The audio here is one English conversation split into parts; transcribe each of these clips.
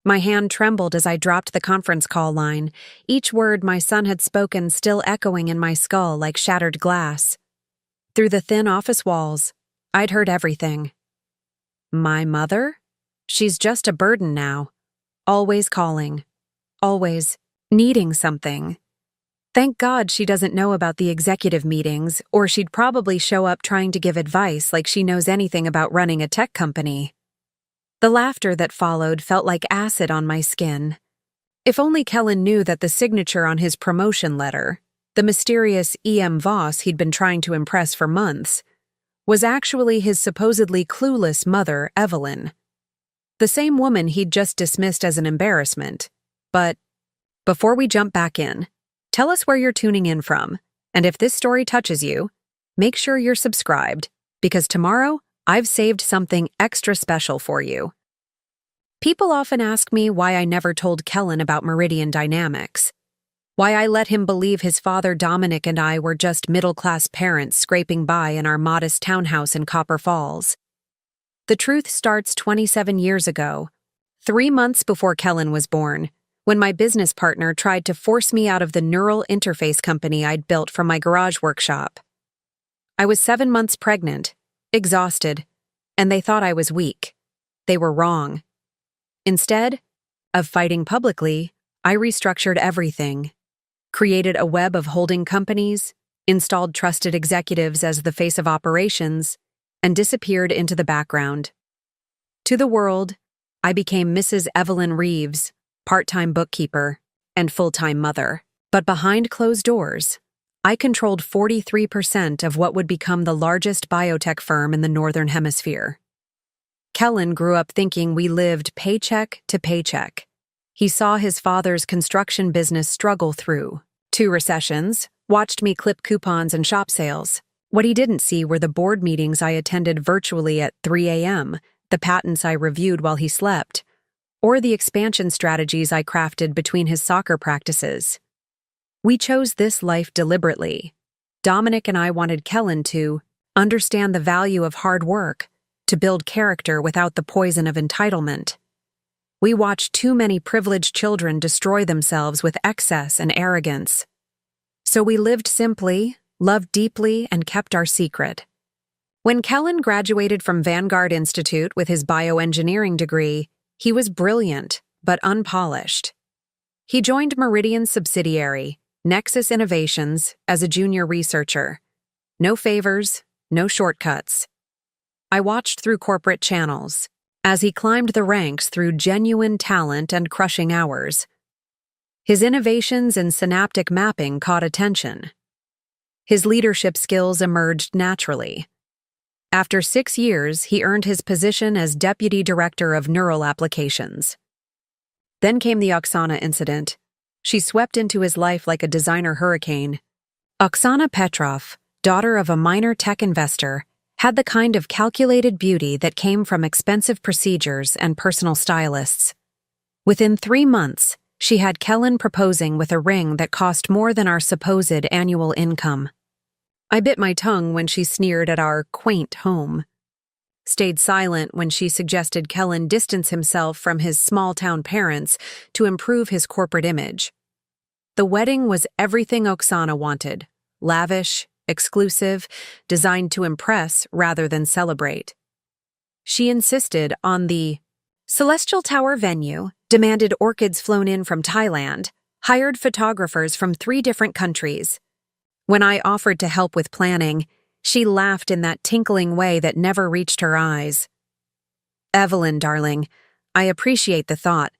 My hand trembled as I dropped the conference call line, each word my son had spoken still echoing in my skull like shattered glass. Through the thin office walls, I'd heard everything. My mother? She's just a burden now. Always calling. Always needing something. Thank God she doesn't know about the executive meetings, or she'd probably show up trying to give advice like she knows anything about running a tech company. The laughter that followed felt like acid on my skin. If only Kellen knew that the signature on his promotion letter, the mysterious E.M. Voss he'd been trying to impress for months, was actually his supposedly clueless mother, Evelyn. The same woman he'd just dismissed as an embarrassment. But before we jump back in, tell us where you're tuning in from, and if this story touches you, make sure you're subscribed, because tomorrow I've saved something extra special for you. People often ask me why I never told Kellen about Meridian Dynamics, why I let him believe his father Dominic and I were just middle-class parents scraping by in our modest townhouse in Copper Falls. The truth starts 27 years ago, 3 months before Kellen was born, when my business partner tried to force me out of the neural interface company I'd built from my garage workshop. I was 7 months pregnant, exhausted, and they thought I was weak. They were wrong. Instead of fighting publicly, I restructured everything, created a web of holding companies, installed trusted executives as the face of operations, and disappeared into the background. To the world, I became Mrs. Evelyn Reeves, part-time bookkeeper, and full-time mother. But behind closed doors, I controlled 43% of what would become the largest biotech firm in the Northern Hemisphere. Kellen grew up thinking we lived paycheck to paycheck. He saw his father's construction business struggle through 2 recessions, watched me clip coupons and shop sales. What he didn't see were the board meetings I attended virtually at 3 a.m., the patents I reviewed while he slept, or the expansion strategies I crafted between his soccer practices. We chose this life deliberately. Dominic and I wanted Kellen to understand the value of hard work, to build character without the poison of entitlement. We watched too many privileged children destroy themselves with excess and arrogance. So we lived simply, loved deeply, and kept our secret. When Kellen graduated from Vanguard Institute with his bioengineering degree, he was brilliant, but unpolished. He joined Meridian's subsidiary, Nexus Innovations, as a junior researcher. No favors, no shortcuts. I watched through corporate channels, as he climbed the ranks through genuine talent and crushing hours. His innovations in synaptic mapping caught attention. His leadership skills emerged naturally. After 6 years, he earned his position as Deputy Director of Neural Applications. Then came the Oksana incident. She swept into his life like a designer hurricane. Oksana Petrov, daughter of a minor tech investor, had the kind of calculated beauty that came from expensive procedures and personal stylists. Within 3 months, she had Kellen proposing with a ring that cost more than our supposed annual income. I bit my tongue when she sneered at our quaint home. Stayed silent when she suggested Kellen distance himself from his small-town parents to improve his corporate image. The wedding was everything Oksana wanted: lavish, exclusive, designed to impress rather than celebrate. She insisted on the Celestial Tower venue, demanded orchids flown in from Thailand, hired photographers from 3 different countries. When I offered to help with planning, she laughed in that tinkling way that never reached her eyes. "Evelyn, darling, I appreciate the thought,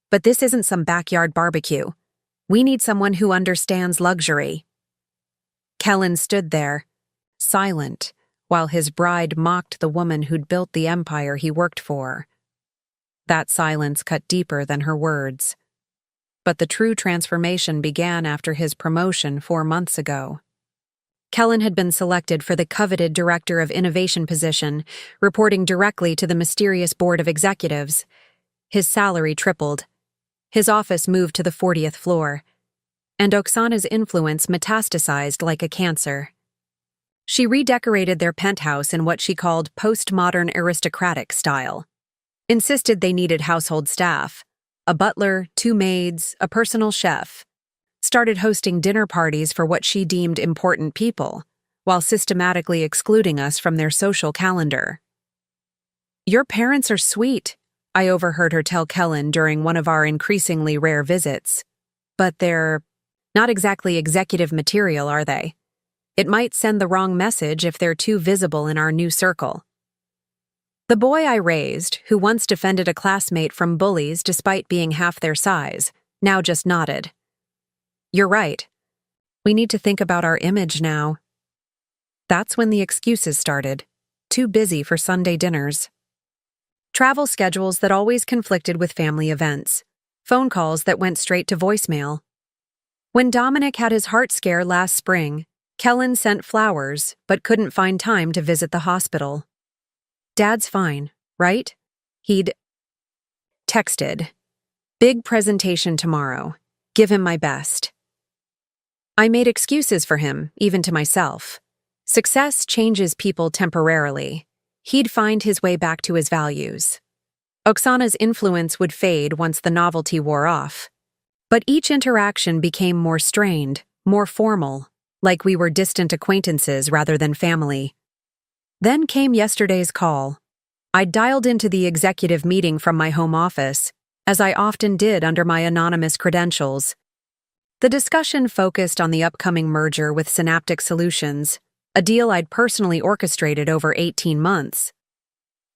but this isn't some backyard barbecue. We need someone who understands luxury." Kellen stood there, silent, while his bride mocked the woman who'd built the empire he worked for. That silence cut deeper than her words. But the true transformation began after his promotion 4 months ago. Kellen had been selected for the coveted Director of Innovation position, reporting directly to the mysterious board of executives. His salary tripled. His office moved to the 40th floor. And Oksana's influence metastasized like a cancer. She redecorated their penthouse in what she called postmodern aristocratic style. Insisted they needed household staff, a butler, 2 maids, a personal chef. Started hosting dinner parties for what she deemed important people, while systematically excluding us from their social calendar. "Your parents are sweet," I overheard her tell Kellen during one of our increasingly rare visits. "But they're not exactly executive material, are they? It might send the wrong message if they're too visible in our new circle." The boy I raised, who once defended a classmate from bullies despite being half their size, now just nodded. "You're right. We need to think about our image now." That's when the excuses started. Too busy for Sunday dinners. Travel schedules that always conflicted with family events. Phone calls that went straight to voicemail. When Dominic had his heart scare last spring, Kellen sent flowers but couldn't find time to visit the hospital. "Dad's fine, right?" He'd texted. "Big presentation tomorrow. Give him my best." I made excuses for him, even to myself. Success changes people temporarily. He'd find his way back to his values. Oksana's influence would fade once the novelty wore off. But each interaction became more strained, more formal, like we were distant acquaintances rather than family. Then came yesterday's call. I dialed into the executive meeting from my home office, as I often did under my anonymous credentials. The discussion focused on the upcoming merger with Synaptic Solutions, a deal I'd personally orchestrated over 18 months.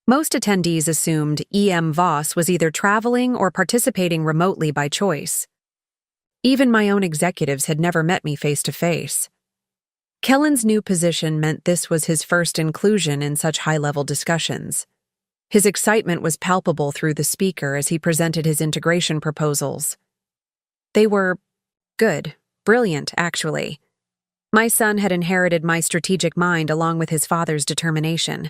Most attendees assumed E.M. Voss was either traveling or participating remotely by choice. Even my own executives had never met me face to face. Kellen's new position meant this was his first inclusion in such high-level discussions. His excitement was palpable through the speaker as he presented his integration proposals. They were good, brilliant, actually. My son had inherited my strategic mind along with his father's determination.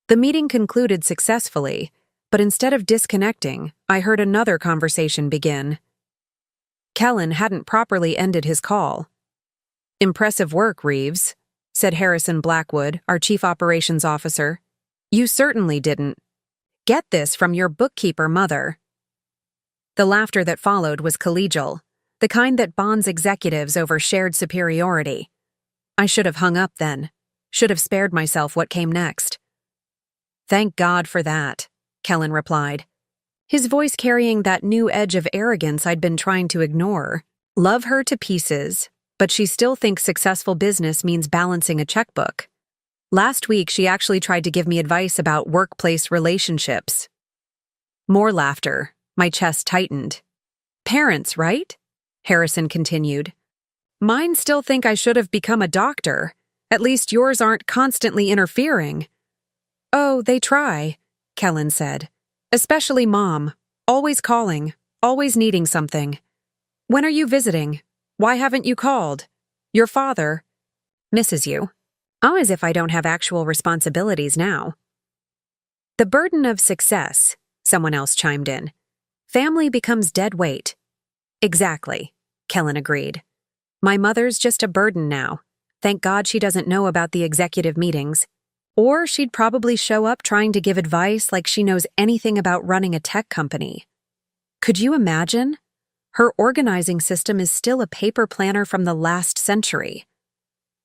The meeting concluded successfully, but instead of disconnecting, I heard another conversation begin. Kellen hadn't properly ended his call. "Impressive work, Reeves," said Harrison Blackwood, our chief operations officer. "You certainly didn't get this from your bookkeeper mother." The laughter that followed was collegial, the kind that bonds executives over shared superiority. I should have hung up then, should have spared myself what came next. "Thank God for that," Kellen replied, his voice carrying that new edge of arrogance I'd been trying to ignore. "Love her to pieces, but she still thinks successful business means balancing a checkbook. Last week, she actually tried to give me advice about workplace relationships." More laughter. My chest tightened. "Parents, right?" Harrison continued. "Mine still think I should have become a doctor. At least yours aren't constantly interfering." "Oh, they try," Kellen said. "Especially Mom. Always calling, always needing something. When are you visiting? Why haven't you called? Your father misses you." Oh, as if I don't have actual responsibilities now. "The burden of success," someone else chimed in. "Family becomes dead weight." "Exactly," Kellen agreed. "My mother's just a burden now. Thank God she doesn't know about the executive meetings. Or she'd probably show up trying to give advice like she knows anything about running a tech company. Could you imagine? Her organizing system is still a paper planner from the last century."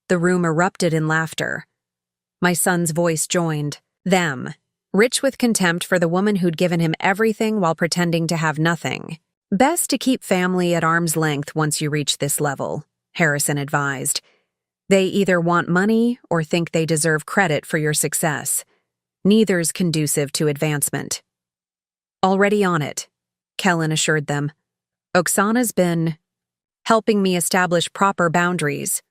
The room erupted in laughter. My son's voice joined. Them, rich with contempt for the woman who'd given him everything while pretending to have nothing. "Best to keep family at arm's length once you reach this level," Harrison advised. "They either want money or think they deserve credit for your success. Neither's conducive to advancement." "Already on it," Kellen assured them. "Oksana's been helping me establish proper boundaries.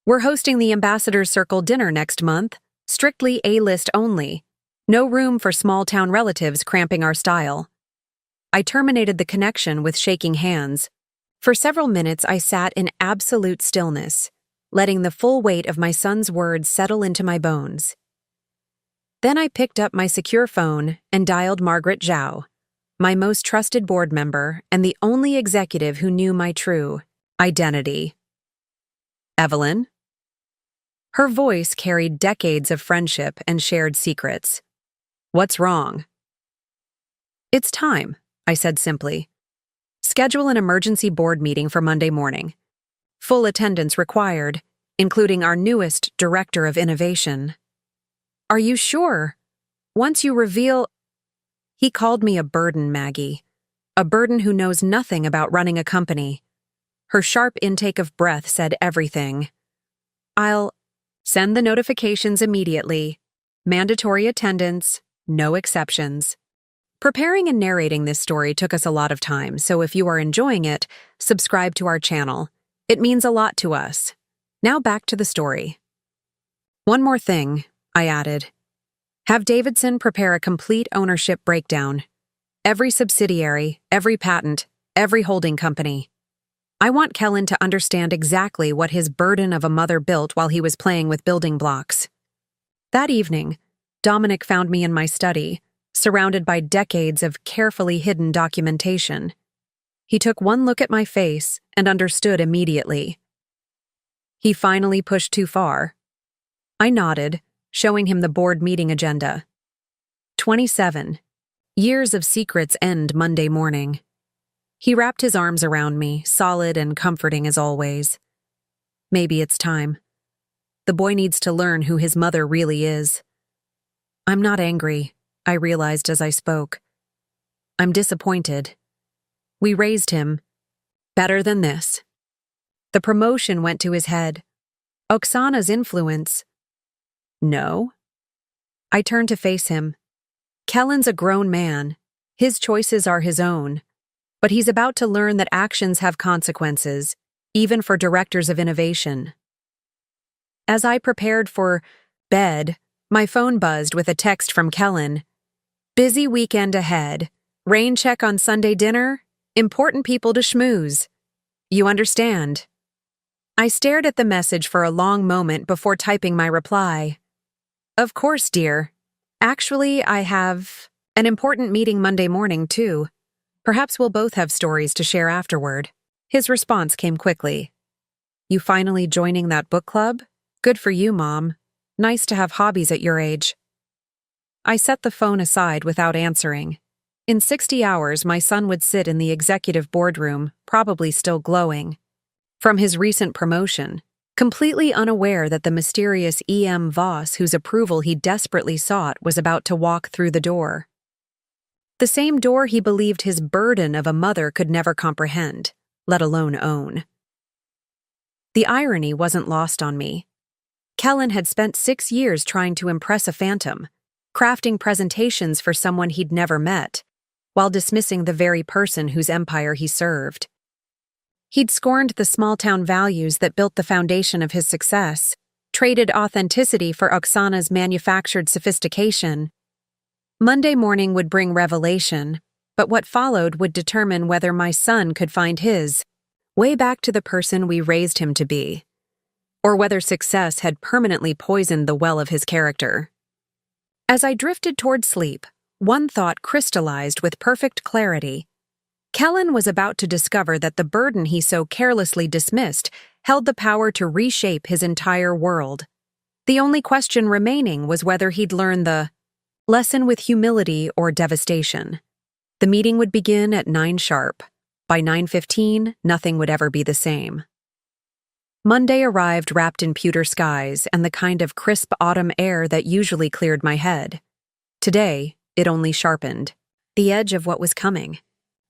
We're hosting the Ambassador's Circle dinner next month, strictly A-list only. No room for small-town relatives cramping our style." I terminated the connection with shaking hands. For several minutes, I sat in absolute stillness, letting the full weight of my son's words settle into my bones. Then I picked up my secure phone and dialed Margaret Zhao, my most trusted board member and the only executive who knew my true identity. "Evelyn?" Her voice carried decades of friendship and shared secrets. "What's wrong?" "It's time," I said simply. Schedule an emergency board meeting for Monday morning. Full attendance required, including our newest director of innovation. Are you sure? Once you reveal... He called me a burden, Maggie. A burden who knows nothing about running a company. Her sharp intake of breath said everything. I'll send the notifications immediately. Mandatory attendance, no exceptions. Preparing and narrating this story took us a lot of time, so if you are enjoying it, subscribe to our channel. It means a lot to us. Now back to the story. One more thing, I added. Have Davidson prepare a complete ownership breakdown. Every subsidiary, every patent, every holding company. I want Kellen to understand exactly what his burden of a mother built while he was playing with building blocks. That evening, Dominic found me in my study, surrounded by decades of carefully hidden documentation. He took one look at my face and understood immediately. He finally pushed too far. I nodded, showing him the board meeting agenda. 27. Years of secrets end Monday morning. He wrapped his arms around me, solid and comforting as always. Maybe it's time. The boy needs to learn who his mother really is. I'm not angry, I realized as I spoke. I'm disappointed. We raised him. Better than this. The promotion went to his head. Oksana's influence. No. I turned to face him. Kellen's a grown man. His choices are his own. But he's about to learn that actions have consequences, even for directors of innovation. As I prepared for bed, my phone buzzed with a text from Kellen. Busy weekend ahead. Rain check on Sunday dinner. Important people to schmooze. You understand? I stared at the message for a long moment before typing my reply. Of course, dear. Actually, I have an important meeting Monday morning, too. Perhaps we'll both have stories to share afterward. His response came quickly. You finally joining that book club? Good for you, Mom. Nice to have hobbies at your age. I set the phone aside without answering. In 60 hours, my son would sit in the executive boardroom, probably still glowing. From his recent promotion, completely unaware that the mysterious E.M. Voss, whose approval he desperately sought, was about to walk through the door. The same door he believed his burden of a mother could never comprehend, let alone own. The irony wasn't lost on me. Kellen had spent 6 years trying to impress a phantom, crafting presentations for someone he'd never met, while dismissing the very person whose empire he served. He'd scorned the small-town values that built the foundation of his success, traded authenticity for Oksana's manufactured sophistication. Monday morning would bring revelation, but what followed would determine whether my son could find his way back to the person we raised him to be, or whether success had permanently poisoned the well of his character. As I drifted toward sleep, one thought crystallized with perfect clarity. Kellen was about to discover that the burden he so carelessly dismissed held the power to reshape his entire world. The only question remaining was whether he'd learn the lesson with humility or devastation. The meeting would begin at 9 sharp. By 9:15, nothing would ever be the same. Monday arrived wrapped in pewter skies and the kind of crisp autumn air that usually cleared my head. Today, it only sharpened the edge of what was coming.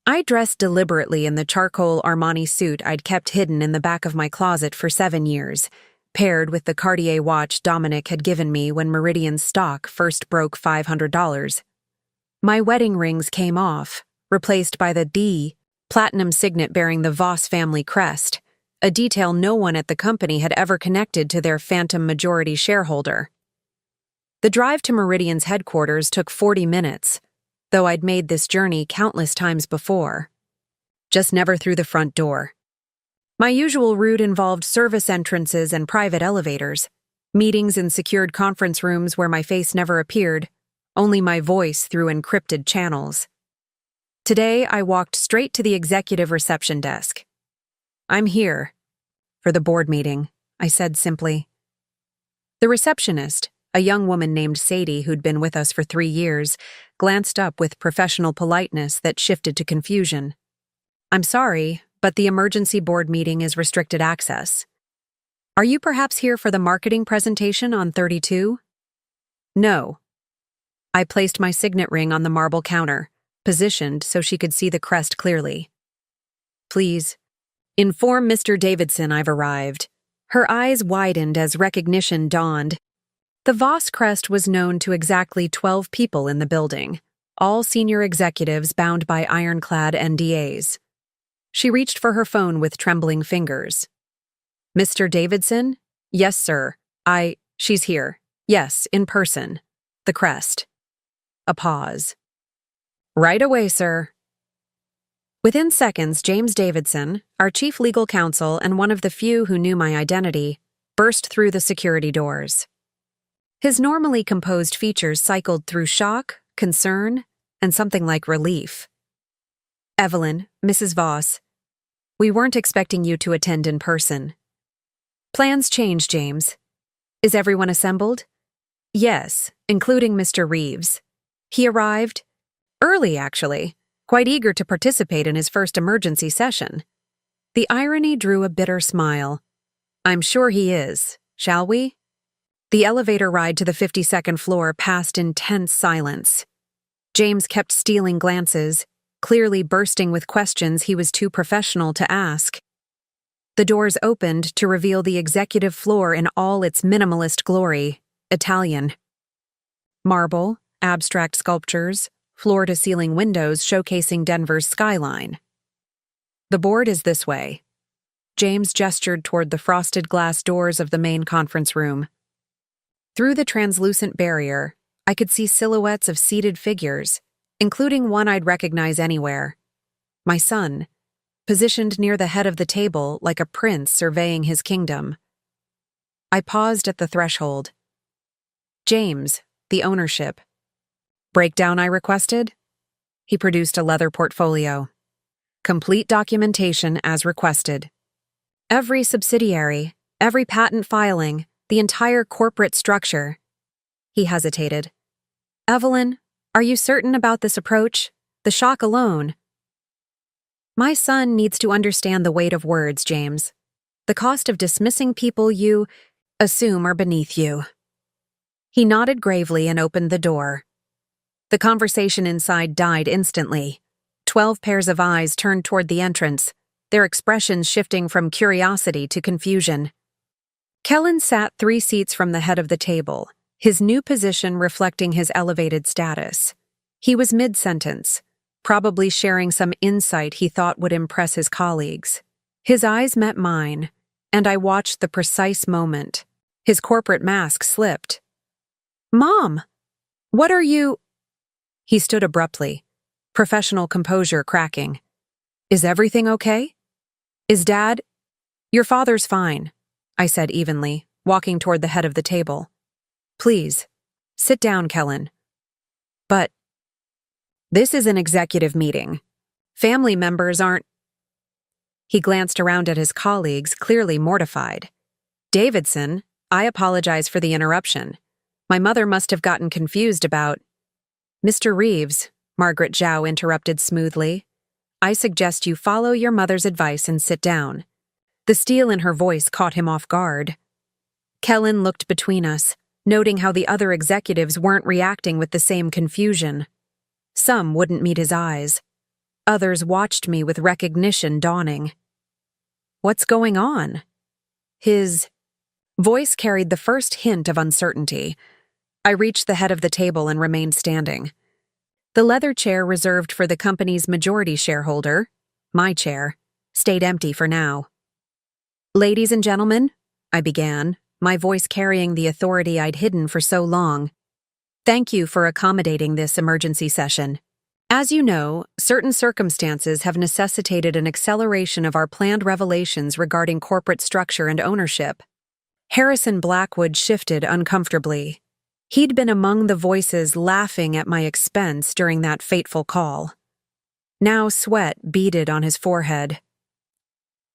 I dressed deliberately in the charcoal Armani suit I'd kept hidden in the back of my closet for 7 years, paired with the Cartier watch Dominic had given me when Meridian's stock first broke $500. My wedding rings came off, replaced by the D platinum signet bearing the Voss family crest, a detail no one at the company had ever connected to their phantom majority shareholder. The drive to Meridian's headquarters took 40 minutes, though I'd made this journey countless times before. Just never through the front door. My usual route involved service entrances and private elevators, meetings in secured conference rooms where my face never appeared, only my voice through encrypted channels. Today, I walked straight to the executive reception desk. I'm here. For the board meeting, I said simply. The receptionist, a young woman named Sadie who'd been with us for 3 years, glanced up with professional politeness that shifted to confusion. I'm sorry, but the emergency board meeting is restricted access. Are you perhaps here for the marketing presentation on 32? No. I placed my signet ring on the marble counter, positioned so she could see the crest clearly. Please, inform Mr. Davidson I've arrived. Her eyes widened as recognition dawned. The Voss crest was known to exactly 12 people in the building, all senior executives bound by ironclad NDAs. She reached for her phone with trembling fingers. Mr. Davidson? Yes, sir. She's here. Yes, in person. The crest. A pause. Right away, sir. Within seconds, James Davidson, our chief legal counsel and one of the few who knew my identity, burst through the security doors. His normally composed features cycled through shock, concern, and something like relief. Evelyn, Mrs. Voss, we weren't expecting you to attend in person. Plans change, James. Is everyone assembled? Yes, including Mr. Reeves. He arrived early, actually, quite eager to participate in his first emergency session. The irony drew a bitter smile. I'm sure he is, shall we? The elevator ride to the 52nd floor passed in tense silence. James kept stealing glances, clearly bursting with questions he was too professional to ask. The doors opened to reveal the executive floor in all its minimalist glory, Italian. Marble, abstract sculptures, floor-to-ceiling windows showcasing Denver's skyline. The board is this way. James gestured toward the frosted glass doors of the main conference room. Through the translucent barrier, I could see silhouettes of seated figures, including one I'd recognize anywhere. My son, positioned near the head of the table like a prince surveying his kingdom. I paused at the threshold. James, the ownership. Breakdown I requested? He produced a leather portfolio. Complete documentation as requested. Every subsidiary, every patent filing, the entire corporate structure. He hesitated. Evelyn, are you certain about this approach? The shock alone. My son needs to understand the weight of words, James. The cost of dismissing people you assume are beneath you. He nodded gravely and opened the door. The conversation inside died instantly. 12 pairs of eyes turned toward the entrance, their expressions shifting from curiosity to confusion. Kellen sat 3 seats from the head of the table, his new position reflecting his elevated status. He was mid-sentence, probably sharing some insight he thought would impress his colleagues. His eyes met mine, and I watched the precise moment. His corporate mask slipped. Mom! What are you— He stood abruptly, professional composure cracking. Is everything okay? Is Dad— Your father's fine, I said evenly, walking toward the head of the table. Please, sit down, Kellen. But this is an executive meeting. Family members aren't— He glanced around at his colleagues, clearly mortified. Davidson, I apologize for the interruption. My mother must have gotten confused about— Mr. Reeves, Margaret Zhao interrupted smoothly. I suggest you follow your mother's advice and sit down. The steel in her voice caught him off guard. Kellen looked between us, noting how the other executives weren't reacting with the same confusion. Some wouldn't meet his eyes. Others watched me with recognition dawning. What's going on? His voice carried the first hint of uncertainty. I reached the head of the table and remained standing. The leather chair reserved for the company's majority shareholder, my chair, stayed empty for now. Ladies and gentlemen, I began, my voice carrying the authority I'd hidden for so long. Thank you for accommodating this emergency session. As you know, certain circumstances have necessitated an acceleration of our planned revelations regarding corporate structure and ownership. Harrison Blackwood shifted uncomfortably. He'd been among the voices laughing at my expense during that fateful call. Now sweat beaded on his forehead.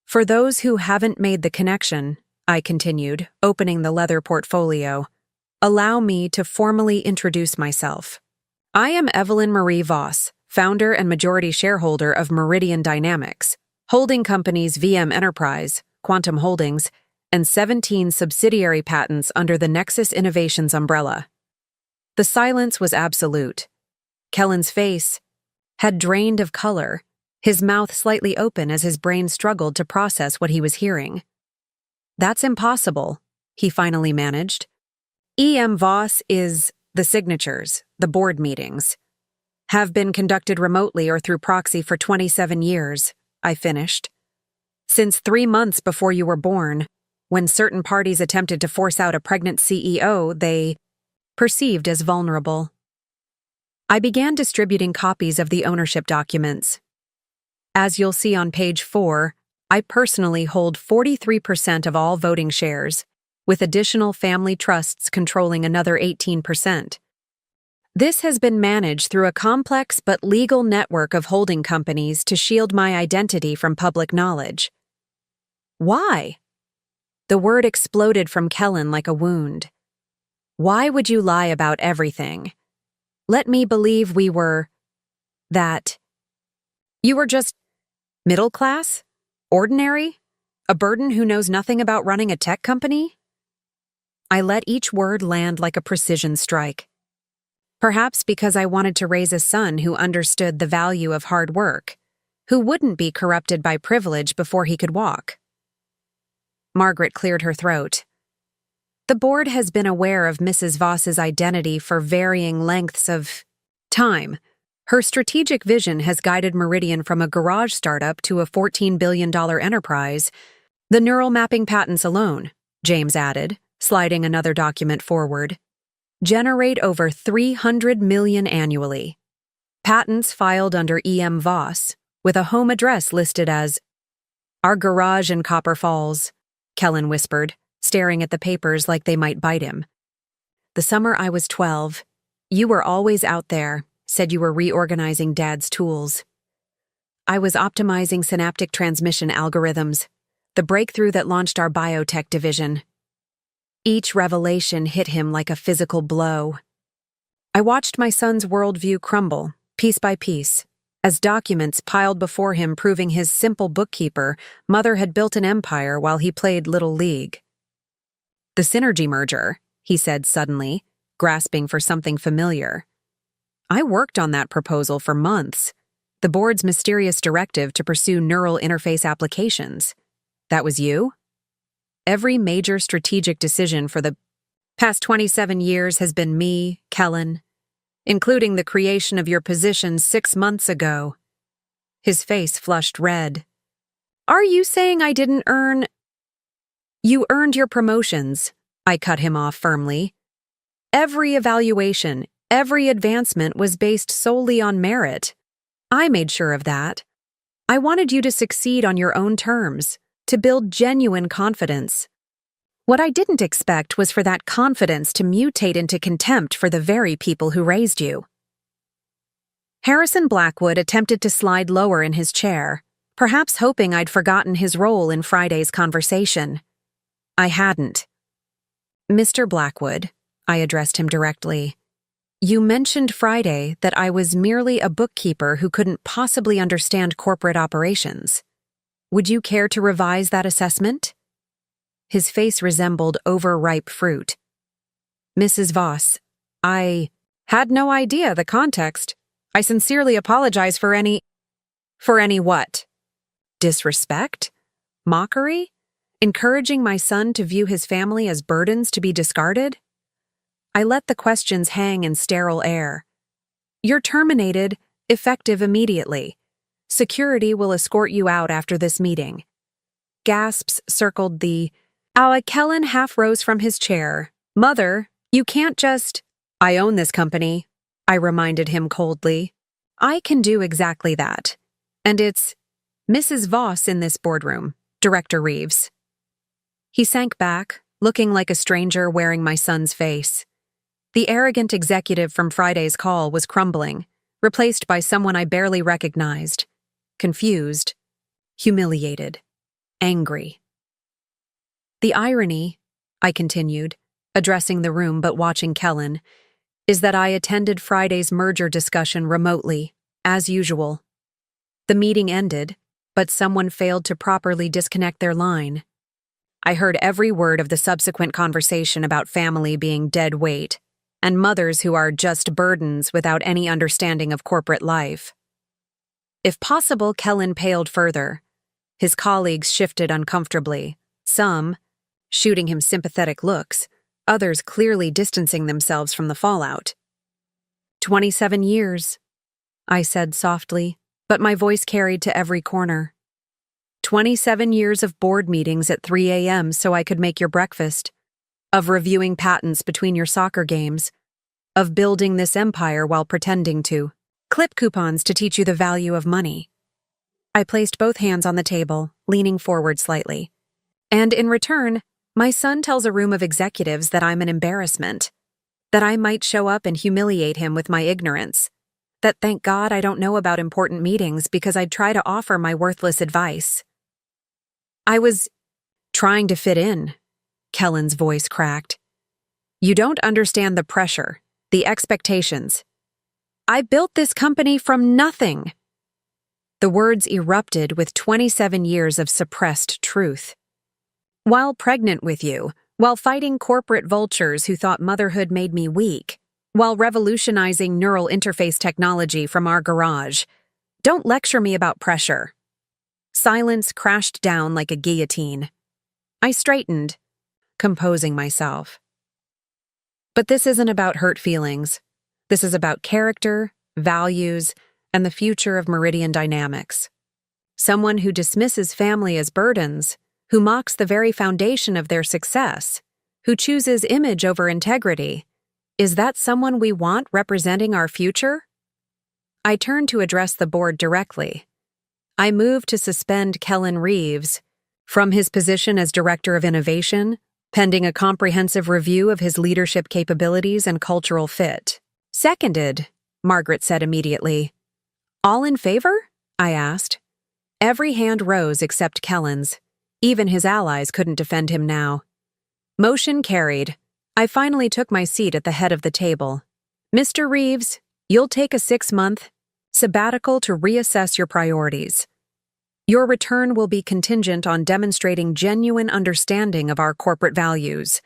For those who haven't made the connection, I continued, opening the leather portfolio, allow me to formally introduce myself. I am Evelyn Marie Voss, founder and majority shareholder of Meridian Dynamics, holding companies VM Enterprise, Quantum Holdings, and 17 subsidiary patents under the Nexus Innovations umbrella. The silence was absolute. Kellen's face had drained of color, his mouth slightly open as his brain struggled to process what he was hearing. "That's impossible," he finally managed. "E.M. Voss is the signatures, the board meetings, have been conducted remotely or through proxy for 27 years, I finished. Since 3 months before you were born, when certain parties attempted to force out a pregnant CEO they perceived as vulnerable. I began distributing copies of the ownership documents. As you'll see on page 4, I personally hold 43% of all voting shares, with additional family trusts controlling another 18%. This has been managed through a complex but legal network of holding companies to shield my identity from public knowledge." "Why?" The word exploded from Kellen like a wound. "Why would you lie about everything? Let me believe that you were just middle class? Ordinary? A burden who knows nothing about running a tech company?" I let each word land like a precision strike. Perhaps because I wanted to raise a son who understood the value of hard work, who wouldn't be corrupted by privilege before he could walk. Margaret cleared her throat. "The board has been aware of Mrs. Voss's identity for varying lengths of time. Her strategic vision has guided Meridian from a garage startup to a $14 billion enterprise. The neural mapping patents alone," James added, sliding another document forward, "generate over $300 million annually. Patents filed under E.M. Voss, with a home address listed as our garage in Copper Falls," Kellen whispered, staring at the papers like they might bite him. "The summer I was 12, you were always out there, said you were reorganizing Dad's tools. I was optimizing synaptic transmission algorithms, the breakthrough that launched our biotech division." Each revelation hit him like a physical blow. I watched my son's worldview crumble, piece by piece, as documents piled before him proving his simple bookkeeper mother had built an empire while he played Little League. "The synergy merger," he said suddenly, grasping for something familiar. "I worked on that proposal for months. The board's mysterious directive to pursue neural interface applications. That was you? Every major strategic decision for the past 27 years has been me, Kellen, including the creation of your position 6 months ago." His face flushed red. "Are you saying I didn't earn—" "You earned your promotions," I cut him off firmly. "Every evaluation, every advancement was based solely on merit. I made sure of that. I wanted you to succeed on your own terms, to build genuine confidence. What I didn't expect was for that confidence to mutate into contempt for the very people who raised you." Harrison Blackwood attempted to slide lower in his chair, perhaps hoping I'd forgotten his role in Friday's conversation. I hadn't. "Mr. Blackwood," I addressed him directly, "you mentioned Friday that I was merely a bookkeeper who couldn't possibly understand corporate operations. Would you care to revise that assessment?" His face resembled overripe fruit. "Mrs. Voss, I had no idea the context. I sincerely apologize for any—" "For any what? Disrespect? Mockery? Encouraging my son to view his family as burdens to be discarded?" I let the questions hang in sterile air. "You're terminated, effective immediately. Security will escort you out after this meeting." Gasps circled the Kellen half rose from his chair. "Mother, you can't just—" "I own this company," I reminded him coldly. "I can do exactly that. And it's Mrs. Voss in this boardroom, Director Reeves." He sank back, looking like a stranger wearing my son's face. The arrogant executive from Friday's call was crumbling, replaced by someone I barely recognized. Confused, humiliated, angry. "The irony," I continued, addressing the room but watching Kellen, "is that I attended Friday's merger discussion remotely, as usual. The meeting ended, but someone failed to properly disconnect their line. I heard every word of the subsequent conversation about family being dead weight, and mothers who are just burdens without any understanding of corporate life. If possible, Kellen paled further. His colleagues shifted uncomfortably, some shooting him sympathetic looks, others clearly distancing themselves from the fallout. 27 years, I said softly, but my voice carried to every corner. 27 years of board meetings at 3 a.m. so I could make your breakfast, of reviewing patents between your soccer games, of building this empire while pretending to, clip coupons to teach you the value of money. I placed both hands on the table, leaning forward slightly. And in return, my son tells a room of executives that I'm an embarrassment, that I might show up and humiliate him with my ignorance, that thank God I don't know about important meetings because I'd try to offer my worthless advice. I was trying to fit in, Kellen's voice cracked. You don't understand the pressure, the expectations. I built this company from nothing. The words erupted with 27 years of suppressed truth. While pregnant with you, while fighting corporate vultures who thought motherhood made me weak, while revolutionizing neural interface technology from our garage, don't lecture me about pressure. Silence crashed down like a guillotine. I straightened, composing myself. But this isn't about hurt feelings. This is about character, values, and the future of Meridian Dynamics. Someone who dismisses family as burdens, who mocks the very foundation of their success, who chooses image over integrity. Is that someone we want representing our future? I turned to address the board directly. I moved to suspend Kellen Reeves from his position as Director of Innovation, pending a comprehensive review of his leadership capabilities and cultural fit. Seconded, Margaret said immediately. All in favor? I asked. Every hand rose except Kellen's. Even his allies couldn't defend him now. Motion carried. I finally took my seat at the head of the table. Mr. Reeves, you'll take a 6-month sabbatical to reassess your priorities. Your return will be contingent on demonstrating genuine understanding of our corporate values.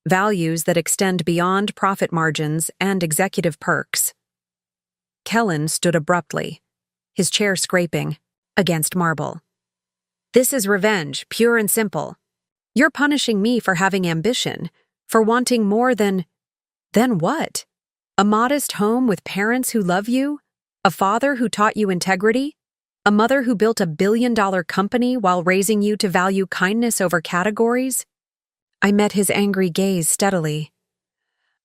Values that extend beyond profit margins and executive perks. Kellen stood abruptly, his chair scraping against marble. This is revenge, pure and simple. You're punishing me for having ambition, for wanting more than what? A modest home with parents who love you? A father who taught you integrity? A mother who built a billion-dollar company while raising you to value kindness over categories? I met his angry gaze steadily.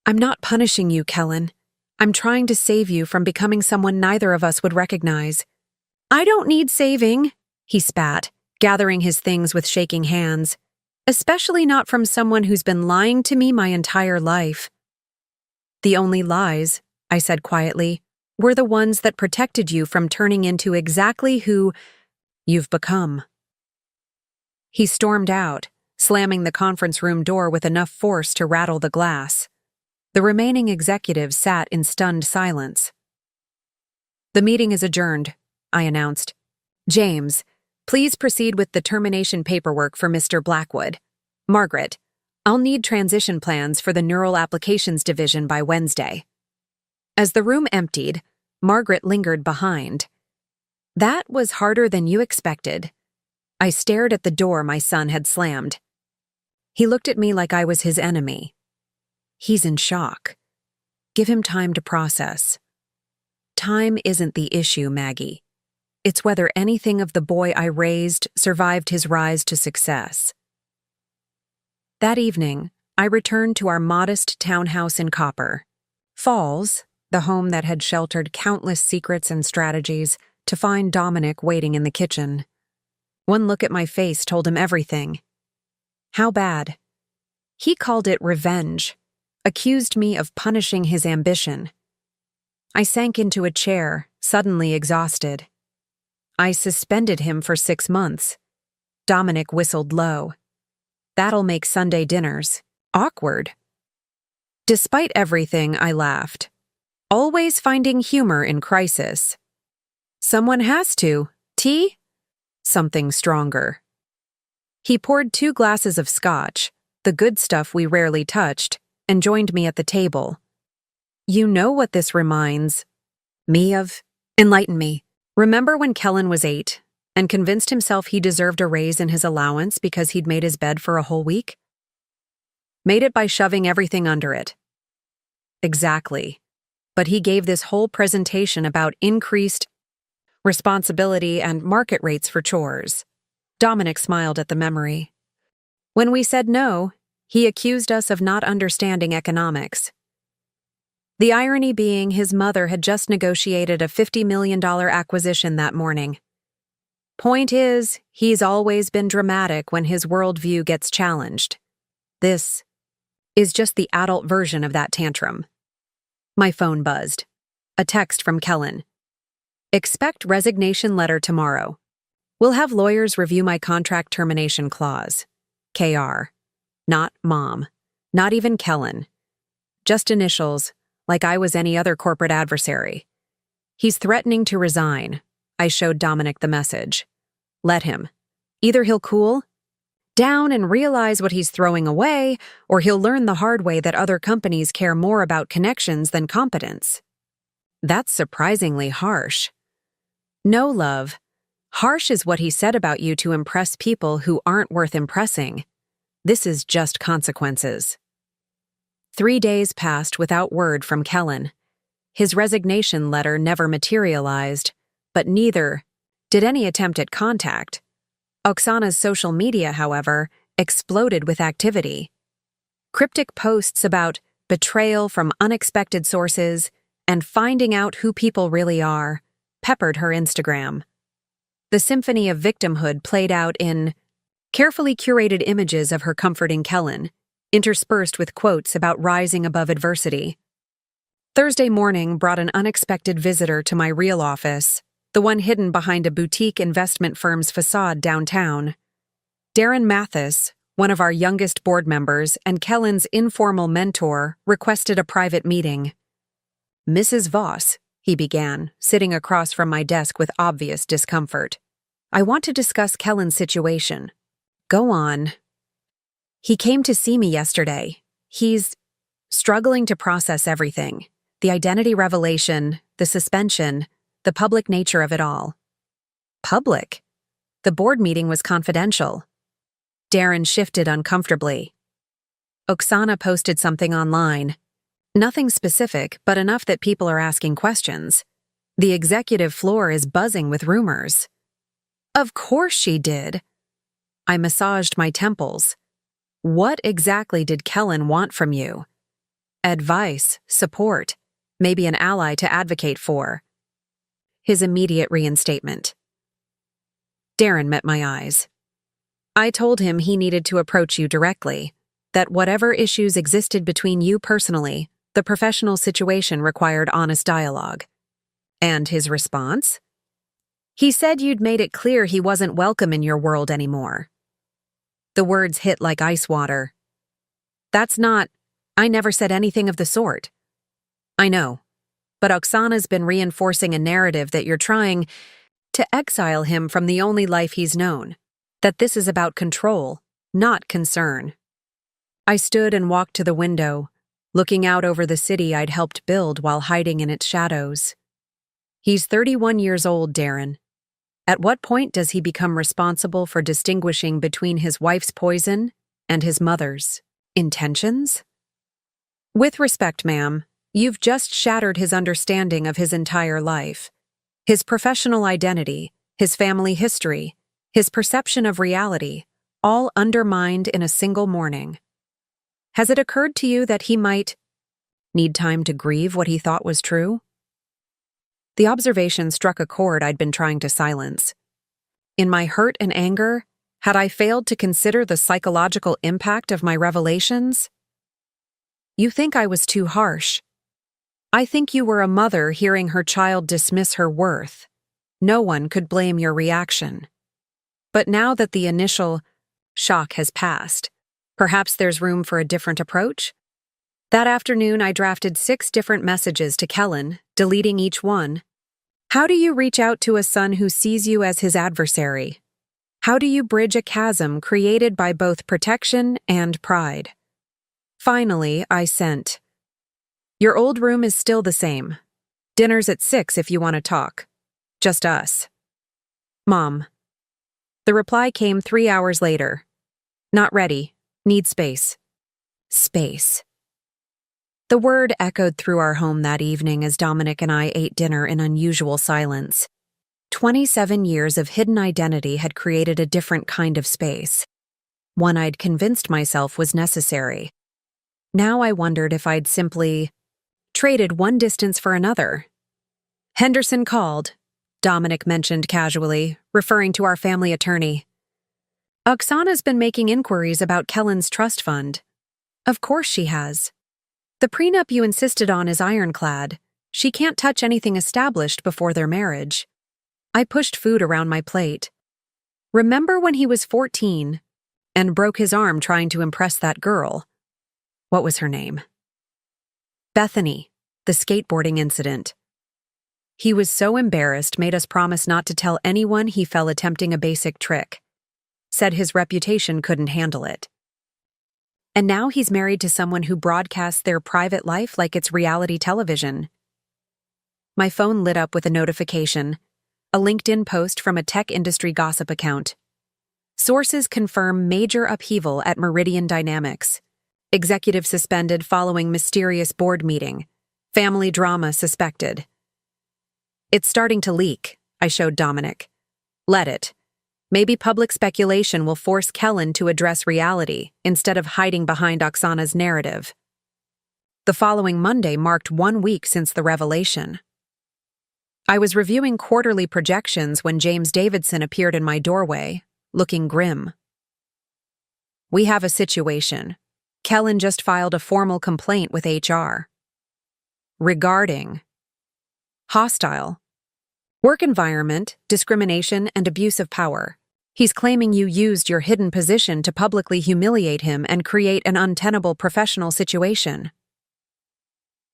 I'm not punishing you, Kellen. I'm trying to save you from becoming someone neither of us would recognize. I don't need saving, he spat, gathering his things with shaking hands, especially not from someone who's been lying to me my entire life. The only lies, I said quietly, were the ones that protected you from turning into exactly who you've become. He stormed out, slamming the conference room door with enough force to rattle the glass. The remaining executives sat in stunned silence. The meeting is adjourned, I announced. James, please proceed with the termination paperwork for Mr. Blackwood. Margaret, I'll need transition plans for the Neural Applications Division by Wednesday. As the room emptied, Margaret lingered behind. That was harder than you expected. I stared at the door my son had slammed. He looked at me like I was his enemy. He's in shock. Give him time to process. Time isn't the issue, Maggie. It's whether anything of the boy I raised survived his rise to success. That evening, I returned to our modest townhouse in Copper. Falls, the home that had sheltered countless secrets and strategies, to find Dominic waiting in the kitchen. One look at my face told him everything. How bad? He called it revenge, accused me of punishing his ambition. I sank into a chair, suddenly exhausted. I suspended him for 6 months. Dominic whistled low. That'll make Sunday dinners awkward. Despite everything, I laughed. Always finding humor in crisis. Someone has to. Tea? Something stronger. He poured 2 glasses of scotch, the good stuff we rarely touched, and joined me at the table. You know what this reminds me of? Enlighten me. Remember when Kellen was 8 and convinced himself he deserved a raise in his allowance because he'd made his bed for a whole week? Made it by shoving everything under it. Exactly. But he gave this whole presentation about increased responsibility and market rates for chores. Dominic smiled at the memory. When we said no, he accused us of not understanding economics. The irony being his mother had just negotiated a $50 million acquisition that morning. Point is, he's always been dramatic when his worldview gets challenged. This is just the adult version of that tantrum. My phone buzzed. A text from Kellen. Expect resignation letter tomorrow. We'll have lawyers review my contract termination clause. KR. Not Mom. Not even Kellen. Just initials, like I was any other corporate adversary. He's threatening to resign. I showed Dominic the message. Let him. Either he'll cool down and realize what he's throwing away, or he'll learn the hard way that other companies care more about connections than competence. That's surprisingly harsh. No, love. Harsh is what he said about you to impress people who aren't worth impressing. This is just consequences. 3 days passed without word from Kellen. His resignation letter never materialized, but neither did any attempt at contact. Oksana's social media, however, exploded with activity. Cryptic posts about betrayal from unexpected sources and finding out who people really are peppered her Instagram. The symphony of victimhood played out in carefully curated images of her comforting Kellen, interspersed with quotes about rising above adversity. Thursday morning brought an unexpected visitor to my real office, the one hidden behind a boutique investment firm's facade downtown. Darren Mathis, one of our youngest board members and Kellen's informal mentor, requested a private meeting. Mrs. Voss, he began, sitting across from my desk with obvious discomfort. I want to discuss Kellen's situation. Go on. He came to see me yesterday. He's struggling to process everything. The identity revelation, the suspension, the public nature of it all. Public? The board meeting was confidential. Darren shifted uncomfortably. Oksana posted something online. Nothing specific, but enough that people are asking questions. The executive floor is buzzing with rumors. Of course she did. I massaged my temples. What exactly did Kellen want from you? Advice, support, maybe an ally to advocate for. His immediate reinstatement. Darren met my eyes. I told him he needed to approach you directly, that whatever issues existed between you personally, the professional situation required honest dialogue. And his response? He said you'd made it clear he wasn't welcome in your world anymore. The words hit like ice water. I never said anything of the sort. I know, but Oksana's been reinforcing a narrative that you're trying to exile him from the only life he's known, that this is about control, not concern. I stood and walked to the window, looking out over the city I'd helped build while hiding in its shadows. He's 31 years old, Darren. At what point does he become responsible for distinguishing between his wife's poison and his mother's intentions? With respect, ma'am, you've just shattered his understanding of his entire life. His professional identity, his family history, his perception of reality, all undermined in a single morning. Has it occurred to you that he might need time to grieve what he thought was true? The observation struck a chord I'd been trying to silence. In my hurt and anger, had I failed to consider the psychological impact of my revelations? You think I was too harsh. I think you were a mother hearing her child dismiss her worth. No one could blame your reaction. But now that the initial shock has passed, perhaps there's room for a different approach? That afternoon, I drafted 6 different messages to Kellen, deleting each one. How do you reach out to a son who sees you as his adversary? How do you bridge a chasm created by both protection and pride? Finally, I sent. Your old room is still the same. Dinner's at 6 if you want to talk. Just us. Mom. The reply came 3 hours later. Not ready. Need space. Space. The word echoed through our home that evening as Dominic and I ate dinner in unusual silence. 27 years of hidden identity had created a different kind of space. One I'd convinced myself was necessary. Now I wondered if I'd simply traded one distance for another. Henderson called, Dominic mentioned casually, referring to our family attorney. Oksana's been making inquiries about Kellen's trust fund. Of course she has. The prenup you insisted on is ironclad. She can't touch anything established before their marriage. I pushed food around my plate. Remember when he was 14 and broke his arm trying to impress that girl? What was her name? Bethany, the skateboarding incident. He was so embarrassed, made us promise not to tell anyone he fell attempting a basic trick. Said his reputation couldn't handle it. And now he's married to someone who broadcasts their private life like it's reality television. My phone lit up with a notification, a LinkedIn post from a tech industry gossip account. Sources confirm major upheaval at Meridian Dynamics. Executive suspended following mysterious board meeting. Family drama suspected. It's starting to leak, I showed Dominic. Let it. Maybe public speculation will force Kellen to address reality instead of hiding behind Oksana's narrative. The following Monday marked 1 week since the revelation. I was reviewing quarterly projections when James Davidson appeared in my doorway, looking grim. We have a situation. Kellen just filed a formal complaint with HR. Regarding hostile work environment, discrimination, and abuse of power. He's claiming you used your hidden position to publicly humiliate him and create an untenable professional situation.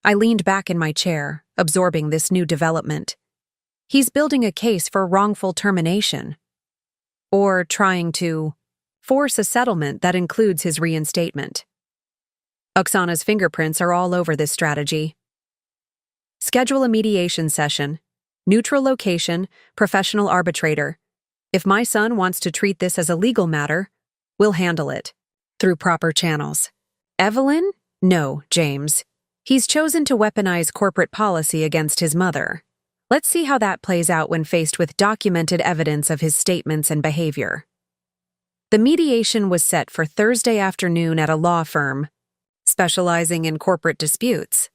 I leaned back in my chair, absorbing this new development. He's building a case for wrongful termination. Or trying to force a settlement that includes his reinstatement. Oksana's fingerprints are all over this strategy. Schedule a mediation session. Neutral location, professional arbitrator. If my son wants to treat this as a legal matter, we'll handle it. Through proper channels. Evelyn? No, James. He's chosen to weaponize corporate policy against his mother. Let's see how that plays out when faced with documented evidence of his statements and behavior. The mediation was set for Thursday afternoon at a law firm, specializing in corporate disputes.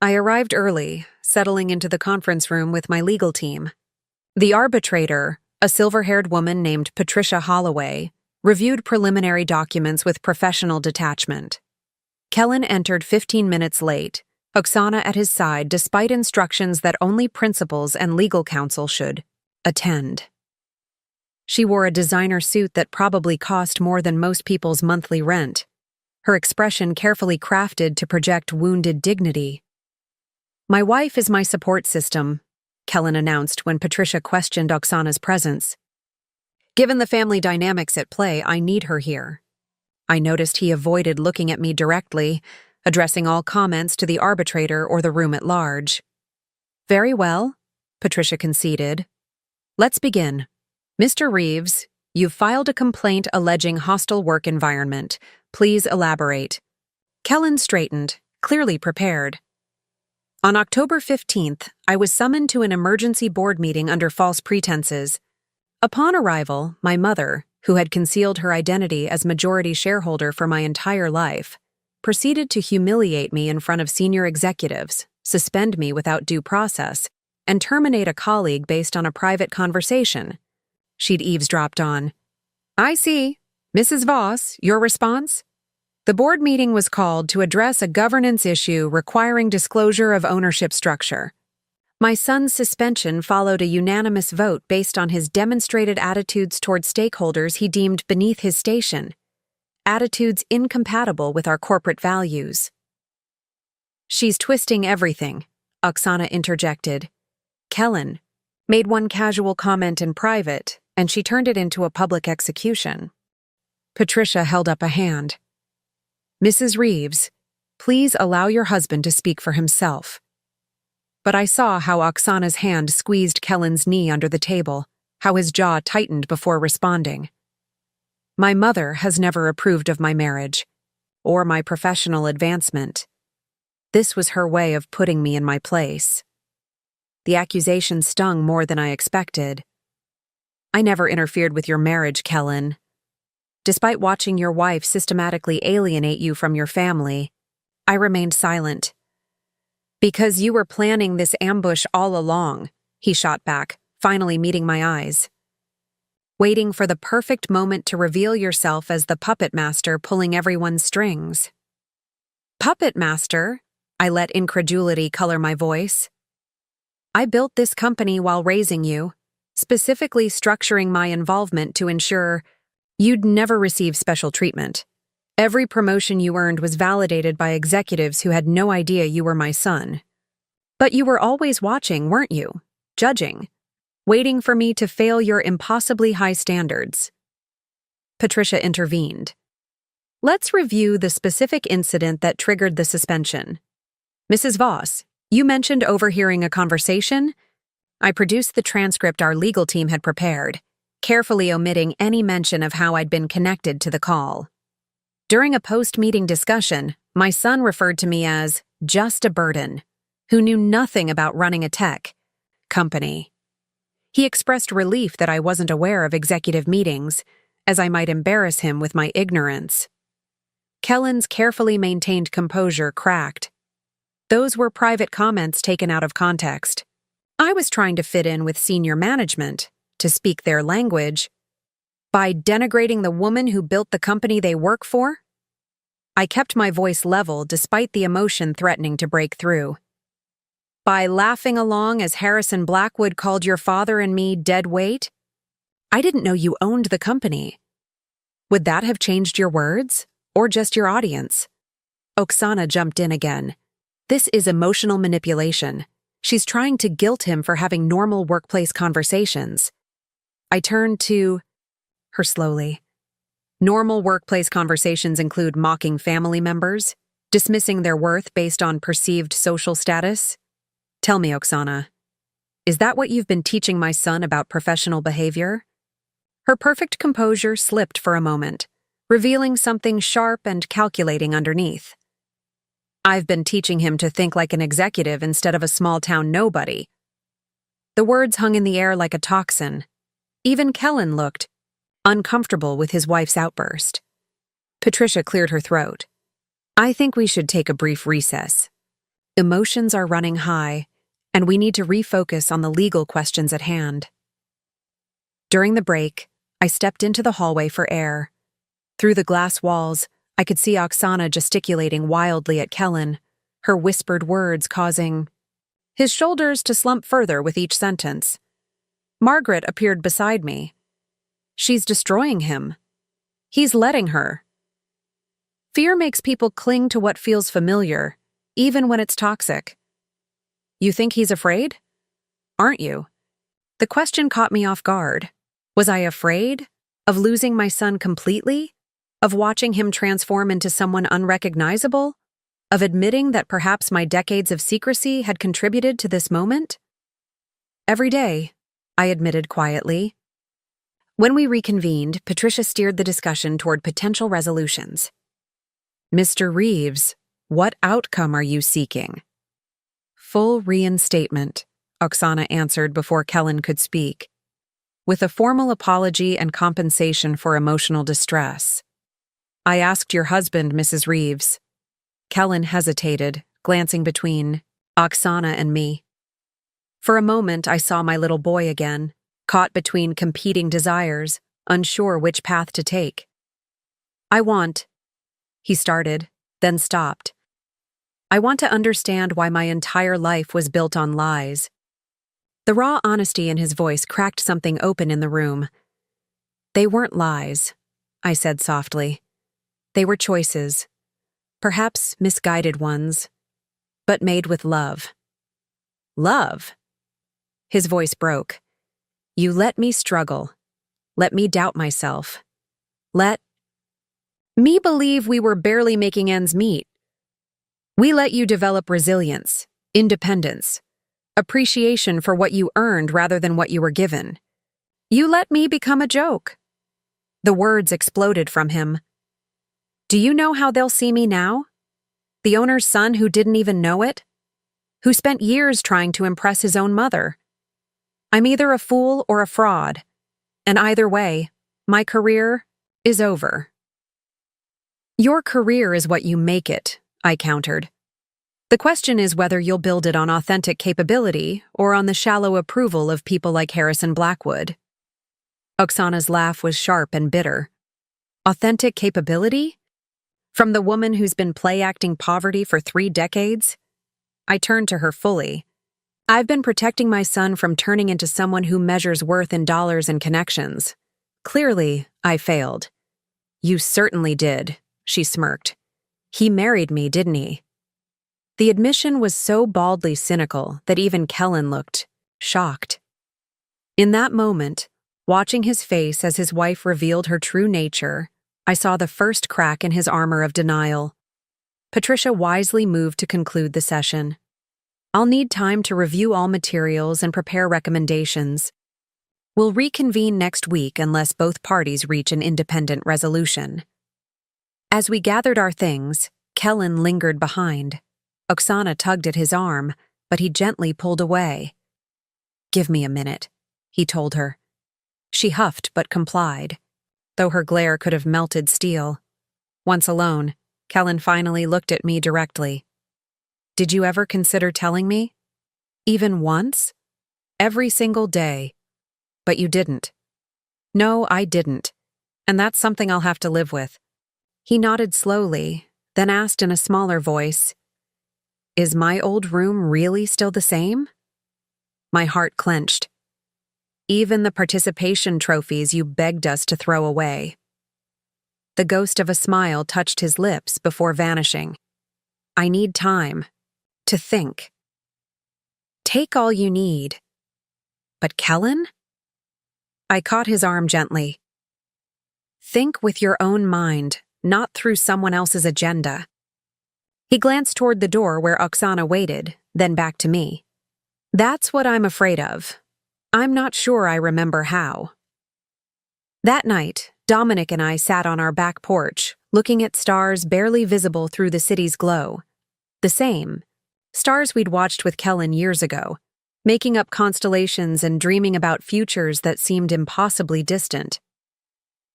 I arrived early, settling into the conference room with my legal team. The arbitrator, a silver-haired woman named Patricia Holloway, reviewed preliminary documents with professional detachment. Kellen entered 15 minutes late, Oksana at his side despite instructions that only principals and legal counsel should attend. She wore a designer suit that probably cost more than most people's monthly rent, her expression carefully crafted to project wounded dignity. My wife is my support system, Kellen announced when Patricia questioned Oksana's presence. Given the family dynamics at play, I need her here. I noticed he avoided looking at me directly, addressing all comments to the arbitrator or the room at large. Very well, Patricia conceded. Let's begin. Mr. Reeves, you've filed a complaint alleging hostile work environment. Please elaborate. Kellen straightened, clearly prepared. On October 15th, I was summoned to an emergency board meeting under false pretenses. Upon arrival, my mother, who had concealed her identity as majority shareholder for my entire life, proceeded to humiliate me in front of senior executives, suspend me without due process, and terminate a colleague based on a private conversation. She'd eavesdropped on. I see. Mrs. Voss, your response? The board meeting was called to address a governance issue requiring disclosure of ownership structure. My son's suspension followed a unanimous vote based on his demonstrated attitudes toward stakeholders he deemed beneath his station, attitudes incompatible with our corporate values. She's twisting everything, Oksana interjected. Kellen, Made one casual comment in private, and she turned it into a public execution. Patricia held up a hand. "Mrs. Reeves, please allow your husband to speak for himself." But I saw how Oksana's hand squeezed Kellen's knee under the table, how his jaw tightened before responding. My mother has never approved of my marriage, or my professional advancement. This was her way of putting me in my place. The accusation stung more than I expected. "I never interfered with your marriage, Kellen. Despite watching your wife systematically alienate you from your family, I remained silent." "Because you were planning this ambush all along," he shot back, finally meeting my eyes. "Waiting for the perfect moment to reveal yourself as the puppet master pulling everyone's strings." "Puppet master?" I let incredulity color my voice. "I built this company while raising you, specifically structuring my involvement to ensure you'd never receive special treatment. Every promotion you earned was validated by executives who had no idea you were my son. But you were always watching, weren't you? Judging. Waiting for me to fail your impossibly high standards." Patricia intervened. "Let's review the specific incident that triggered the suspension. Mrs. Voss, you mentioned overhearing a conversation?" I produced the transcript our legal team had prepared, carefully omitting any mention of how I'd been connected to the call. During a post-meeting discussion, my son referred to me as just a burden, who knew nothing about running a tech company. He expressed relief that I wasn't aware of executive meetings, as I might embarrass him with my ignorance. Kellen's carefully maintained composure cracked. Those were private comments taken out of context. I was trying to fit in with senior management, to speak their language. By denigrating the woman who built the company they work for? I kept my voice level despite the emotion threatening to break through. By laughing along as Harrison Blackwood called your father and me dead weight? I didn't know you owned the company. Would that have changed your words, or just your audience? Oksana jumped in again. This is emotional manipulation. She's trying to guilt him for having normal workplace conversations. I turned to her slowly. Normal workplace conversations include mocking family members, dismissing their worth based on perceived social status. Tell me, Oksana, is that what you've been teaching my son about professional behavior? Her perfect composure slipped for a moment, revealing something sharp and calculating underneath. I've been teaching him to think like an executive instead of a small-town nobody. The words hung in the air like a toxin. Even Kellen looked uncomfortable with his wife's outburst. Patricia cleared her throat. I think we should take a brief recess. Emotions are running high, and we need to refocus on the legal questions at hand. During the break, I stepped into the hallway for air. Through the glass walls, I could see Oksana gesticulating wildly at Kellen, her whispered words causing his shoulders to slump further with each sentence. Margaret appeared beside me. She's destroying him. He's letting her. Fear makes people cling to what feels familiar, even when it's toxic. You think he's afraid? Aren't you? The question caught me off guard. Was I afraid? Of losing my son completely? Of watching him transform into someone unrecognizable? Of admitting that perhaps my decades of secrecy had contributed to this moment? Every day, I admitted quietly. When we reconvened, Patricia steered the discussion toward potential resolutions. Mr. Reeves, what outcome are you seeking? Full reinstatement, Oksana answered before Kellen could speak. With a formal apology and compensation for emotional distress. I asked your husband, Mrs. Reeves. Kellen hesitated, glancing between Oksana and me. For a moment, I saw my little boy again, caught between competing desires, unsure which path to take. He started, then stopped. I want to understand why my entire life was built on lies. The raw honesty in his voice cracked something open in the room. They weren't lies, I said softly. They were choices, perhaps misguided ones, but made with love. Love? His voice broke. You let me struggle. Let me doubt myself. Let me believe we were barely making ends meet. We let you develop resilience, independence, appreciation for what you earned rather than what you were given. You let me become a joke. The words exploded from him. Do you know how they'll see me now? The owner's son who didn't even know it? Who spent years trying to impress his own mother? I'm either a fool or a fraud, and either way, my career is over. Your career is what you make it, I countered. The question is whether you'll build it on authentic capability or on the shallow approval of people like Harrison Blackwood. Oksana's laugh was sharp and bitter. Authentic capability? From the woman who's been play-acting poverty for 3 decades? I turned to her fully. I've been protecting my son from turning into someone who measures worth in dollars and connections. Clearly, I failed. You certainly did, she smirked. He married me, didn't he? The admission was so baldly cynical that even Kellen looked shocked. In that moment, watching his face as his wife revealed her true nature, I saw the first crack in his armor of denial. Patricia wisely moved to conclude the session. I'll need time to review all materials and prepare recommendations. We'll reconvene next week unless both parties reach an independent resolution. As we gathered our things, Kellen lingered behind. Oksana tugged at his arm, but he gently pulled away. Give me a minute, he told her. She huffed but complied, though her glare could have melted steel. Once alone, Kellen finally looked at me directly. Did you ever consider telling me? Even once? Every single day. But you didn't. No, I didn't. And that's something I'll have to live with. He nodded slowly, then asked in a smaller voice, Is my old room really still the same? My heart clenched. Even the participation trophies you begged us to throw away. The ghost of a smile touched his lips before vanishing. I need time. To think. Take all you need. But Kellen? I caught his arm gently. Think with your own mind, not through someone else's agenda. He glanced toward the door where Oksana waited, then back to me. That's what I'm afraid of. I'm not sure I remember how. That night, Dominic and I sat on our back porch, looking at stars barely visible through the city's glow. The same. Stars we'd watched with Kellen years ago, making up constellations and dreaming about futures that seemed impossibly distant.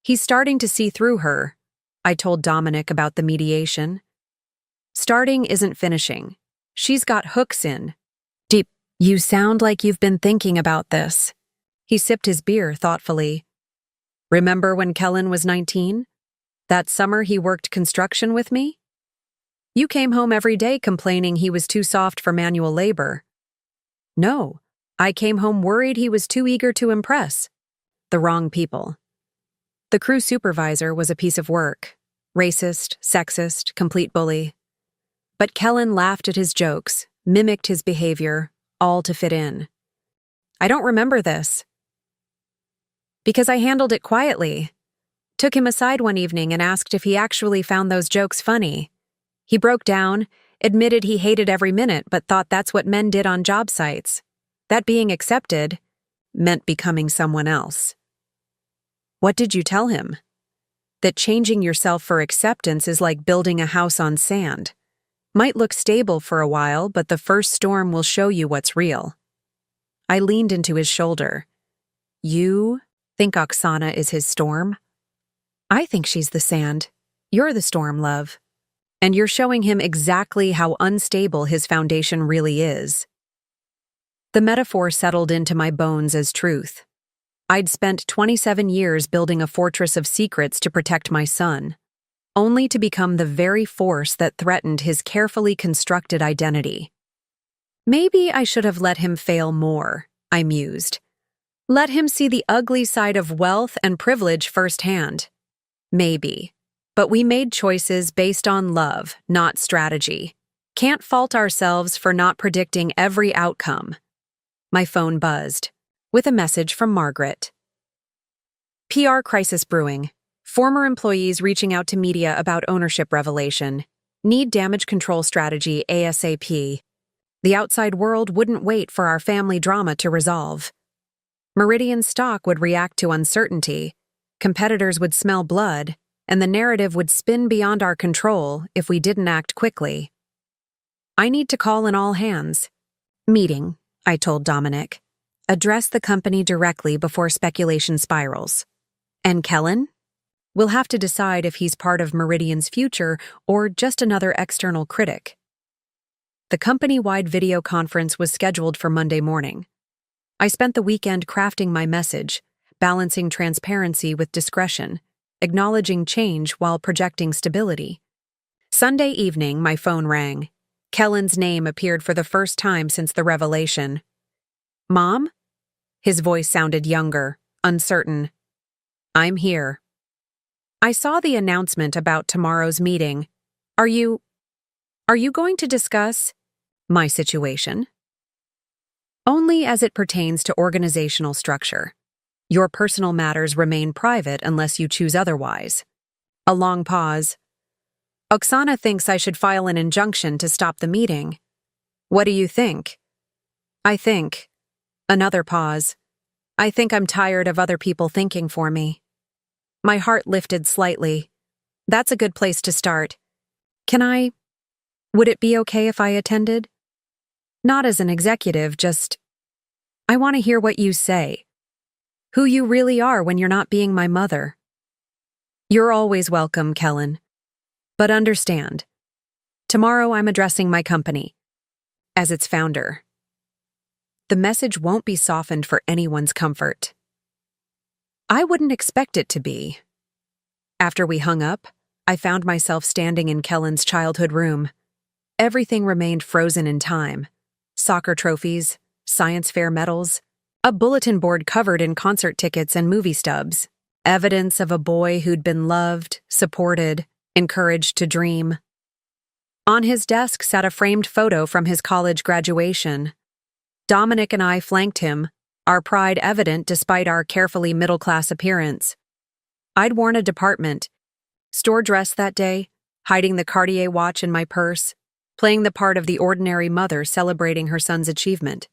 He's starting to see through her, I told Dominic about the mediation. Starting isn't finishing. She's got hooks in. Deep. You sound like you've been thinking about this. He sipped his beer thoughtfully. Remember when Kellen was 19? That summer he worked construction with me? You came home every day complaining he was too soft for manual labor. No, I came home worried he was too eager to impress. The wrong people. The crew supervisor was a piece of work. Racist, sexist, complete bully. But Kellen laughed at his jokes, mimicked his behavior, all to fit in. I don't remember this. Because I handled it quietly. Took him aside one evening and asked if he actually found those jokes funny. He broke down, admitted he hated every minute but thought that's what men did on job sites. That being accepted meant becoming someone else. What did you tell him? That changing yourself for acceptance is like building a house on sand. Might look stable for a while, but the first storm will show you what's real. I leaned into his shoulder. You think Oksana is his storm? I think she's the sand. You're the storm, love. And you're showing him exactly how unstable his foundation really is. The metaphor settled into my bones as truth. I'd spent 27 years building a fortress of secrets to protect my son, only to become the very force that threatened his carefully constructed identity. Maybe I should have let him fail more, I mused. Let him see the ugly side of wealth and privilege firsthand. Maybe. But we made choices based on love, not strategy. Can't fault ourselves for not predicting every outcome. My phone buzzed, with a message from Margaret. PR crisis brewing. Former employees reaching out to media about ownership revelation. Need damage control strategy ASAP. The outside world wouldn't wait for our family drama to resolve. Meridian stock would react to uncertainty, competitors would smell blood, and the narrative would spin beyond our control if we didn't act quickly. I need to call in all hands. Meeting, I told Dominic. Address the company directly before speculation spirals. And Kellen? We'll have to decide if he's part of Meridian's future or just another external critic. The company-wide video conference was scheduled for Monday morning. I spent the weekend crafting my message, balancing transparency with discretion, acknowledging change while projecting stability. Sunday evening, my phone rang. Kellen's name appeared for the first time since the revelation. Mom? His voice sounded younger, uncertain. I'm here. I saw the announcement about tomorrow's meeting. Are you going to discuss my situation? Only as it pertains to organizational structure. Your personal matters remain private unless you choose otherwise. A long pause. Oksana thinks I should file an injunction to stop the meeting. What do you think? I think. Another pause. I think I'm tired of other people thinking for me. My heart lifted slightly. That's a good place to start. Would it be okay if I attended? Not as an executive, just, I want to hear what you say. Who you really are when you're not being my mother. You're always welcome, Kellen. But understand, tomorrow I'm addressing my company as its founder. The message won't be softened for anyone's comfort. I wouldn't expect it to be. After we hung up, I found myself standing in Kellen's childhood room. Everything remained frozen in time. Soccer trophies, science fair medals, a bulletin board covered in concert tickets and movie stubs, evidence of a boy who'd been loved, supported, encouraged to dream. On his desk sat a framed photo from his college graduation. Dominic and I flanked him, our pride evident despite our carefully middle-class appearance. I'd worn a department store dress that day, hiding the Cartier watch in my purse, playing the part of the ordinary mother celebrating her son's achievement.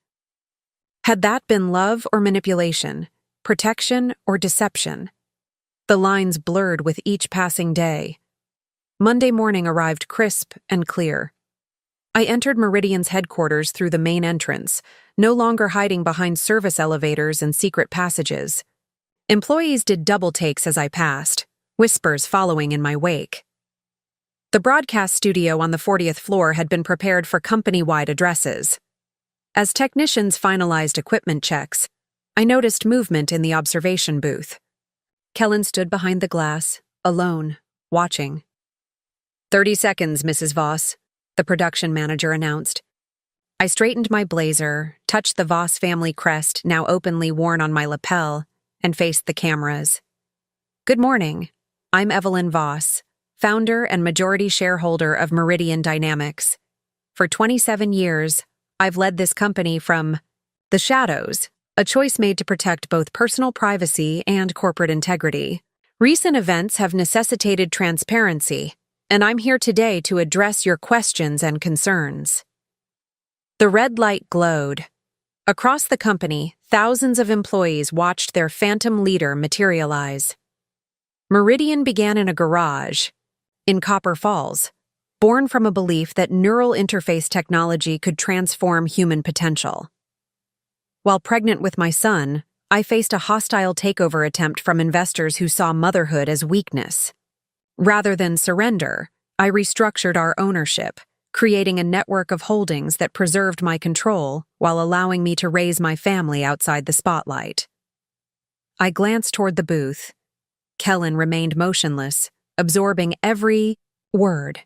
Had that been love or manipulation, protection or deception? The lines blurred with each passing day. Monday morning arrived crisp and clear. I entered Meridian's headquarters through the main entrance, no longer hiding behind service elevators and secret passages. Employees did double takes as I passed, whispers following in my wake. The broadcast studio on the 40th floor had been prepared for company-wide addresses. As technicians finalized equipment checks, I noticed movement in the observation booth. Kellen stood behind the glass, alone, watching. 30 seconds, Mrs. Voss, the production manager announced. I straightened my blazer, touched the Voss family crest now openly worn on my lapel, and faced the cameras. Good morning. I'm Evelyn Voss, founder and majority shareholder of Meridian Dynamics. For 27 years, I've led this company from the shadows, a choice made to protect both personal privacy and corporate integrity. Recent events have necessitated transparency, and I'm here today to address your questions and concerns. The red light glowed. Across the company, thousands of employees watched their phantom leader materialize. Meridian began in a garage, in Copper Falls, born from a belief that neural interface technology could transform human potential. While pregnant with my son, I faced a hostile takeover attempt from investors who saw motherhood as weakness. Rather than surrender, I restructured our ownership, creating a network of holdings that preserved my control while allowing me to raise my family outside the spotlight. I glanced toward the booth. Kellen remained motionless, absorbing every word.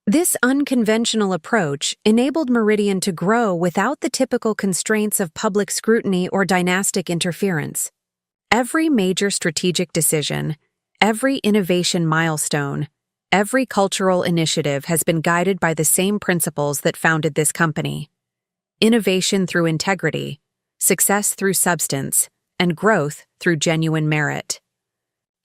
This unconventional approach enabled Meridian to grow without the typical constraints of public scrutiny or dynastic interference. Every major strategic decision, every innovation milestone, every cultural initiative has been guided by the same principles that founded this company. innovation through integrity, success through substance, and growth through genuine merit.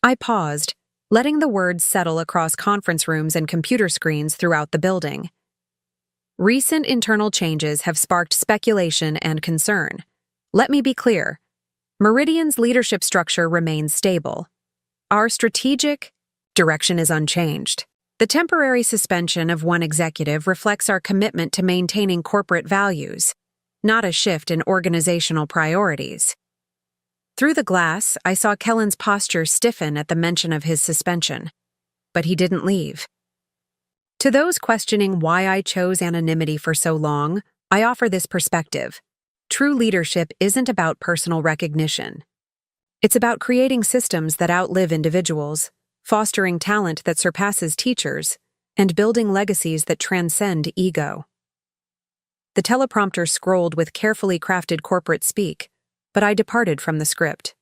I paused, letting the words settle across conference rooms and computer screens throughout the building. Recent internal changes have sparked speculation and concern. Let me be clear. Meridian's leadership structure remains stable. Our strategic direction is unchanged. The temporary suspension of one executive reflects our commitment to maintaining corporate values, not a shift in organizational priorities. Through the glass, I saw Kellen's posture stiffen at the mention of his suspension. But he didn't leave. To those questioning why I chose anonymity for so long, I offer this perspective. True leadership isn't about personal recognition. It's about creating systems that outlive individuals, fostering talent that surpasses teachers, and building legacies that transcend ego. The teleprompter scrolled with carefully crafted corporate speak, but I departed from the script.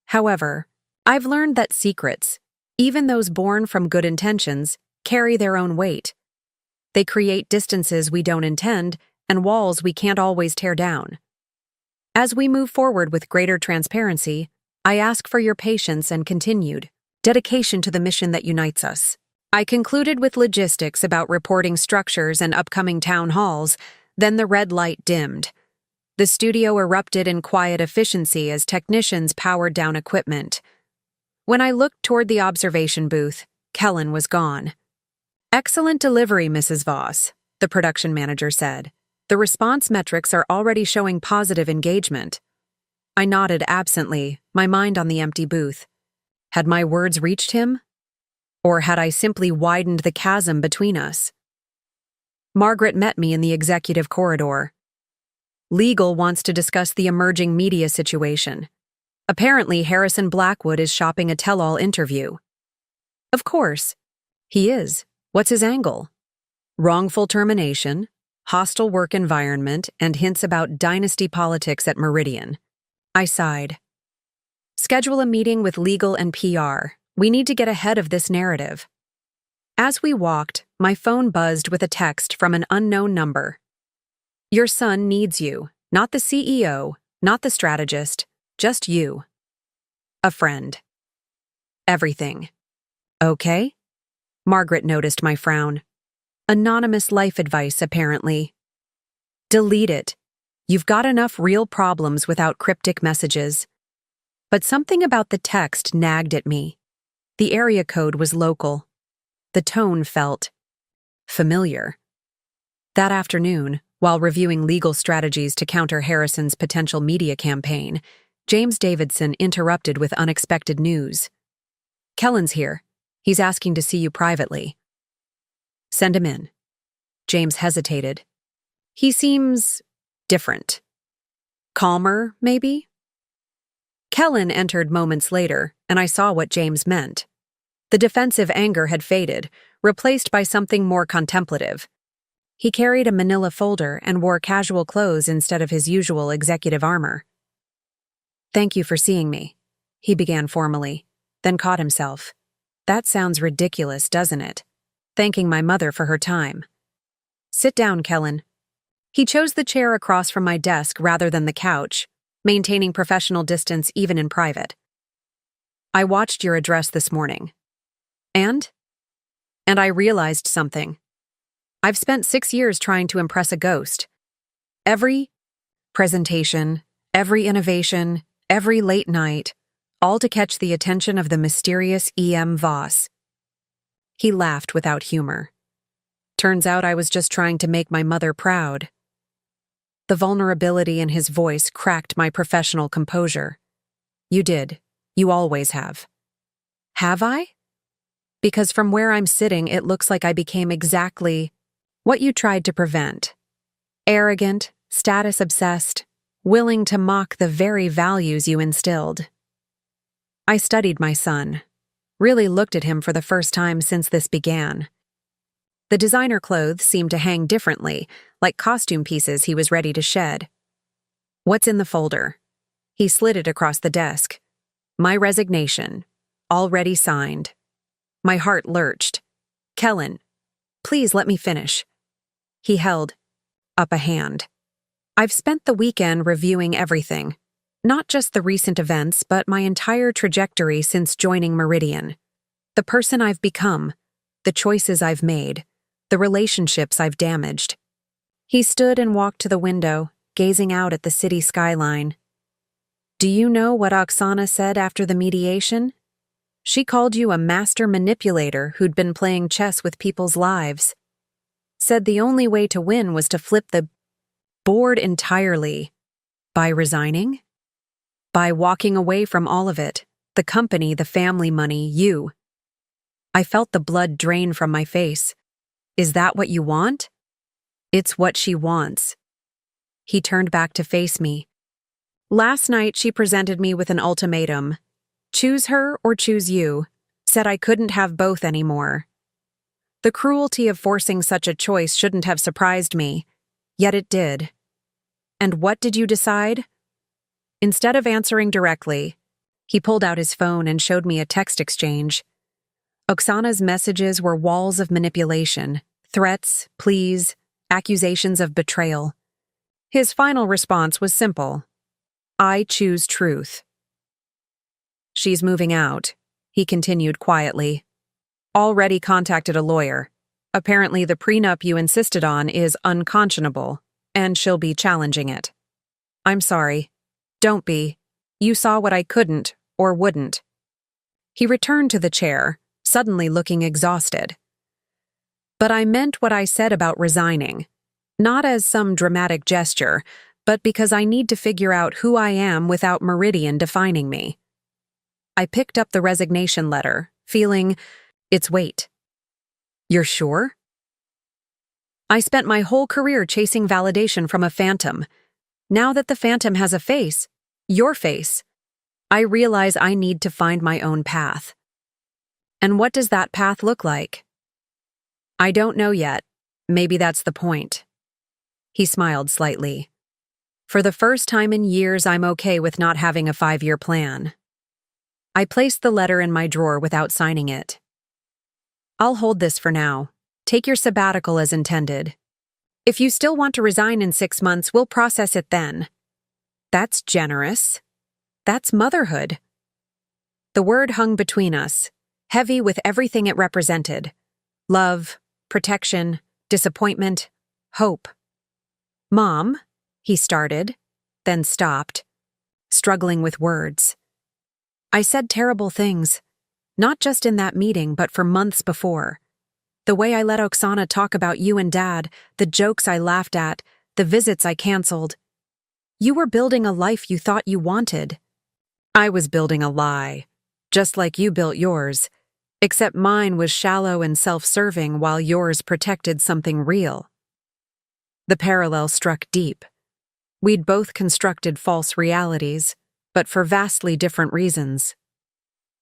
However, I've learned that secrets, even those born from good intentions, carry their own weight. They create distances we don't intend and walls we can't always tear down. As we move forward with greater transparency, I ask for your patience and continued dedication to the mission that unites us. I concluded with logistics about reporting structures and upcoming town halls, then the red light dimmed. The studio erupted in quiet efficiency as technicians powered down equipment. When I looked toward the observation booth, Kellen was gone. "Excellent delivery, Mrs. Voss," the production manager said. "The response metrics are already showing positive engagement." I nodded absently, my mind on the empty booth. Had my words reached him? Or had I simply widened the chasm between us? Margaret met me in the executive corridor. Legal wants to discuss the emerging media situation. Apparently, Harrison Blackwood is shopping a tell-all interview. Of course. He is. What's his angle? Wrongful termination, hostile work environment, and hints about dynasty politics at Meridian. I sighed. Schedule a meeting with legal and PR. We need to get ahead of this narrative. As we walked, my phone buzzed with a text from an unknown number. Your son needs you, not the CEO, not the strategist, just you. A friend. Everything. Okay? Margaret noticed my frown. Anonymous life advice, apparently. Delete it. You've got enough real problems without cryptic messages. But something about the text nagged at me. The area code was local. The tone felt familiar. That afternoon, while reviewing legal strategies to counter Harrison's potential media campaign, James Davidson interrupted with unexpected news. Kellen's here. He's asking to see you privately. Send him in. James hesitated. He seems different. Calmer, maybe? Kellen entered moments later, and I saw what James meant. The defensive anger had faded, replaced by something more contemplative. He carried a manila folder and wore casual clothes instead of his usual executive armor. Thank you for seeing me, he began formally, then caught himself. That sounds ridiculous, doesn't it? Thanking my mother for her time. Sit down, Kellen. He chose the chair across from my desk rather than the couch, maintaining professional distance even in private. I watched your address this morning. And I realized something. I've spent 6 years trying to impress a ghost. Every presentation, every innovation, every late night, all to catch the attention of the mysterious E.M. Voss. He laughed without humor. Turns out I was just trying to make my mother proud. The vulnerability in his voice cracked my professional composure. You did. You always have. Have I? Because from where I'm sitting, it looks like I became exactly what you tried to prevent. Arrogant, status-obsessed, willing to mock the very values you instilled. I studied my son, really looked at him for the first time since this began. The designer clothes seemed to hang differently, like costume pieces he was ready to shed. What's in the folder? He slid it across the desk. My resignation, already signed. My heart lurched. Kellen, please let me finish. He held up a hand. I've spent the weekend reviewing everything. Not just the recent events, but my entire trajectory since joining Meridian. The person I've become, the choices I've made, the relationships I've damaged. He stood and walked to the window, gazing out at the city skyline. Do you know what Oksana said after the mediation? She called you a master manipulator who'd been playing chess with people's lives. Said the only way to win was to flip the board entirely. By resigning? By walking away from all of it, the company, the family money, you. I felt the blood drain from my face. Is that what you want? It's what she wants. He turned back to face me. Last night she presented me with an ultimatum. Choose her or choose you. Said I couldn't have both anymore. The cruelty of forcing such a choice shouldn't have surprised me, yet it did. And what did you decide? Instead of answering directly, he pulled out his phone and showed me a text exchange. Oksana's messages were walls of manipulation, threats, pleas, accusations of betrayal. His final response was simple. I choose truth. She's moving out, he continued quietly. Already contacted a lawyer. Apparently the prenup you insisted on is unconscionable, and she'll be challenging it. I'm sorry. Don't be. You saw what I couldn't or wouldn't. He returned to the chair, suddenly looking exhausted. But I meant what I said about resigning, not as some dramatic gesture, but because I need to figure out who I am without Meridian defining me. I picked up the resignation letter, feeling its weight. You're sure? I spent my whole career chasing validation from a phantom. Now that the phantom has a face, your face, I realize I need to find my own path. And what does that path look like? I don't know yet. Maybe that's the point. He smiled slightly. For the first time in years, I'm okay with not having a 5-year plan. I placed the letter in my drawer without signing it. I'll hold this for now. Take your sabbatical as intended. If you still want to resign in 6 months, we'll process it then. That's generous. That's motherhood. The word hung between us, heavy with everything it represented. Love, protection, disappointment, hope. Mom, he started, then stopped, struggling with words. I said terrible things, not just in that meeting, but for months before. The way I let Oksana talk about you and Dad, the jokes I laughed at, the visits I canceled. You were building a life you thought you wanted. I was building a lie, just like you built yours, except mine was shallow and self-serving while yours protected something real. The parallel struck deep. We'd both constructed false realities, but for vastly different reasons.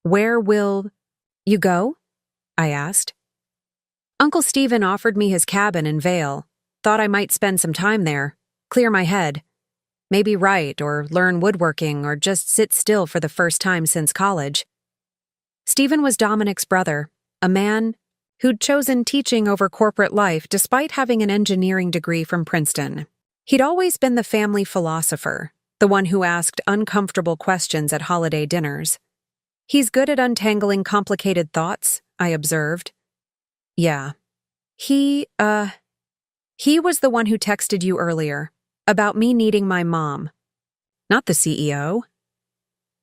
Where will you go? I asked. Uncle Stephen offered me his cabin in Vale. Thought I might spend some time there, clear my head. Maybe write or learn woodworking or just sit still for the first time since college. Stephen was Dominic's brother, a man who'd chosen teaching over corporate life despite having an engineering degree from Princeton. He'd always been the family philosopher, the one who asked uncomfortable questions at holiday dinners. He's good at untangling complicated thoughts, I observed. Yeah. He was the one who texted you earlier, about me needing my mom. Not the CEO.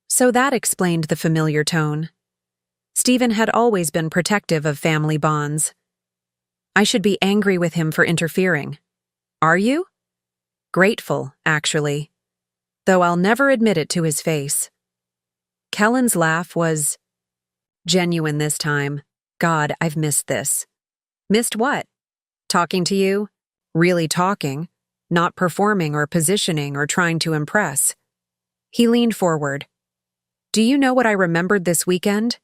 So that explained the familiar tone. Stephen had always been protective of family bonds. I should be angry with him for interfering. Are you? Grateful, actually. Though I'll never admit it to his face. Kellen's laugh was genuine this time. God, I've missed this. Missed what? Talking to you? Really talking, not performing or positioning or trying to impress. He leaned forward. Do you know what I remembered this weekend?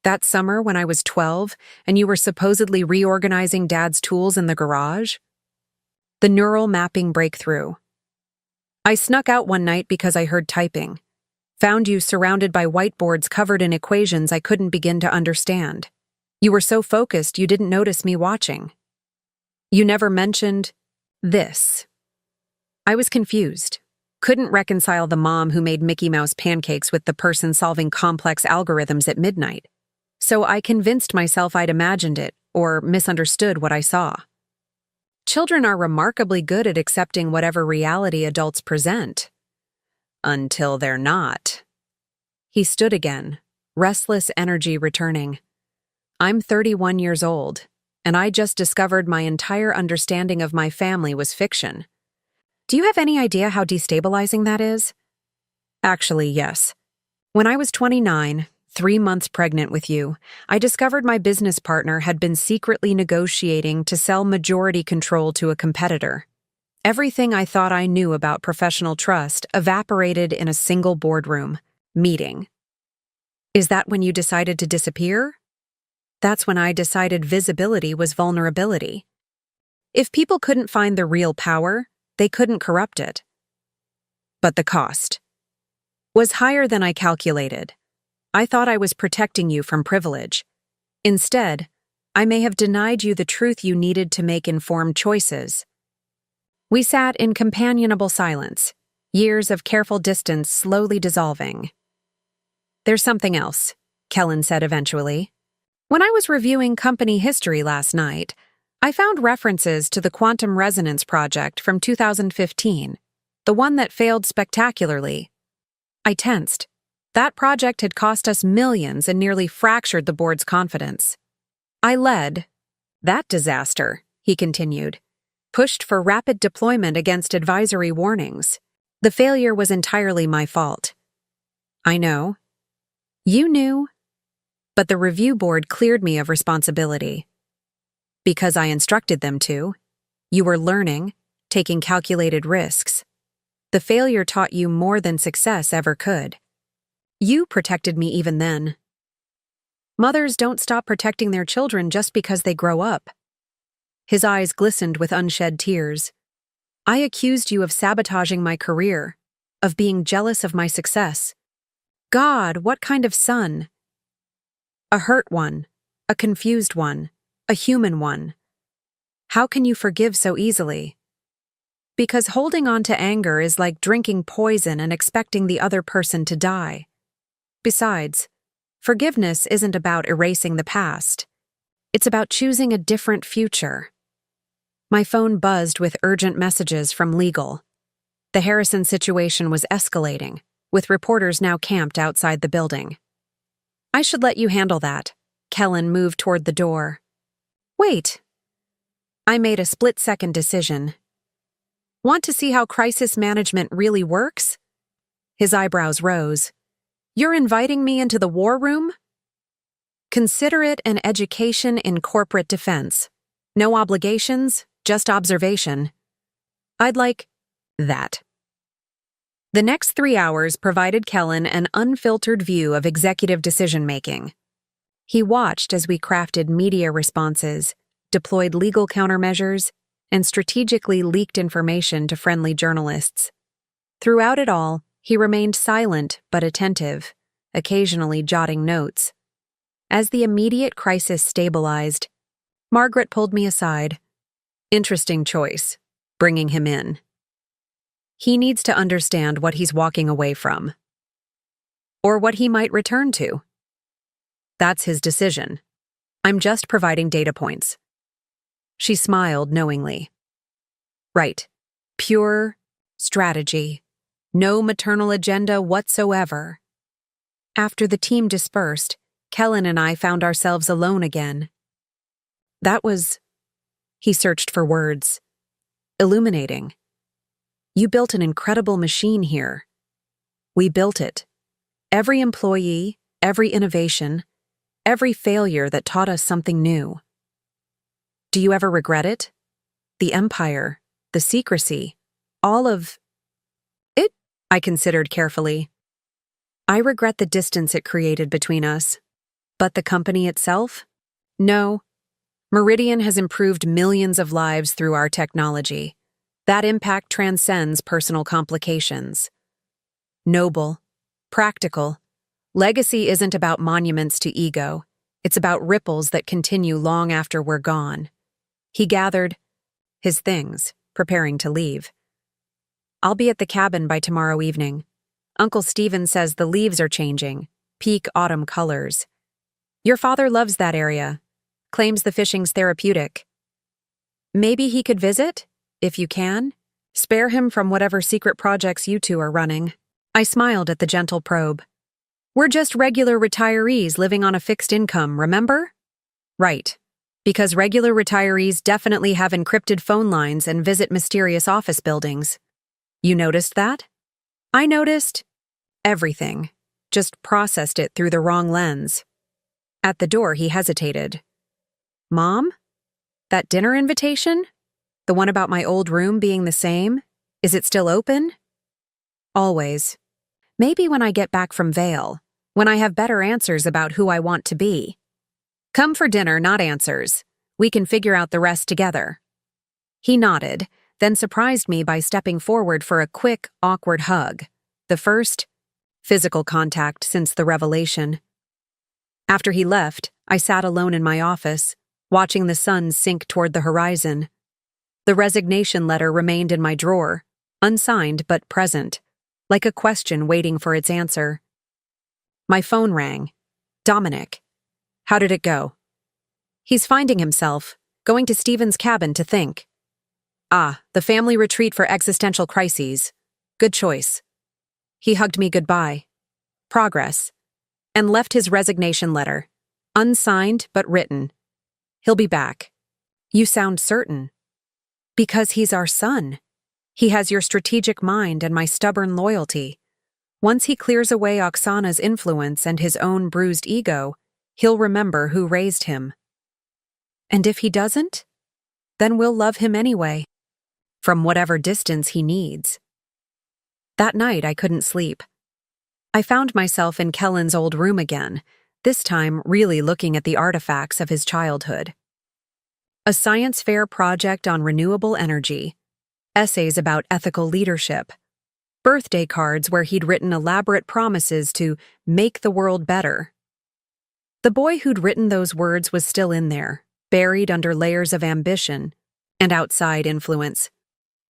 That summer when I was 12 and you were supposedly reorganizing Dad's tools in the garage? The neural mapping breakthrough. I snuck out one night because I heard typing. Found you surrounded by whiteboards covered in equations I couldn't begin to understand. You were so focused you didn't notice me watching. You never mentioned this. I was confused. Couldn't reconcile the mom who made Mickey Mouse pancakes with the person solving complex algorithms at midnight. So I convinced myself I'd imagined it, or misunderstood what I saw. Children are remarkably good at accepting whatever reality adults present. Until they're not. He stood again, restless energy returning. I'm 31 years old, and I just discovered my entire understanding of my family was fiction. Do you have any idea how destabilizing that is? Actually, yes. When I was 29, 3 months pregnant with you, I discovered my business partner had been secretly negotiating to sell majority control to a competitor. Everything I thought I knew about professional trust evaporated in a single boardroom meeting. Is that when you decided to disappear? That's when I decided visibility was vulnerability. If people couldn't find the real power, they couldn't corrupt it. But the cost was higher than I calculated. I thought I was protecting you from privilege. Instead, I may have denied you the truth you needed to make informed choices. We sat in companionable silence, years of careful distance slowly dissolving. There's something else, Kellen said eventually. When I was reviewing company history last night, I found references to the Quantum Resonance Project from 2015, the one that failed spectacularly. I tensed. That project had cost us millions and nearly fractured the board's confidence. I led that disaster, he continued, pushed for rapid deployment against advisory warnings. The failure was entirely my fault. I know. You knew. But the review board cleared me of responsibility. Because I instructed them to. You were learning, taking calculated risks. The failure taught you more than success ever could. You protected me even then. Mothers don't stop protecting their children just because they grow up. His eyes glistened with unshed tears. I accused you of sabotaging my career, of being jealous of my success. God, what kind of son? A hurt one, a confused one, a human one. How can you forgive so easily? Because holding on to anger is like drinking poison and expecting the other person to die. Besides, forgiveness isn't about erasing the past. It's about choosing a different future. My phone buzzed with urgent messages from legal. The Harrison situation was escalating, with reporters now camped outside the building. I should let you handle that. Kellen moved toward the door. Wait. I made a split-second decision. Want to see how crisis management really works? His eyebrows rose. You're inviting me into the war room? Consider it an education in corporate defense. No obligations, just observation. I'd like that. The next 3 hours provided Kellen an unfiltered view of executive decision-making. He watched as we crafted media responses, deployed legal countermeasures, and strategically leaked information to friendly journalists. Throughout it all, he remained silent but attentive, occasionally jotting notes. As the immediate crisis stabilized, Margaret pulled me aside. Interesting choice, bringing him in. He needs to understand what he's walking away from. Or what he might return to. That's his decision. I'm just providing data points. She smiled knowingly. Right. Pure strategy. No maternal agenda whatsoever. After the team dispersed, Kellen and I found ourselves alone again. That was... He searched for words. Illuminating. You built an incredible machine here. We built it. Every employee, every innovation, every failure that taught us something new. Do you ever regret it? The empire, the secrecy, all of it? I considered carefully. I regret the distance it created between us. But the company itself? No. Meridian has improved millions of lives through our technology. That impact transcends personal complications. Noble, practical. Legacy isn't about monuments to ego. It's about ripples that continue long after we're gone. He gathered his things, preparing to leave. I'll be at the cabin by tomorrow evening. Uncle Stephen says the leaves are changing, peak autumn colors. Your father loves that area, claims the fishing's therapeutic. Maybe he could visit, if you can. Spare him from whatever secret projects you two are running. I smiled at the gentle probe. We're just regular retirees living on a fixed income, remember? Right. Because regular retirees definitely have encrypted phone lines and visit mysterious office buildings. You noticed that? I noticed everything, just processed it through the wrong lens. At the door, he hesitated. Mom? That dinner invitation? The one about my old room being the same? Is it still open? Always. Maybe when I get back from Vale, when I have better answers about who I want to be. Come for dinner, not answers. We can figure out the rest together. He nodded, then surprised me by stepping forward for a quick, awkward hug. The first physical contact since the revelation. After he left, I sat alone in my office, watching the sun sink toward the horizon. The resignation letter remained in my drawer, unsigned but present, like a question waiting for its answer. My phone rang. Dominic. How did it go? He's finding himself, going to Stephen's cabin to think. Ah, the family retreat for existential crises. Good choice. He hugged me goodbye. Progress. And left his resignation letter. Unsigned but written. He'll be back. You sound certain. Because he's our son. He has your strategic mind and my stubborn loyalty. Once he clears away Oksana's influence and his own bruised ego, he'll remember who raised him. And if he doesn't, then we'll love him anyway, from whatever distance he needs. That night I couldn't sleep. I found myself in Kellen's old room again, this time really looking at the artifacts of his childhood. A science fair project on renewable energy, essays about ethical leadership, birthday cards where he'd written elaborate promises to make the world better. The boy who'd written those words was still in there, buried under layers of ambition and outside influence.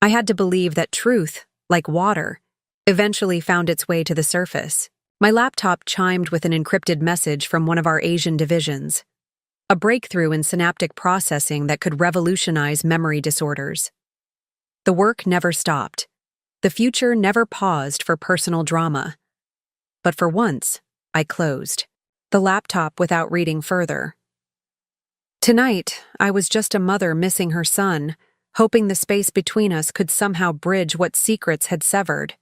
I had to believe that truth, like water, eventually found its way to the surface. My laptop chimed with an encrypted message from one of our Asian divisions, a breakthrough in synaptic processing that could revolutionize memory disorders. The work never stopped. The future never paused for personal drama. But for once, I closed the laptop without reading further. Tonight, I was just a mother missing her son, hoping the space between us could somehow bridge what secrets had severed.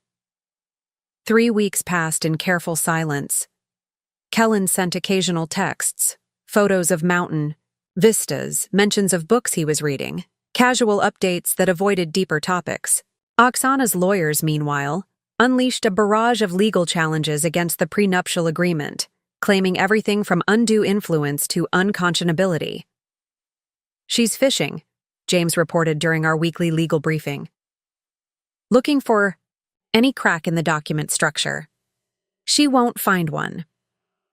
3 weeks passed in careful silence. Kellen sent occasional texts, photos of mountain, vistas, mentions of books he was reading, casual updates that avoided deeper topics. Oksana's lawyers, meanwhile, unleashed a barrage of legal challenges against the prenuptial agreement, claiming everything from undue influence to unconscionability. She's fishing, James reported during our weekly legal briefing. Looking for any crack in the document structure. She won't find one.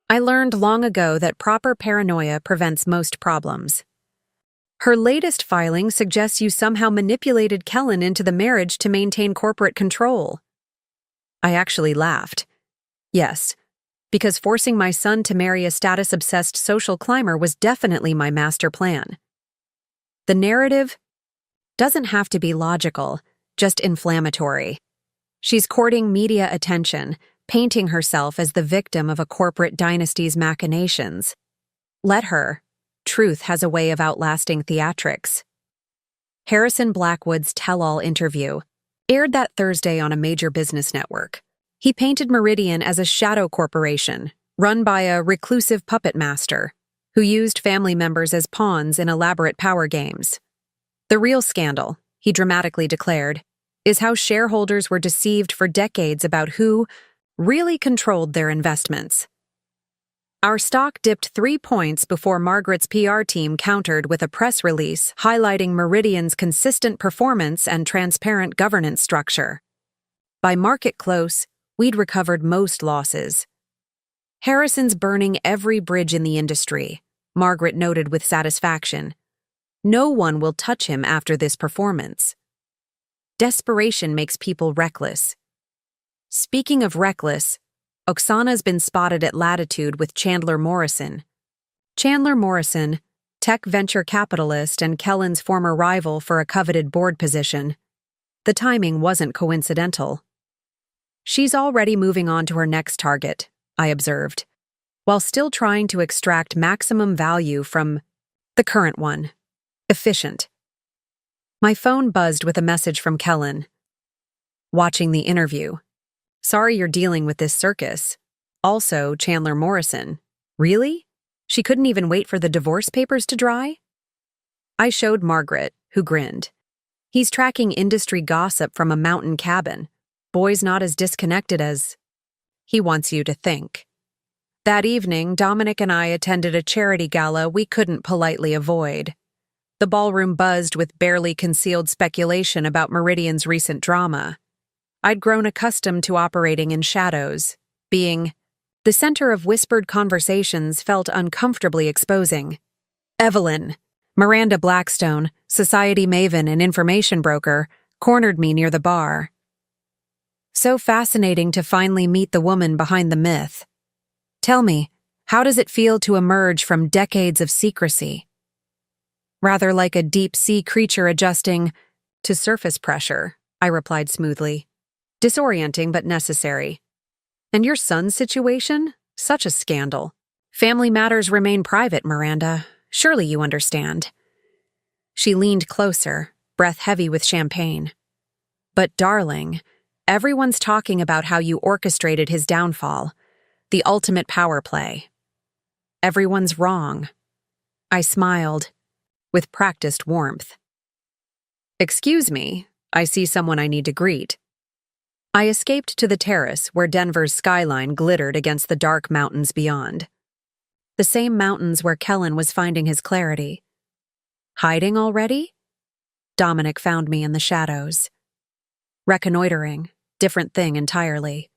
I learned long ago that proper paranoia prevents most problems. Her latest filing suggests you somehow manipulated Kellen into the marriage to maintain corporate control. I actually laughed. Yes, because forcing my son to marry a status-obsessed social climber was definitely my master plan. The narrative doesn't have to be logical, just inflammatory. She's courting media attention, painting herself as the victim of a corporate dynasty's machinations. Let her. Truth has a way of outlasting theatrics. Harrison Blackwood's tell-all interview aired that Thursday on a major business network. He painted Meridian as a shadow corporation, run by a reclusive puppet master, who used family members as pawns in elaborate power games. The real scandal, he dramatically declared, is how shareholders were deceived for decades about who really controlled their investments. Our stock dipped 3 points before Margaret's PR team countered with a press release highlighting Meridian's consistent performance and transparent governance structure. By market close, we'd recovered most losses. Harrison's burning every bridge in the industry, Margaret noted with satisfaction. No one will touch him after this performance. Desperation makes people reckless. Speaking of reckless, Oksana's been spotted at Latitude with Chandler Morrison. Chandler Morrison, tech venture capitalist and Kellen's former rival for a coveted board position. The timing wasn't coincidental. She's already moving on to her next target, I observed, while still trying to extract maximum value from the current one. Efficient. My phone buzzed with a message from Kellen. Watching the interview. Sorry you're dealing with this circus. Also, Chandler Morrison. Really? She couldn't even wait for the divorce papers to dry? I showed Margaret, who grinned. He's tracking industry gossip from a mountain cabin. Boy's not as disconnected as he wants you to think. That evening, Dominic and I attended a charity gala we couldn't politely avoid. The ballroom buzzed with barely concealed speculation about Meridian's recent drama. I'd grown accustomed to operating in shadows. Being the center of whispered conversations felt uncomfortably exposing. Evelyn, Miranda Blackstone, society maven and information broker, cornered me near the bar. So fascinating to finally meet the woman behind the myth. Tell me, how does it feel to emerge from decades of secrecy? Rather like a deep-sea creature adjusting to surface pressure, I replied smoothly. Disorienting but necessary. And your son's situation? Such a scandal. Family matters remain private, Miranda. Surely you understand. She leaned closer, breath heavy with champagne. But darling, everyone's talking about how you orchestrated his downfall. The ultimate power play. Everyone's wrong. I smiled, with practiced warmth. Excuse me, I see someone I need to greet. I escaped to the terrace where Denver's skyline glittered against the dark mountains beyond. The same mountains where Kellen was finding his clarity. Hiding already? Dominic found me in the shadows. Reconnoitering, different thing entirely.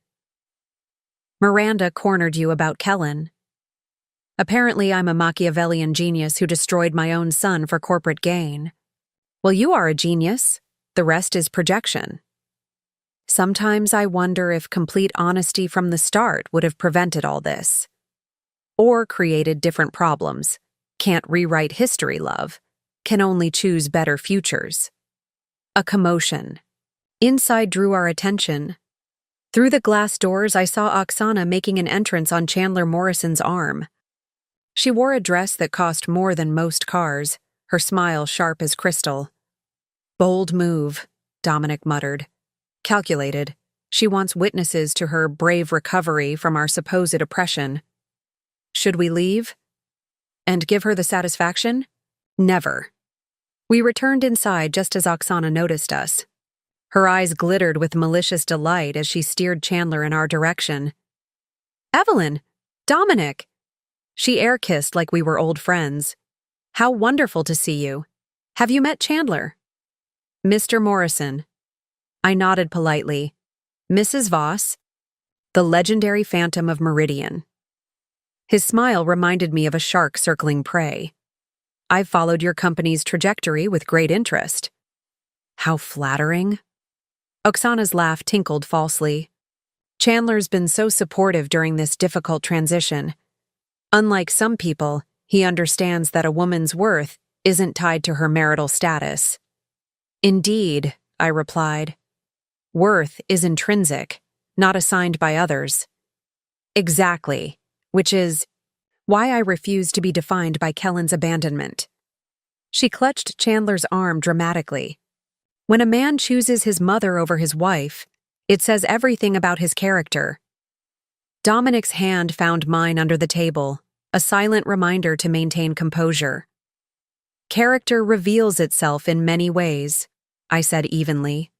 Miranda cornered you about Kellen. Apparently I'm a Machiavellian genius who destroyed my own son for corporate gain. Well, you are a genius. The rest is projection. Sometimes I wonder if complete honesty from the start would have prevented all this. Or created different problems. Can't rewrite history, love. Can only choose better futures. A commotion. Inside drew our attention. Through the glass doors, I saw Oksana making an entrance on Chandler Morrison's arm. She wore a dress that cost more than most cars, her smile sharp as crystal. Bold move, Dominic muttered. Calculated. She wants witnesses to her brave recovery from our supposed oppression. Should we leave? And give her the satisfaction? Never. We returned inside just as Oksana noticed us. Her eyes glittered with malicious delight as she steered Chandler in our direction. Evelyn! Dominic! She air-kissed like we were old friends. How wonderful to see you. Have you met Chandler? Mr. Morrison. I nodded politely. Mrs. Voss, the legendary phantom of Meridian. His smile reminded me of a shark circling prey. I've followed your company's trajectory with great interest. How flattering. Oksana's laugh tinkled falsely. Chandler's been so supportive during this difficult transition. Unlike some people, he understands that a woman's worth isn't tied to her marital status. Indeed, I replied. Worth is intrinsic, not assigned by others. Exactly, which is why I refuse to be defined by Kellen's abandonment. She clutched Chandler's arm dramatically. When a man chooses his mother over his wife, it says everything about his character. Dominic's hand found mine under the table, a silent reminder to maintain composure. Character reveals itself in many ways, I said evenly.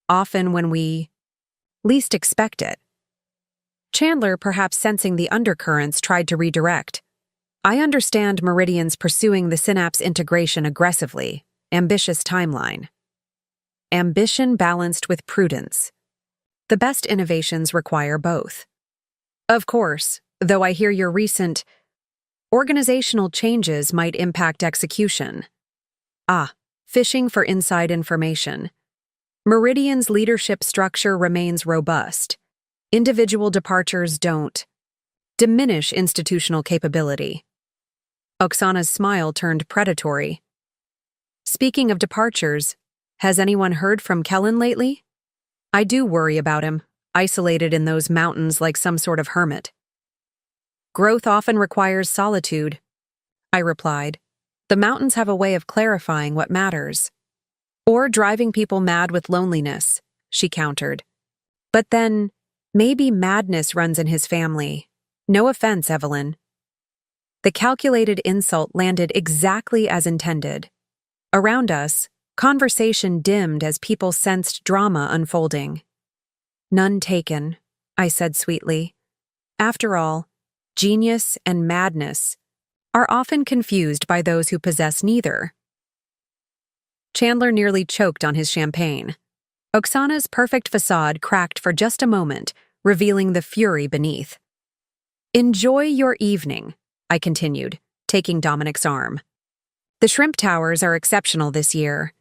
Often when we least expect it. Chandler, perhaps sensing the undercurrents, tried to redirect. I understand Meridian's pursuing the synapse integration aggressively, ambitious timeline. Ambition balanced with prudence. The best innovations require both. Of course, though I hear your recent organizational changes might impact execution. Fishing for inside information. Meridian's leadership structure remains robust. Individual departures don't diminish institutional capability. Oksana's smile turned predatory. Speaking of departures, has anyone heard from Kellen lately? I do worry about him, isolated in those mountains like some sort of hermit. Growth often requires solitude, I replied. The mountains have a way of clarifying what matters. Or driving people mad with loneliness, she countered. But then, maybe madness runs in his family. No offense, Evelyn. The calculated insult landed exactly as intended. Around us, conversation dimmed as people sensed drama unfolding. None taken, I said sweetly. After all, genius and madness are often confused by those who possess neither. Chandler nearly choked on his champagne. Oksana's perfect facade cracked for just a moment, revealing the fury beneath. Enjoy your evening, I continued, taking Dominic's arm. The shrimp towers are exceptional this year.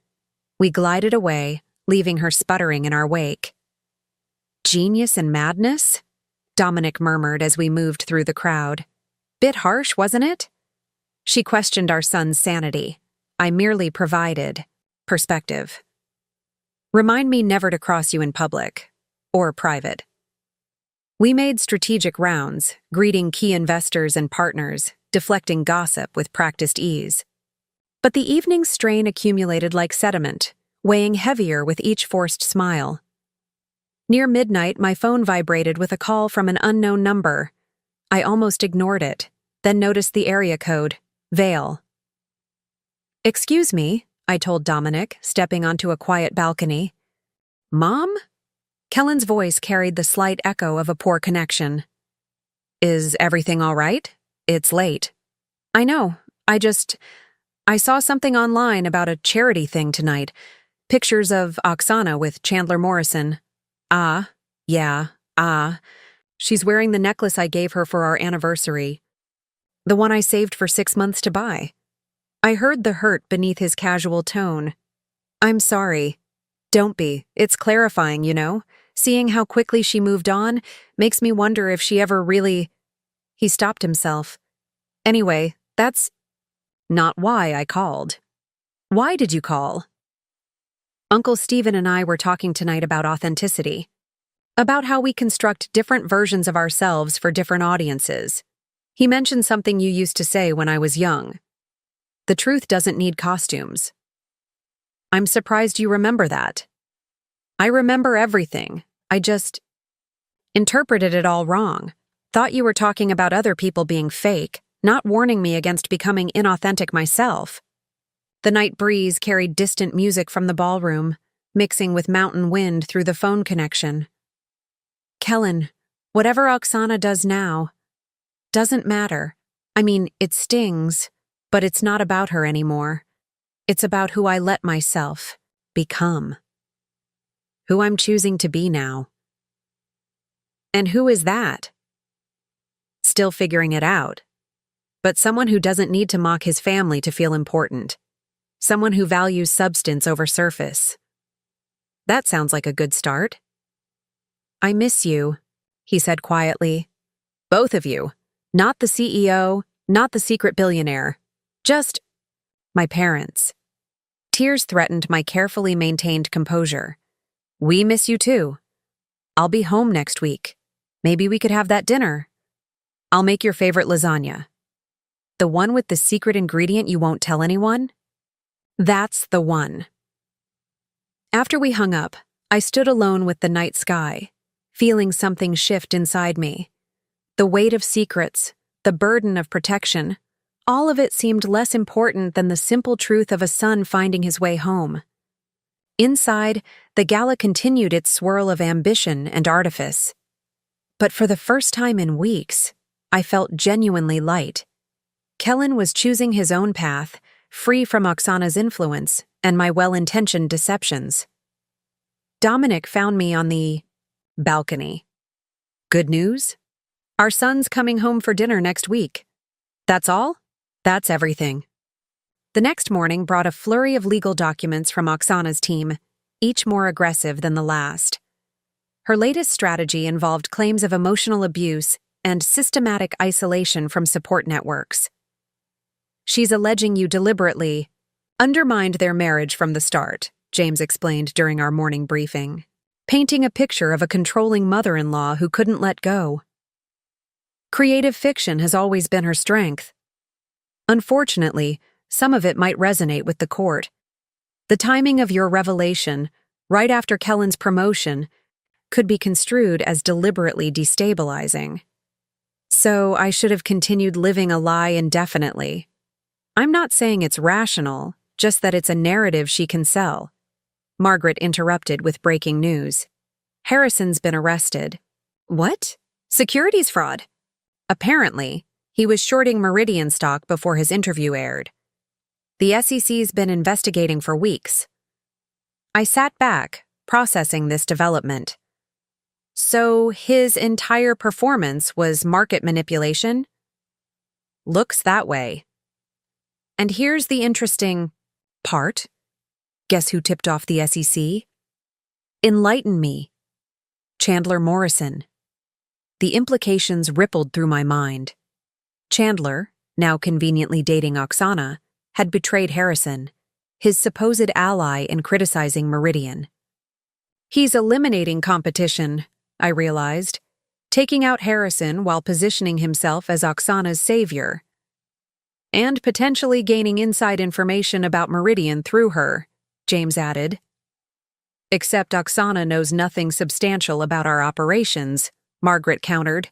We glided away, leaving her sputtering in our wake. Genius and madness? Dominic murmured as we moved through the crowd. Bit harsh, wasn't it? She questioned our son's sanity. I merely provided perspective. Remind me never to cross you in public, or private. We made strategic rounds, greeting key investors and partners, deflecting gossip with practiced ease. But the evening's strain accumulated like sediment, weighing heavier with each forced smile. Near midnight, my phone vibrated with a call from an unknown number. I almost ignored it, then noticed the area code, Vale. Excuse me, I told Dominic, stepping onto a quiet balcony. Mom? Kellen's voice carried the slight echo of a poor connection. Is everything all right? It's late. I know, I saw something online about a charity thing tonight. Pictures of Oksana with Chandler Morrison. She's wearing the necklace I gave her for our anniversary. The one I saved for 6 months to buy. I heard the hurt beneath his casual tone. I'm sorry. Don't be. It's clarifying, you know? Seeing how quickly she moved on makes me wonder if she ever really... He stopped himself. Anyway, that's not why I called. Why did you call? Uncle Stephen and I were talking tonight about authenticity. About how we construct different versions of ourselves for different audiences. He mentioned something you used to say when I was young. The truth doesn't need costumes. I'm surprised you remember that. I remember everything. I just interpreted it all wrong. Thought you were talking about other people being fake, not warning me against becoming inauthentic myself. The night breeze carried distant music from the ballroom, mixing with mountain wind through the phone connection. Kellen, whatever Oksana does now, doesn't matter. I mean, it stings, but it's not about her anymore. It's about who I let myself become. Who I'm choosing to be now. And who is that? Still figuring it out. But someone who doesn't need to mock his family to feel important. Someone who values substance over surface. That sounds like a good start. I miss you, he said quietly. Both of you. Not the CEO, not the secret billionaire. Just my parents. Tears threatened my carefully maintained composure. We miss you too. I'll be home next week. Maybe we could have that dinner. I'll make your favorite lasagna. The one with the secret ingredient you won't tell anyone? That's the one. After we hung up, I stood alone with the night sky, feeling something shift inside me. The weight of secrets, the burden of protection, all of it seemed less important than the simple truth of a son finding his way home. Inside, the gala continued its swirl of ambition and artifice. But for the first time in weeks, I felt genuinely light. Kellen was choosing his own path, free from Oksana's influence and my well-intentioned deceptions. Dominic found me on the balcony. Good news? Our son's coming home for dinner next week. That's all? That's everything. The next morning brought a flurry of legal documents from Oksana's team, each more aggressive than the last. Her latest strategy involved claims of emotional abuse and systematic isolation from support networks. "She's alleging you deliberately undermined their marriage from the start," James explained during our morning briefing, painting a picture of a controlling mother-in-law who couldn't let go. "Creative fiction has always been her strength. Unfortunately, some of it might resonate with the court. The timing of your revelation, right after Kellen's promotion, could be construed as deliberately destabilizing. So I should have continued living a lie indefinitely. I'm not saying it's rational, just that it's a narrative she can sell." Margaret interrupted with breaking news. "Harrison's been arrested." "What? Securities fraud?" "Apparently, he was shorting Meridian stock before his interview aired. The SEC's been investigating for weeks." I sat back, processing this development. So his entire performance was market manipulation? Looks that way. And here's the interesting part. Guess who tipped off the SEC? Enlighten me. Chandler Morrison. The implications rippled through my mind. Chandler, now conveniently dating Oksana, had betrayed Harrison, his supposed ally in criticizing Meridian. He's eliminating competition, I realized, taking out Harrison while positioning himself as Oksana's savior. And potentially gaining inside information about Meridian through her, James added. Except Oksana knows nothing substantial about our operations, Margaret countered.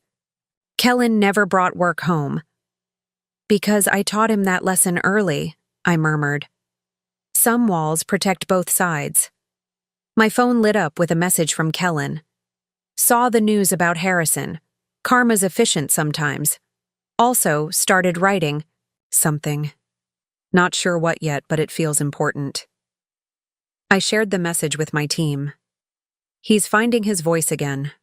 Kellen never brought work home. Because I taught him that lesson early, I murmured. Some walls protect both sides. My phone lit up with a message from Kellen. Saw the news about Harrison. Karma's efficient sometimes. Also started writing something. Not sure what yet, but it feels important. I shared the message with my team. He's finding his voice again.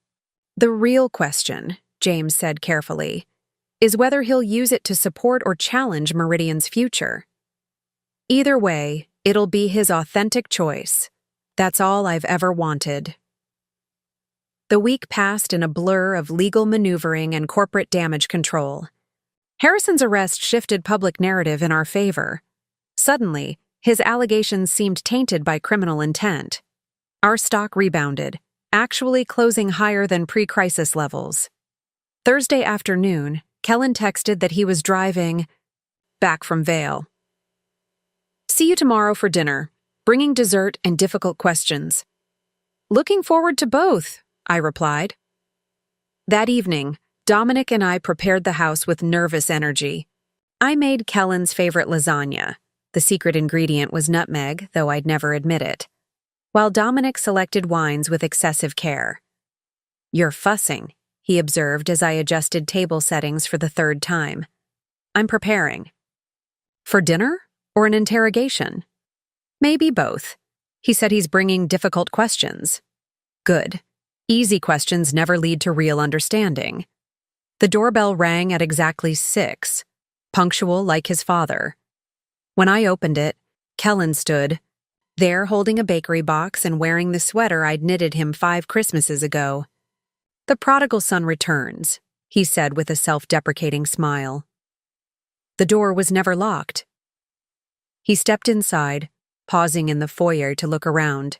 The real question, James said carefully, is whether he'll use it to support or challenge Meridian's future. Either way, it'll be his authentic choice. That's all I've ever wanted. The week passed in a blur of legal maneuvering and corporate damage control. Harrison's arrest shifted public narrative in our favor. Suddenly, his allegations seemed tainted by criminal intent. Our stock rebounded, actually closing higher than pre-crisis levels. Thursday afternoon, Kellen texted that he was driving back from Vail. See you tomorrow for dinner, bringing dessert and difficult questions. Looking forward to both, I replied. That evening, Dominic and I prepared the house with nervous energy. I made Kellen's favorite lasagna. The secret ingredient was nutmeg, though I'd never admit it. While Dominic selected wines with excessive care. You're fussing, he observed as I adjusted table settings for the third time. I'm preparing. For dinner or an interrogation? Maybe both. He said he's bringing difficult questions. Good. Easy questions never lead to real understanding. The doorbell rang at exactly 6, punctual like his father. When I opened it, Kellen stood, there holding a bakery box and wearing the sweater I'd knitted him 5 Christmases ago. The prodigal son returns, he said with a self-deprecating smile. The door was never locked. He stepped inside, pausing in the foyer to look around.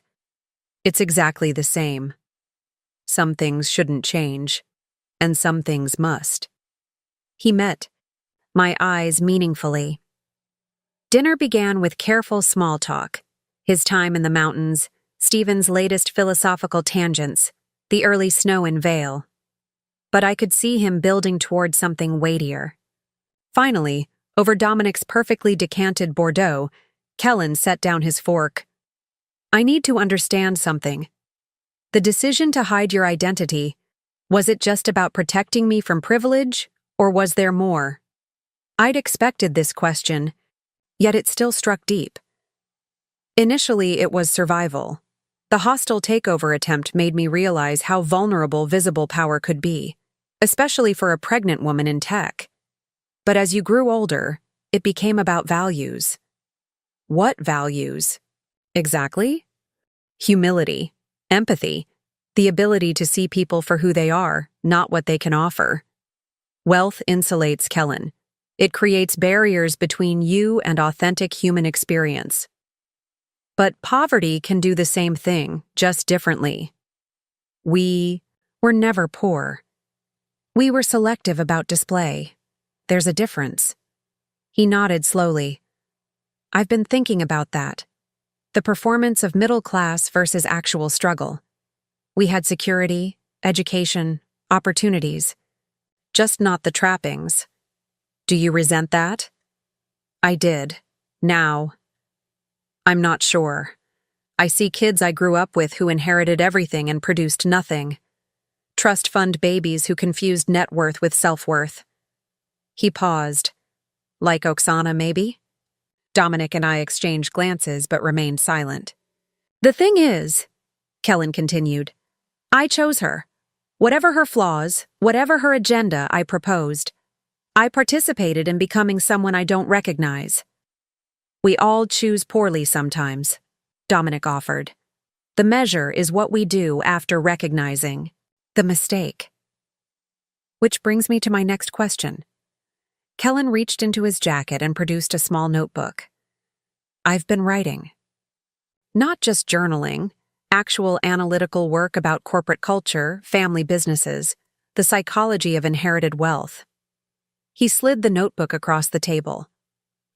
It's exactly the same. Some things shouldn't change, and some things must. He met my eyes meaningfully. Dinner began with careful small talk, his time in the mountains, Stephen's latest philosophical tangents, the early snow in Vail. But I could see him building toward something weightier. Finally, over Dominic's perfectly decanted Bordeaux, Kellen set down his fork. I need to understand something. The decision to hide your identity, was it just about protecting me from privilege, or was there more? I'd expected this question, yet it still struck deep. Initially, it was survival. The hostile takeover attempt made me realize how vulnerable visible power could be, especially for a pregnant woman in tech. But as you grew older, it became about values. What values? Exactly? humility, empathy, the ability to see people for who they are, not what they can offer. Wealth insulates Kellen. It creates barriers between you and authentic human experience. But poverty can do the same thing, just differently. We were never poor. We were selective about display. There's a difference. He nodded slowly. I've been thinking about that. The performance of middle class versus actual struggle. We had security, education, opportunities. Just not the trappings. Do you resent that? I did. Now. I'm not sure. I see kids I grew up with who inherited everything and produced nothing. Trust fund babies who confused net worth with self-worth. He paused. Like Oksana, maybe? Dominic and I exchanged glances but remained silent. The thing is, Kellen continued, I chose her. Whatever her flaws, whatever her agenda I proposed, I participated in becoming someone I don't recognize. We all choose poorly sometimes, Dominic offered. The measure is what we do after recognizing the mistake. Which brings me to my next question. Kellen reached into his jacket and produced a small notebook. I've been writing. Not just journaling, actual analytical work about corporate culture, family businesses, the psychology of inherited wealth. He slid the notebook across the table.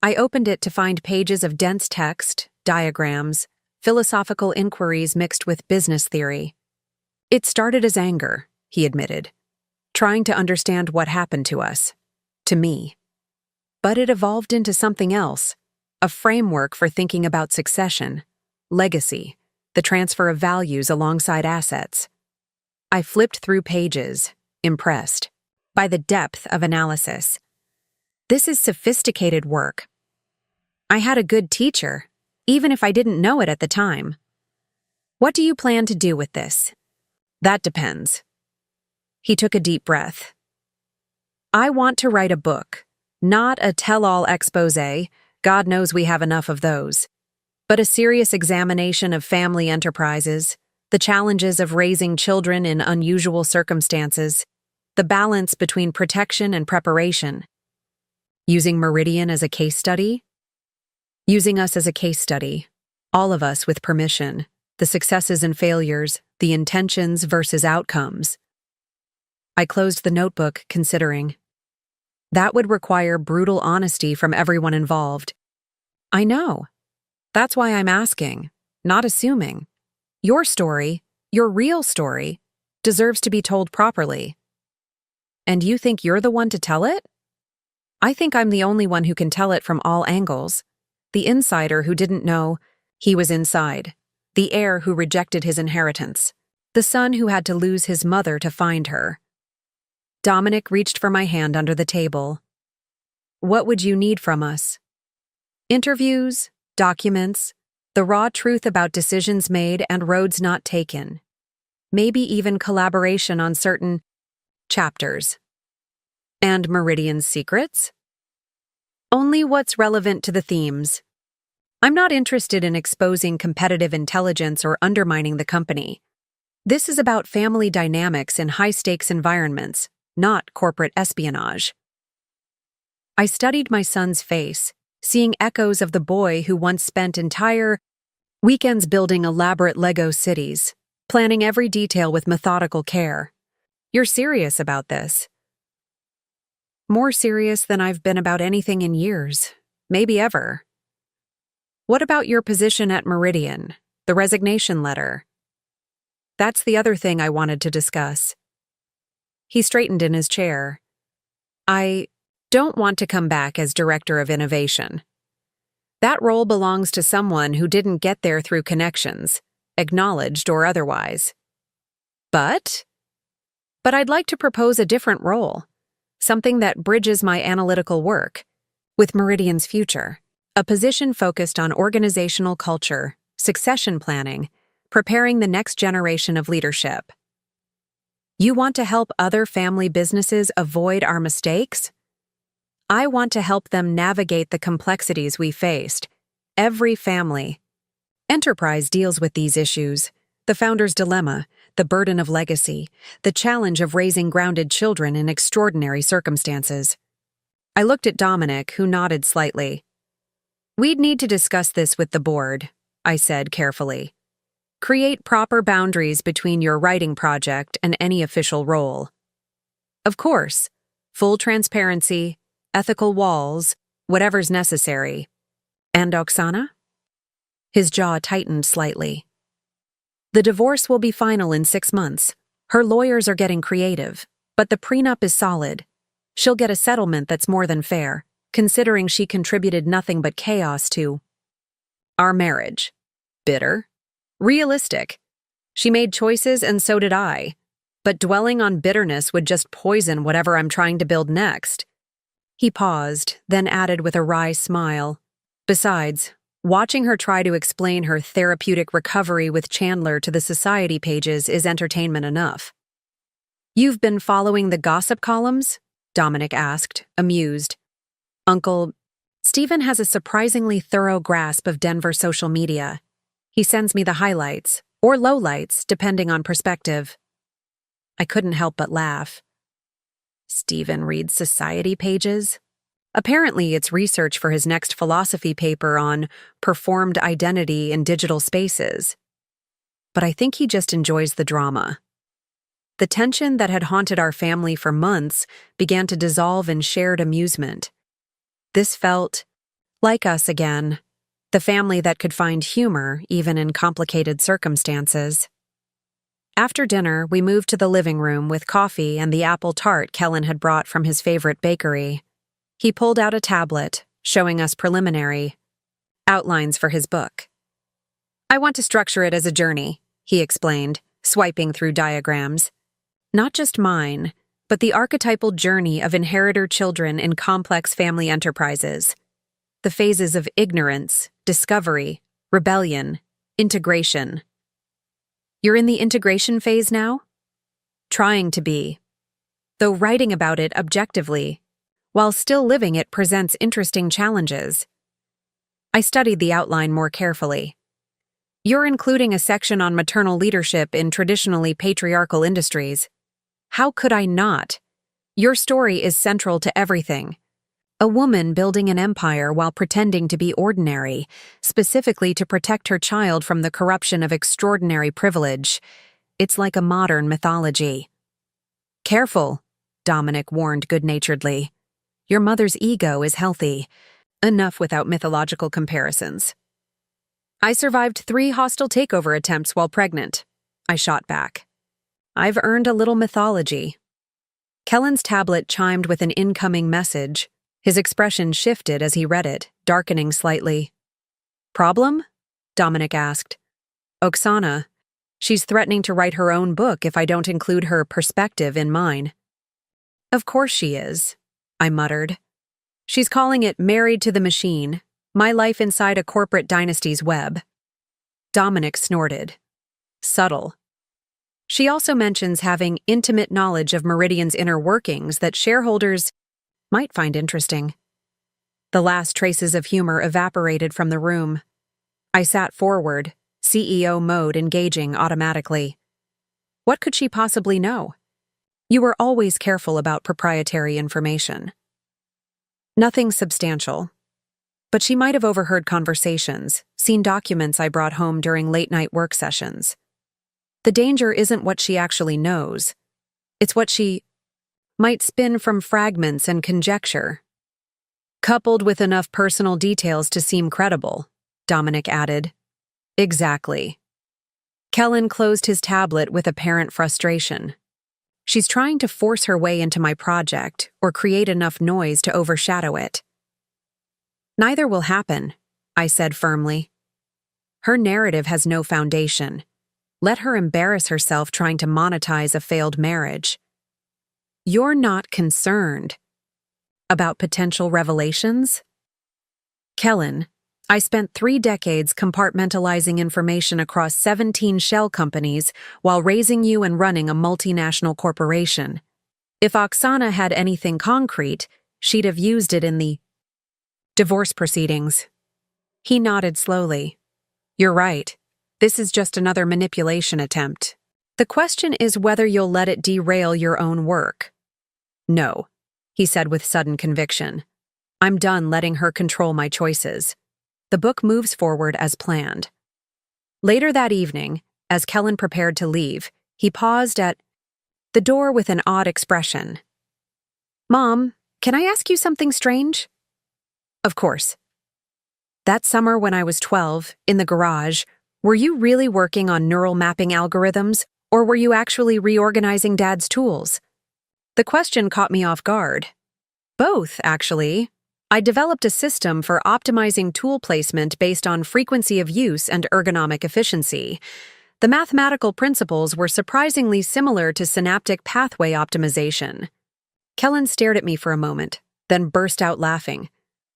I opened it to find pages of dense text, diagrams, philosophical inquiries mixed with business theory. It started as anger, he admitted, trying to understand what happened to us, to me. But it evolved into something else, a framework for thinking about succession, legacy, the transfer of values alongside assets. I flipped through pages, impressed by the depth of analysis. This is sophisticated work. I had a good teacher, even if I didn't know it at the time. What do you plan to do with this? That depends. He took a deep breath. I want to write a book, not a tell-all exposé, God knows we have enough of those, but a serious examination of family enterprises, the challenges of raising children in unusual circumstances, the balance between protection and preparation. Using Meridian as a case study? Using us as a case study, all of us with permission, the successes and failures, the intentions versus outcomes. I closed the notebook, considering. That would require brutal honesty from everyone involved. I know. That's why I'm asking, not assuming. Your story, your real story, deserves to be told properly. And you think you're the one to tell it? I think I'm the only one who can tell it from all angles. The insider who didn't know he was inside. The heir who rejected his inheritance. The son who had to lose his mother to find her. Dominic reached for my hand under the table. What would you need from us? Interviews, documents, the raw truth about decisions made and roads not taken. Maybe even collaboration on certain chapters. And Meridian's secrets? Only what's relevant to the themes. I'm not interested in exposing competitive intelligence or undermining the company. This is about family dynamics in high-stakes environments, not corporate espionage. I studied my son's face, seeing echoes of the boy who once spent entire weekends building elaborate Lego cities, planning every detail with methodical care. You're serious about this. More serious than I've been about anything in years, maybe ever. What about your position at Meridian, the resignation letter? That's the other thing I wanted to discuss. He straightened in his chair. I don't want to come back as Director of Innovation. That role belongs to someone who didn't get there through connections, acknowledged or otherwise. But I'd like to propose a different role, something that bridges my analytical work with Meridian's future, a position focused on organizational culture, succession planning, preparing the next generation of leadership. You want to help other family businesses avoid our mistakes? I want to help them navigate the complexities we faced. Every family. Enterprise deals with these issues: the founder's dilemma, the burden of legacy, the challenge of raising grounded children in extraordinary circumstances. I looked at Dominic, who nodded slightly. "We'd need to discuss this with the board," I said carefully. "Create proper boundaries between your writing project and any official role. Of course, full transparency, ethical walls, whatever's necessary." "And Oksana?" His jaw tightened slightly. "The divorce will be final in 6 months. Her lawyers are getting creative, but the prenup is solid. She'll get a settlement that's more than fair, considering she contributed nothing but chaos to our marriage. Bitter? Realistic. She made choices and so did I. But dwelling on bitterness would just poison whatever I'm trying to build next." He paused, then added with a wry smile, "Besides, watching her try to explain her therapeutic recovery with Chandler to the society pages is entertainment enough." "You've been following the gossip columns?" Dominic asked, amused. "Uncle, Stephen has a surprisingly thorough grasp of Denver social media. He sends me the highlights, or lowlights, depending on perspective." I couldn't help but laugh. Stephen reads society pages? Apparently, it's research for his next philosophy paper on performed identity in digital spaces. But I think he just enjoys the drama. The tension that had haunted our family for months began to dissolve in shared amusement. This felt like us again, the family that could find humor even in complicated circumstances. After dinner, we moved to the living room with coffee and the apple tart Kellen had brought from his favorite bakery. He pulled out a tablet, showing us preliminary outlines for his book. "I want to structure it as a journey," he explained, swiping through diagrams. "Not just mine, but the archetypal journey of inheritor children in complex family enterprises. The phases of ignorance, discovery, rebellion, integration." "You're in the integration phase now?" "Trying to be. Though writing about it objectively, while still living it, presents interesting challenges." I studied the outline more carefully. "You're including a section on maternal leadership in traditionally patriarchal industries. How could I not? Your story is central to everything. A woman building an empire while pretending to be ordinary, specifically to protect her child from the corruption of extraordinary privilege. It's like a modern mythology." "Careful," Dominic warned good-naturedly. "Your mother's ego is healthy. Enough without mythological comparisons." "I survived 3 hostile takeover attempts while pregnant," I shot back. "I've earned a little mythology." Kellen's tablet chimed with an incoming message. His expression shifted as he read it, darkening slightly. "Problem?" Dominic asked. "Oksana. She's threatening to write her own book if I don't include her perspective in mine." "Of course she is," I muttered. "She's calling it Married to the Machine, My Life Inside a Corporate Dynasty's Web." Dominic snorted. "Subtle." She also mentions having intimate knowledge of Meridian's inner workings that shareholders might find interesting. The last traces of humor evaporated from the room. I sat forward, CEO mode engaging automatically. What could she possibly know? You were always careful about proprietary information. Nothing substantial. But she might have overheard conversations, seen documents I brought home during late-night work sessions. The danger isn't what she actually knows. It's what she might spin from fragments and conjecture. "Coupled with enough personal details to seem credible," Dominic added. "Exactly." Kellen closed his tablet with apparent frustration. "She's trying to force her way into my project or create enough noise to overshadow it." "Neither will happen," I said firmly. "Her narrative has no foundation. Let her embarrass herself trying to monetize a failed marriage." "You're not concerned about potential revelations?" "Kellen, I spent 3 decades compartmentalizing information across 17 shell companies while raising you and running a multinational corporation. If Oksana had anything concrete, she'd have used it in the divorce proceedings." He nodded slowly. You're right. This is just another manipulation attempt. The question is whether you'll let it derail your own work. No, he said with sudden conviction. I'm done letting her control my choices. The book moves forward as planned. Later that evening, as Kellen prepared to leave, he paused at the door with an odd expression. Mom, can I ask you something strange? Of course. That summer when I was 12, in the garage, were you really working on neural mapping algorithms, or were you actually reorganizing Dad's tools? The question caught me off guard. Both, actually. I developed a system for optimizing tool placement based on frequency of use and ergonomic efficiency. The mathematical principles were surprisingly similar to synaptic pathway optimization. Kellen stared at me for a moment, then burst out laughing.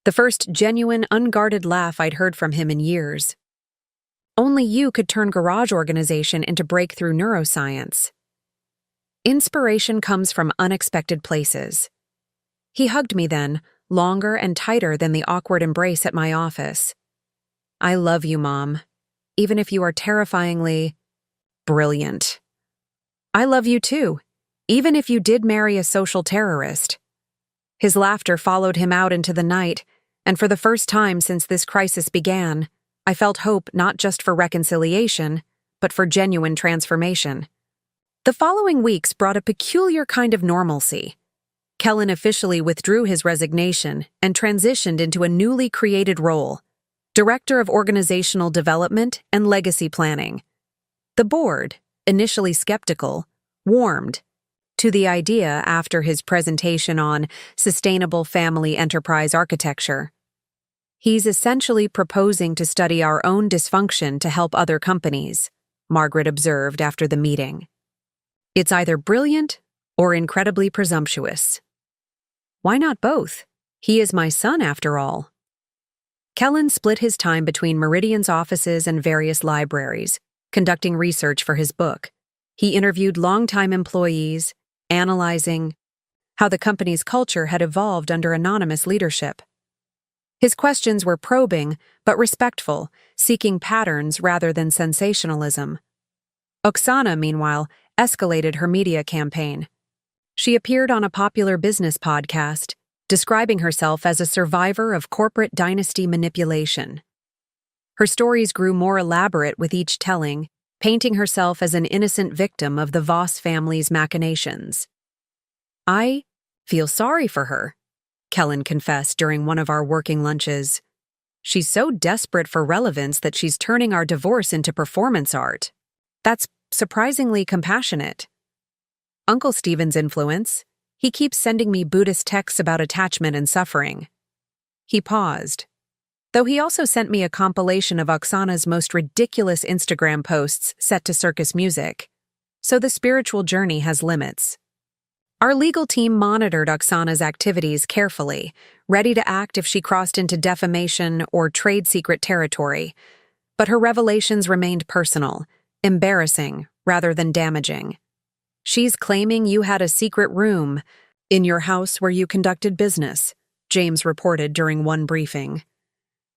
The first genuine, unguarded laugh I'd heard from him in years. Only you could turn garage organization into breakthrough neuroscience. Inspiration comes from unexpected places. He hugged me then, longer and tighter than the awkward embrace at my office. I love you, Mom, even if you are terrifyingly brilliant. I love you too, even if you did marry a social terrorist. His laughter followed him out into the night, and for the first time since this crisis began, I felt hope not just for reconciliation, but for genuine transformation. The following weeks brought a peculiar kind of normalcy. Kellen officially withdrew his resignation and transitioned into a newly created role, Director of Organizational Development and Legacy Planning. The board, initially skeptical, warmed to the idea after his presentation on sustainable family enterprise architecture. He's essentially proposing to study our own dysfunction to help other companies, Margaret observed after the meeting. It's either brilliant or incredibly presumptuous. Why not both? He is my son, after all. Kellen split his time between Meridian's offices and various libraries, conducting research for his book. He interviewed longtime employees, analyzing how the company's culture had evolved under anonymous leadership. His questions were probing, but respectful, seeking patterns rather than sensationalism. Oksana, meanwhile, escalated her media campaign. She appeared on a popular business podcast, describing herself as a survivor of corporate dynasty manipulation. Her stories grew more elaborate with each telling, painting herself as an innocent victim of the Voss family's machinations. I feel sorry for her, Kellen confessed during one of our working lunches. She's so desperate for relevance that she's turning our divorce into performance art. That's surprisingly compassionate. Uncle Stephen's influence. He keeps sending me Buddhist texts about attachment and suffering. He paused. Though he also sent me a compilation of Oksana's most ridiculous Instagram posts set to circus music. So the spiritual journey has limits. Our legal team monitored Oksana's activities carefully, ready to act if she crossed into defamation or trade secret territory. But her revelations remained personal, embarrassing rather than damaging. She's claiming you had a secret room in your house where you conducted business, James reported during one briefing.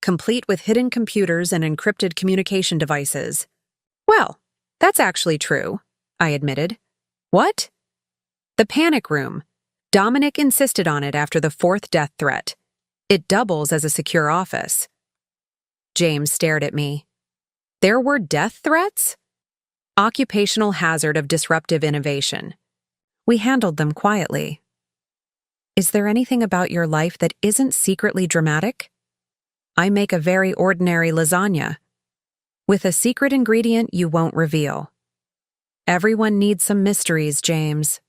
Complete with hidden computers and encrypted communication devices. Well, that's actually true, I admitted. What? The panic room. Dominic insisted on it after the fourth death threat. It doubles as a secure office. James stared at me. There were death threats? Occupational hazard of disruptive innovation. We handled them quietly. Is there anything about your life that isn't secretly dramatic? I make a very ordinary lasagna, with a secret ingredient you won't reveal. Everyone needs some mysteries, James.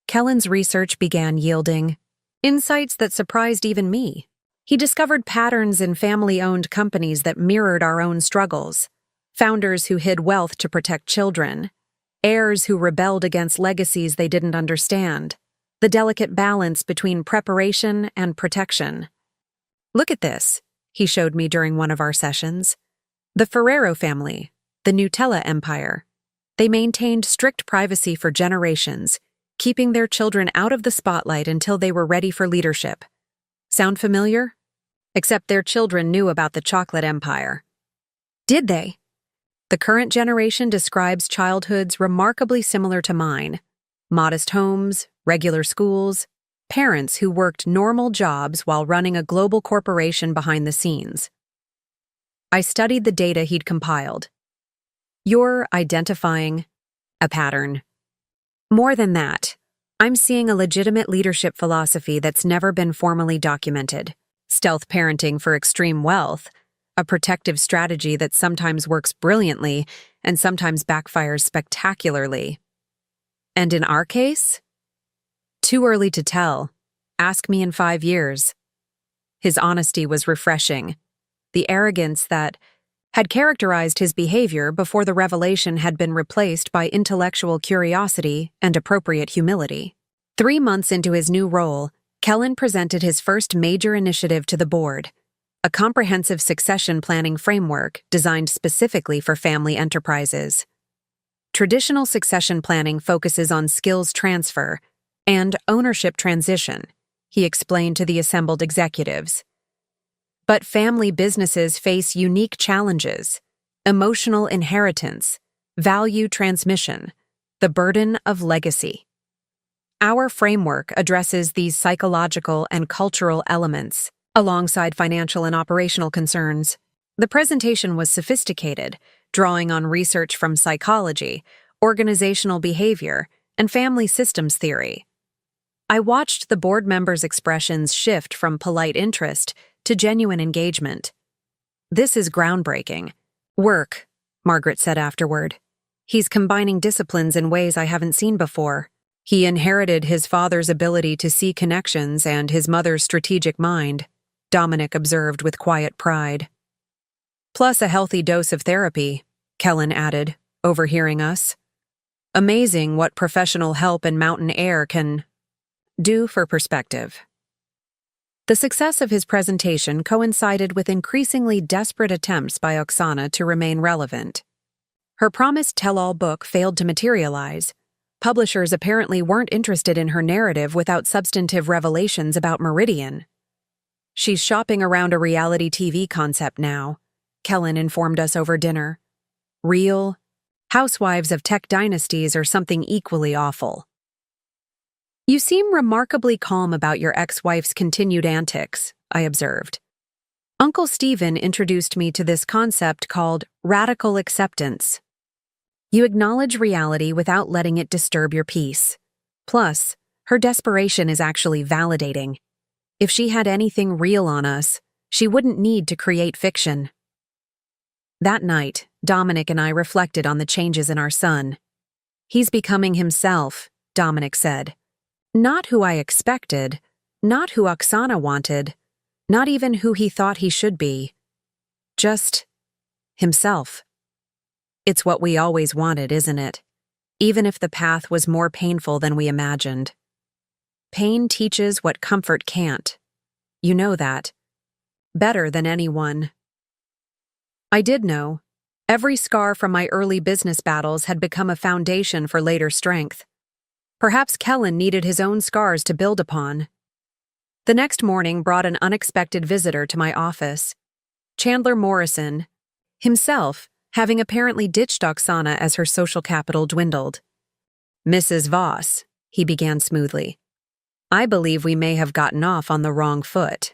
Kellen's research began yielding insights that surprised even me. He discovered patterns in family-owned companies that mirrored our own struggles. Founders who hid wealth to protect children, heirs who rebelled against legacies they didn't understand, the delicate balance between preparation and protection. Look at this, he showed me during one of our sessions. The Ferrero family, the Nutella empire. They maintained strict privacy for generations, keeping their children out of the spotlight until they were ready for leadership. Sound familiar? Except their children knew about the chocolate empire. Did they? The current generation describes childhoods remarkably similar to mine. Modest homes, regular schools, parents who worked normal jobs while running a global corporation behind the scenes. I studied the data he'd compiled. You're identifying a pattern. More than that, I'm seeing a legitimate leadership philosophy that's never been formally documented. Stealth parenting for extreme wealth, a protective strategy that sometimes works brilliantly and sometimes backfires spectacularly. And in our case? Too early to tell. Ask me in 5 years. His honesty was refreshing. The arrogance that had characterized his behavior before the revelation had been replaced by intellectual curiosity and appropriate humility. 3 months into his new role, Kellen presented his first major initiative to the board, a comprehensive succession planning framework designed specifically for family enterprises. Traditional succession planning focuses on skills transfer and ownership transition, he explained to the assembled executives. But family businesses face unique challenges: emotional inheritance, value transmission, the burden of legacy. Our framework addresses these psychological and cultural elements, alongside financial and operational concerns. The presentation was sophisticated, drawing on research from psychology, organizational behavior, and family systems theory. I watched the board members' expressions shift from polite interest to genuine engagement. This is groundbreaking. Work, Margaret said afterward. He's combining disciplines in ways I haven't seen before. He inherited his father's ability to see connections and his mother's strategic mind, Dominic observed with quiet pride. Plus a healthy dose of therapy, Kellen added, overhearing us. Amazing what professional help and mountain air can do for perspective. The success of his presentation coincided with increasingly desperate attempts by Oksana to remain relevant. Her promised tell-all book failed to materialize. Publishers apparently weren't interested in her narrative without substantive revelations about Meridian. She's shopping around a reality TV concept now, Kellen informed us over dinner. Real housewives of tech dynasties or something equally awful. You seem remarkably calm about your ex-wife's continued antics, I observed. Uncle Stephen introduced me to this concept called radical acceptance. You acknowledge reality without letting it disturb your peace. Plus, her desperation is actually validating. If she had anything real on us, she wouldn't need to create fiction. That night, Dominic and I reflected on the changes in our son. He's becoming himself, Dominic said. Not who I expected, not who Oksana wanted, not even who he thought he should be. Just himself. It's what we always wanted, isn't it? Even if the path was more painful than we imagined. Pain teaches what comfort can't. You know that. Better than anyone. I did know. Every scar from my early business battles had become a foundation for later strength. Perhaps Kellen needed his own scars to build upon. The next morning brought an unexpected visitor to my office. Chandler Morrison, himself having apparently ditched Oksana as her social capital dwindled. Mrs. Voss, he began smoothly. I believe we may have gotten off on the wrong foot.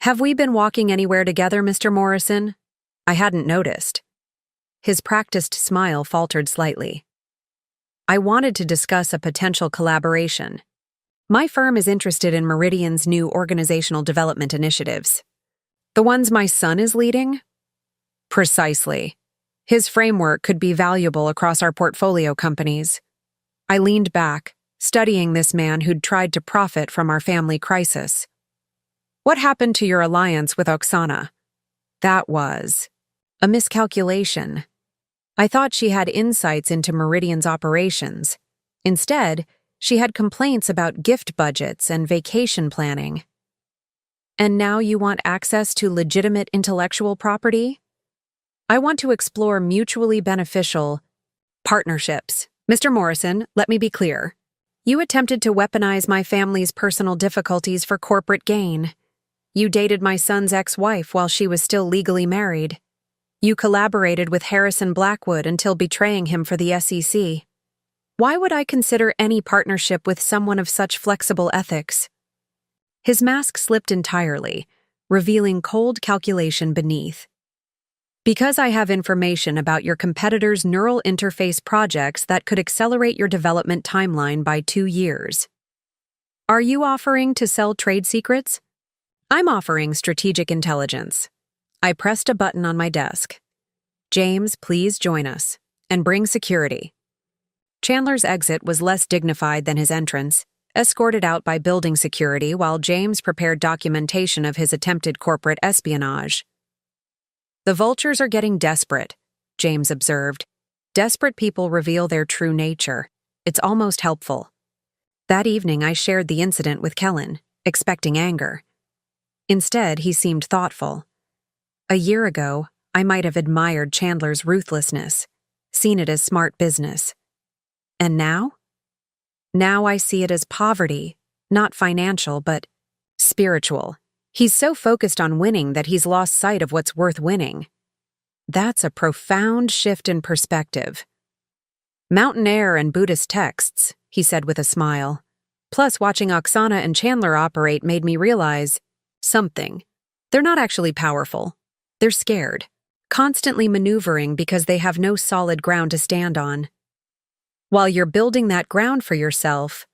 Have we been walking anywhere together, Mr. Morrison? I hadn't noticed. His practiced smile faltered slightly. I wanted to discuss a potential collaboration. My firm is interested in Meridian's new organizational development initiatives. The ones my son is leading? Precisely. His framework could be valuable across our portfolio companies. I leaned back, studying this man who'd tried to profit from our family crisis. What happened to your alliance with Oksana? That was a miscalculation. I thought she had insights into Meridian's operations. Instead, she had complaints about gift budgets and vacation planning. And now you want access to legitimate intellectual property? I want to explore mutually beneficial partnerships. Mr. Morrison, let me be clear. You attempted to weaponize my family's personal difficulties for corporate gain. You dated my son's ex-wife while she was still legally married. You collaborated with Harrison Blackwood until betraying him for the SEC. Why would I consider any partnership with someone of such flexible ethics? His mask slipped entirely, revealing cold calculation beneath. Because I have information about your competitor's neural interface projects that could accelerate your development timeline by 2 years. Are you offering to sell trade secrets? I'm offering strategic intelligence. I pressed a button on my desk. James, please join us, and bring security. Chandler's exit was less dignified than his entrance, escorted out by building security while James prepared documentation of his attempted corporate espionage. The vultures are getting desperate, James observed. Desperate people reveal their true nature. It's almost helpful. That evening I shared the incident with Kellen, expecting anger. Instead, he seemed thoughtful. A year ago, I might have admired Chandler's ruthlessness, seen it as smart business. And now? Now I see it as poverty, not financial, but spiritual. He's so focused on winning that he's lost sight of what's worth winning. That's a profound shift in perspective. Mountain air and Buddhist texts, he said with a smile. Plus, watching Oksana and Chandler operate made me realize something. They're not actually powerful. They're scared, constantly maneuvering because they have no solid ground to stand on. While you're building that ground for yourself,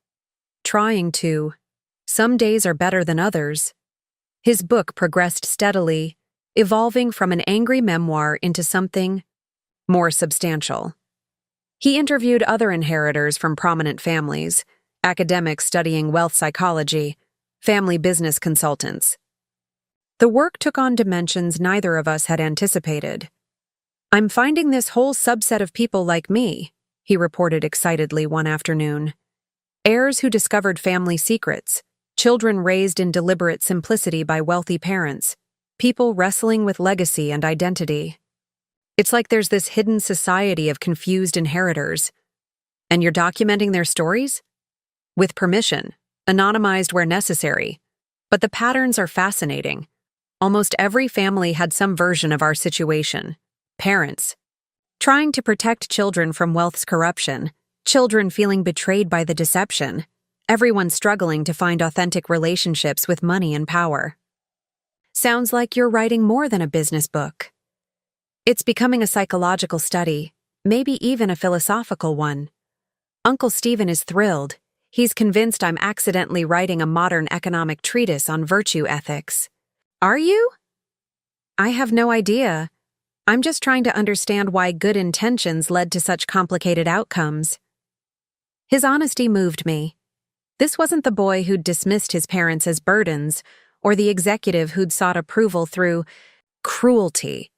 trying to, some days are better than others. His book progressed steadily, evolving from an angry memoir into something more substantial. He interviewed other inheritors from prominent families, academics studying wealth psychology, family business consultants. The work took on dimensions neither of us had anticipated. I'm finding this whole subset of people like me, he reported excitedly one afternoon. Heirs who discovered family secrets, children raised in deliberate simplicity by wealthy parents, people wrestling with legacy and identity. It's like there's this hidden society of confused inheritors. And you're documenting their stories? With permission, anonymized where necessary. But the patterns are fascinating. Almost every family had some version of our situation. Parents trying to protect children from wealth's corruption, children feeling betrayed by the deception, everyone struggling to find authentic relationships with money and power. Sounds like you're writing more than a business book. It's becoming a psychological study, maybe even a philosophical one. Uncle Stephen is thrilled. He's convinced I'm accidentally writing a modern economic treatise on virtue ethics. Are you? I have no idea. I'm just trying to understand why good intentions led to such complicated outcomes. His honesty moved me. This wasn't the boy who'd dismissed his parents as burdens, or the executive who'd sought approval through cruelty.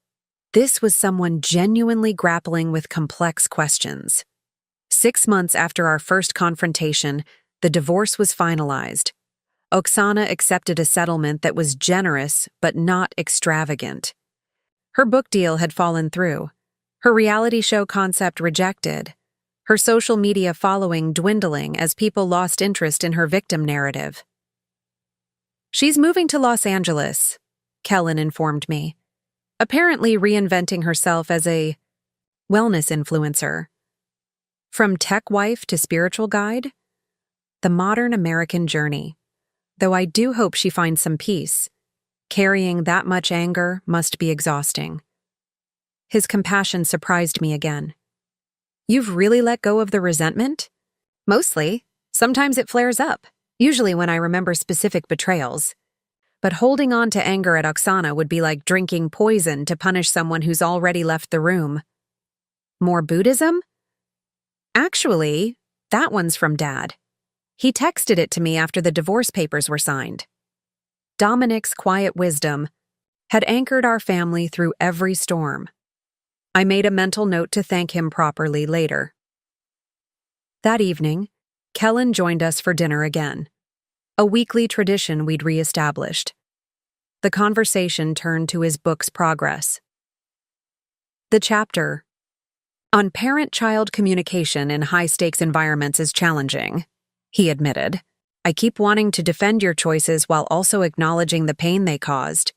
This was someone genuinely grappling with complex questions. 6 months after our first confrontation, the divorce was finalized. Oksana accepted a settlement that was generous but not extravagant. Her book deal had fallen through, her reality show concept rejected, her social media following dwindling as people lost interest in her victim narrative. She's moving to Los Angeles, Kellen informed me, apparently reinventing herself as a wellness influencer. From tech wife to spiritual guide, the modern American journey. Though I do hope she finds some peace. Carrying that much anger must be exhausting. His compassion surprised me again. You've really let go of the resentment? Mostly. Sometimes it flares up, usually when I remember specific betrayals. But holding on to anger at Oksana would be like drinking poison to punish someone who's already left the room. More Buddhism? Actually, that one's from Dad. He texted it to me after the divorce papers were signed. Dominic's quiet wisdom had anchored our family through every storm. I made a mental note to thank him properly later. That evening, Kellen joined us for dinner again, a weekly tradition we'd reestablished. The conversation turned to his book's progress. The chapter on parent-child communication in high-stakes environments is challenging, he admitted. I keep wanting to defend your choices while also acknowledging the pain they caused.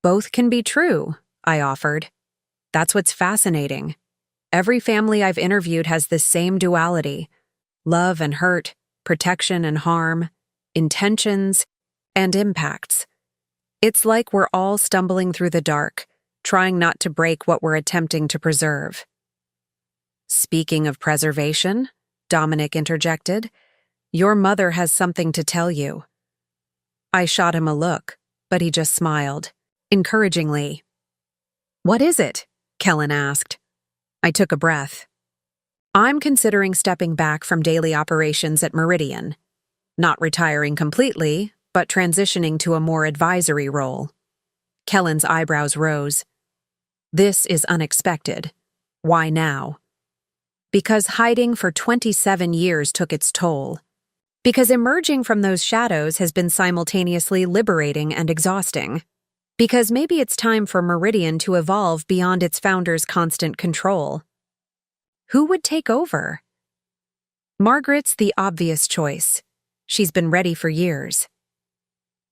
Both can be true, I offered. That's what's fascinating. Every family I've interviewed has this same duality: love and hurt, protection and harm, intentions and impacts. It's like we're all stumbling through the dark, trying not to break what we're attempting to preserve. Speaking of preservation, Dominic interjected, your mother has something to tell you. I shot him a look, but he just smiled, encouragingly. What is it? Kellen asked. I took a breath. I'm considering stepping back from daily operations at Meridian. Not retiring completely, but transitioning to a more advisory role. Kellen's eyebrows rose. This is unexpected. Why now? Because hiding for 27 years took its toll. Because emerging from those shadows has been simultaneously liberating and exhausting. Because maybe it's time for Meridian to evolve beyond its founder's constant control. Who would take over? Margaret's the obvious choice. She's been ready for years.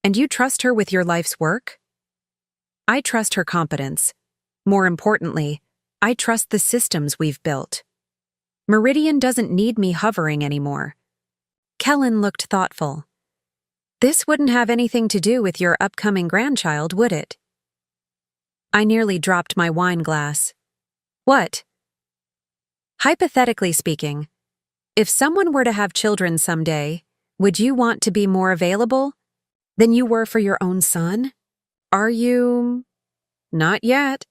And you trust her with your life's work? I trust her competence. More importantly, I trust the systems we've built. Meridian doesn't need me hovering anymore. Kellen looked thoughtful. This wouldn't have anything to do with your upcoming grandchild, would it? I nearly dropped my wine glass. What? Hypothetically speaking, if someone were to have children someday, would you want to be more available than you were for your own son? Are you? Not yet,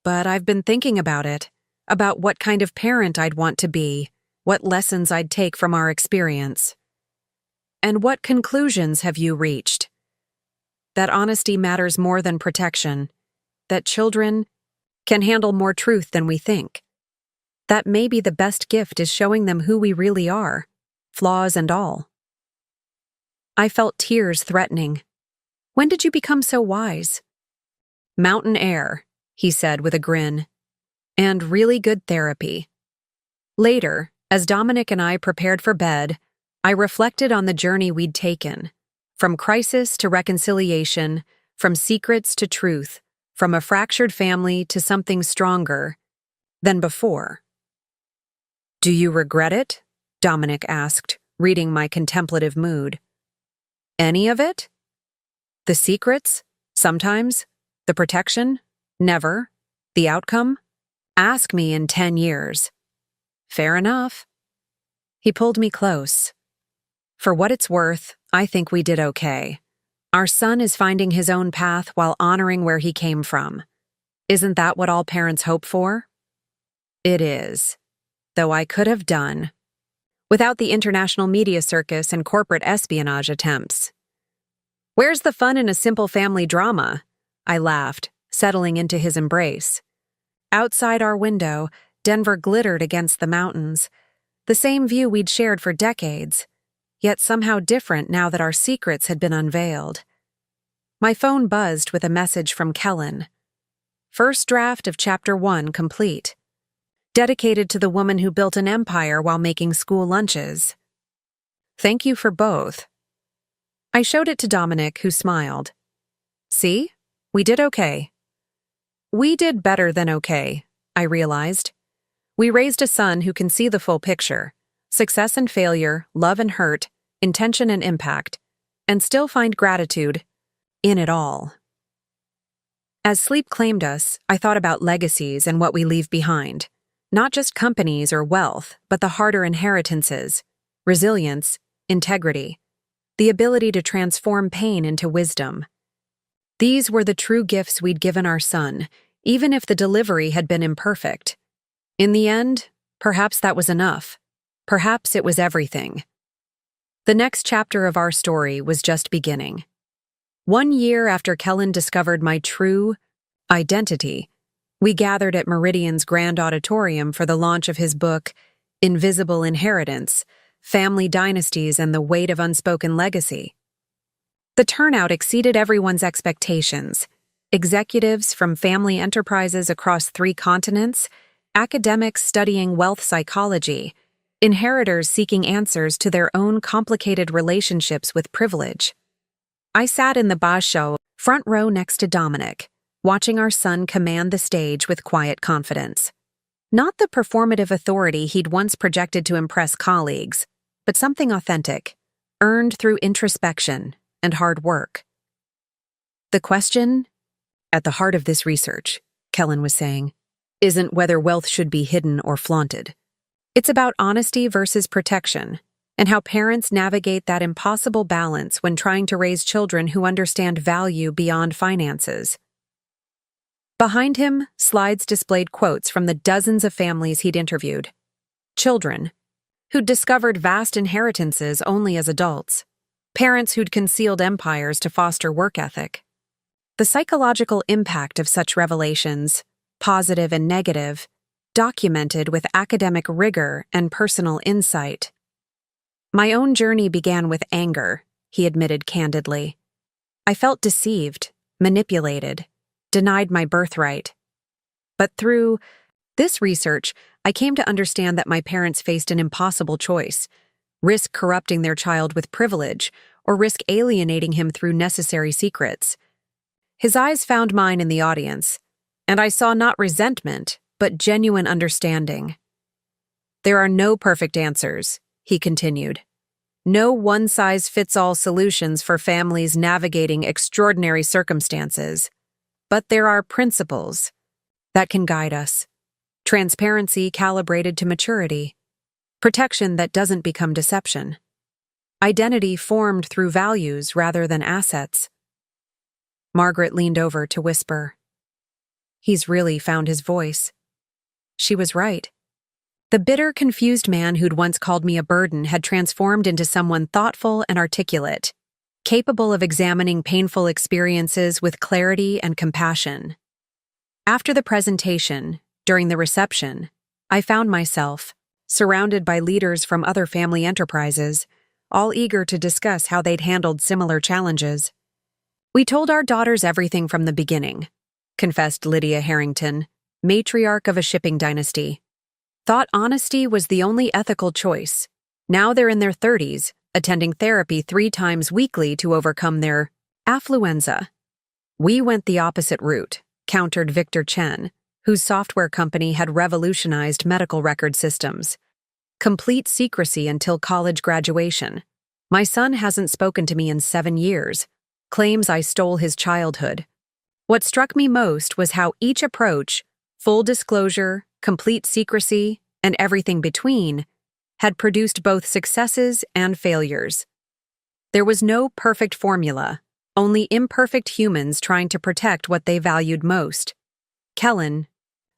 but I've been thinking about it, about what kind of parent I'd want to be, what lessons I'd take from our experience. And what conclusions have you reached? That honesty matters more than protection, that children can handle more truth than we think, that maybe the best gift is showing them who we really are, flaws and all. I felt tears threatening. When did you become so wise? Mountain air, he said with a grin, and really good therapy. Later, as Dominic and I prepared for bed, I reflected on the journey we'd taken, from crisis to reconciliation, from secrets to truth, from a fractured family to something stronger than before. Do you regret it? Dominic asked, reading my contemplative mood. Any of it? The secrets? Sometimes. The protection? Never. The outcome? Ask me in 10 years. Fair enough. He pulled me close. For what it's worth, I think we did okay. Our son is finding his own path while honoring where he came from. Isn't that what all parents hope for? It is. Though I could have done without the international media circus and corporate espionage attempts. Where's the fun in a simple family drama? I laughed, settling into his embrace. Outside our window, Denver glittered against the mountains, the same view we'd shared for decades, yet somehow different now that our secrets had been unveiled. My phone buzzed with a message from Kellen. First draft of Chapter 1 complete. Dedicated to the woman who built an empire while making school lunches. Thank you for both. I showed it to Dominic, who smiled. See? We did okay. We did better than okay, I realized. We raised a son who can see the full picture, success and failure, love and hurt, intention and impact, and still find gratitude in it all. As sleep claimed us, I thought about legacies and what we leave behind. Not just companies or wealth, but the harder inheritances, resilience, integrity, the ability to transform pain into wisdom. These were the true gifts we'd given our son, even if the delivery had been imperfect. In the end, perhaps that was enough. Perhaps it was everything. The next chapter of our story was just beginning. 1 year after Kellen discovered my true identity, we gathered at Meridian's Grand Auditorium for the launch of his book, Invisible Inheritance: Family Dynasties and the Weight of Unspoken Legacy. The turnout exceeded everyone's expectations. Executives from family enterprises across 3 continents, academics studying wealth psychology, inheritors seeking answers to their own complicated relationships with privilege. I sat in the basho, front row next to Dominic, watching our son command the stage with quiet confidence. Not the performative authority he'd once projected to impress colleagues, but something authentic, earned through introspection and hard work. The question at the heart of this research, Kellen was saying, isn't whether wealth should be hidden or flaunted. It's about honesty versus protection, and how parents navigate that impossible balance when trying to raise children who understand value beyond finances. Behind him, slides displayed quotes from the dozens of families he'd interviewed. Children who'd discovered vast inheritances only as adults. Parents who'd concealed empires to foster work ethic. The psychological impact of such revelations, positive and negative, documented with academic rigor and personal insight. My own journey began with anger, he admitted candidly. I felt deceived, manipulated, denied my birthright. But through this research, I came to understand that my parents faced an impossible choice: risk corrupting their child with privilege, or risk alienating him through necessary secrets. His eyes found mine in the audience, and I saw not resentment, but genuine understanding. There are no perfect answers, he continued. No one-size-fits-all solutions for families navigating extraordinary circumstances. But there are principles that can guide us. Transparency calibrated to maturity. Protection that doesn't become deception. Identity formed through values rather than assets. Margaret leaned over to whisper. He's really found his voice. She was right. The bitter, confused man who'd once called me a burden had transformed into someone thoughtful and articulate, capable of examining painful experiences with clarity and compassion. After the presentation, during the reception, I found myself surrounded by leaders from other family enterprises, all eager to discuss how they'd handled similar challenges. We told our daughters everything from the beginning, confessed Lydia Harrington, matriarch of a shipping dynasty. Thought honesty was the only ethical choice. Now they're in their 30s, attending therapy 3 times weekly to overcome their affluenza. We went the opposite route, countered Victor Chen, whose software company had revolutionized medical record systems. Complete secrecy until college graduation. My son hasn't spoken to me in 7 years, claims I stole his childhood. What struck me most was how each approach, full disclosure, complete secrecy, and everything between, had produced both successes and failures. There was no perfect formula, only imperfect humans trying to protect what they valued most. Kellen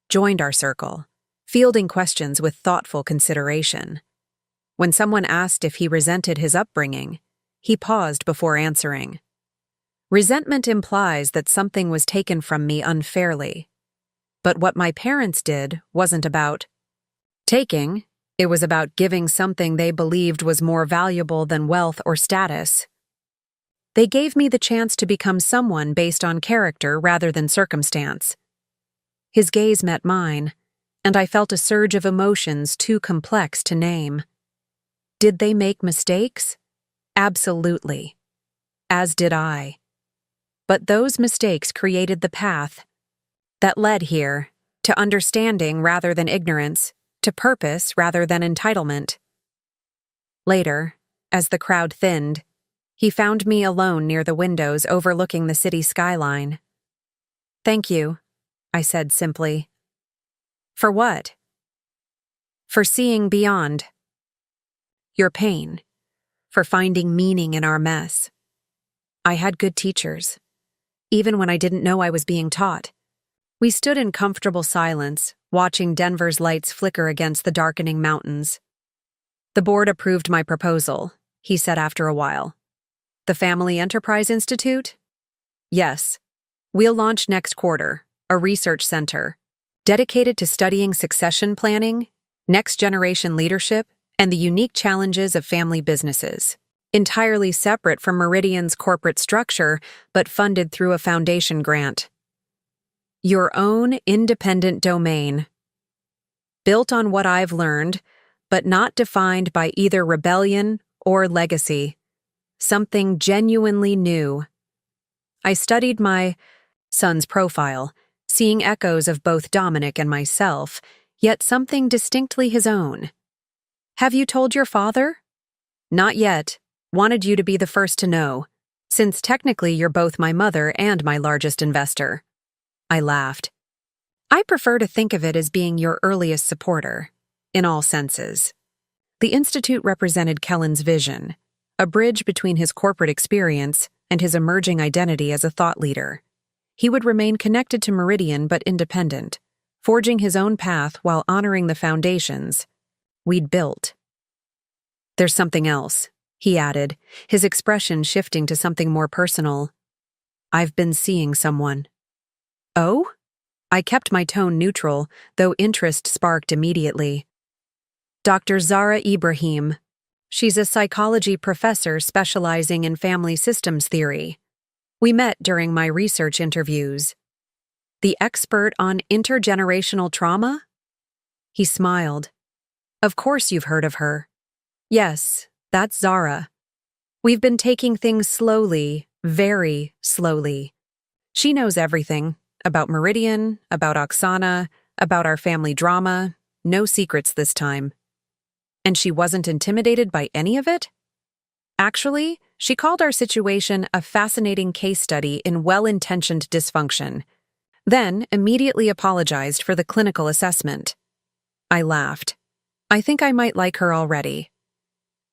joined our circle, fielding questions with thoughtful consideration. When someone asked if he resented his upbringing, he paused before answering. Resentment implies that something was taken from me unfairly. But what my parents did wasn't about taking, it was about giving something they believed was more valuable than wealth or status. They gave me the chance to become someone based on character rather than circumstance. His gaze met mine, and I felt a surge of emotions too complex to name. Did they make mistakes? Absolutely. As did I. But those mistakes created the path that led here, to understanding rather than ignorance, to purpose rather than entitlement. Later, as the crowd thinned, he found me alone near the windows overlooking the city skyline. "Thank you," I said simply. "For what?" "For seeing beyond. Your pain. For finding meaning in our mess. I had good teachers, even when I didn't know I was being taught." We stood in comfortable silence, watching Denver's lights flicker against the darkening mountains. "The board approved my proposal," he said after a while. "The Family Enterprise Institute?" "Yes. We'll launch next quarter, a research center, dedicated to studying succession planning, next-generation leadership, and the unique challenges of family businesses. Entirely separate from Meridian's corporate structure, but funded through a foundation grant. Your own independent domain. Built on what I've learned, but not defined by either rebellion or legacy. Something genuinely new. I studied my son's profile, seeing echoes of both Dominic and myself, yet something distinctly his own. "Have you told your father?" "Not yet. Wanted you to be the first to know, since technically you're both my mother and my largest investor." I laughed. "I prefer to think of it as being your earliest supporter, in all senses." The Institute represented Kellen's vision, a bridge between his corporate experience and his emerging identity as a thought leader. He would remain connected to Meridian but independent, forging his own path while honoring the foundations we'd built. "There's something else," he added, his expression shifting to something more personal. "I've been seeing someone." "Oh?" I kept my tone neutral, though interest sparked immediately. "Dr. Zara Ibrahim. She's a psychology professor specializing in family systems theory. We met during my research interviews." "The expert on intergenerational trauma?" He smiled. "Of course you've heard of her." "Yes, that's Zara. We've been taking things slowly, very slowly. She knows everything, about Meridian, about Oksana, about our family drama, no secrets this time." "And she wasn't intimidated by any of it?" "Actually, she called our situation a fascinating case study in well-intentioned dysfunction, then immediately apologized for the clinical assessment." I laughed. "I think I might like her already."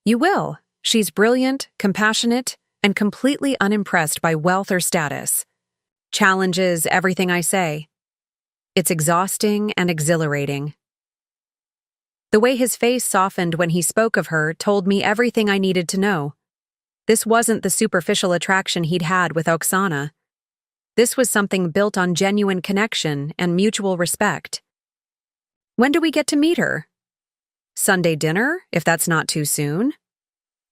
"You will. She's brilliant, compassionate, and completely unimpressed by wealth or status. Challenges everything I say. It's exhausting and exhilarating." The way his face softened when he spoke of her told me everything I needed to know. This wasn't the superficial attraction he'd had with Oksana. This was something built on genuine connection and mutual respect. "When do we get to meet her?" "Sunday dinner, if that's not too soon."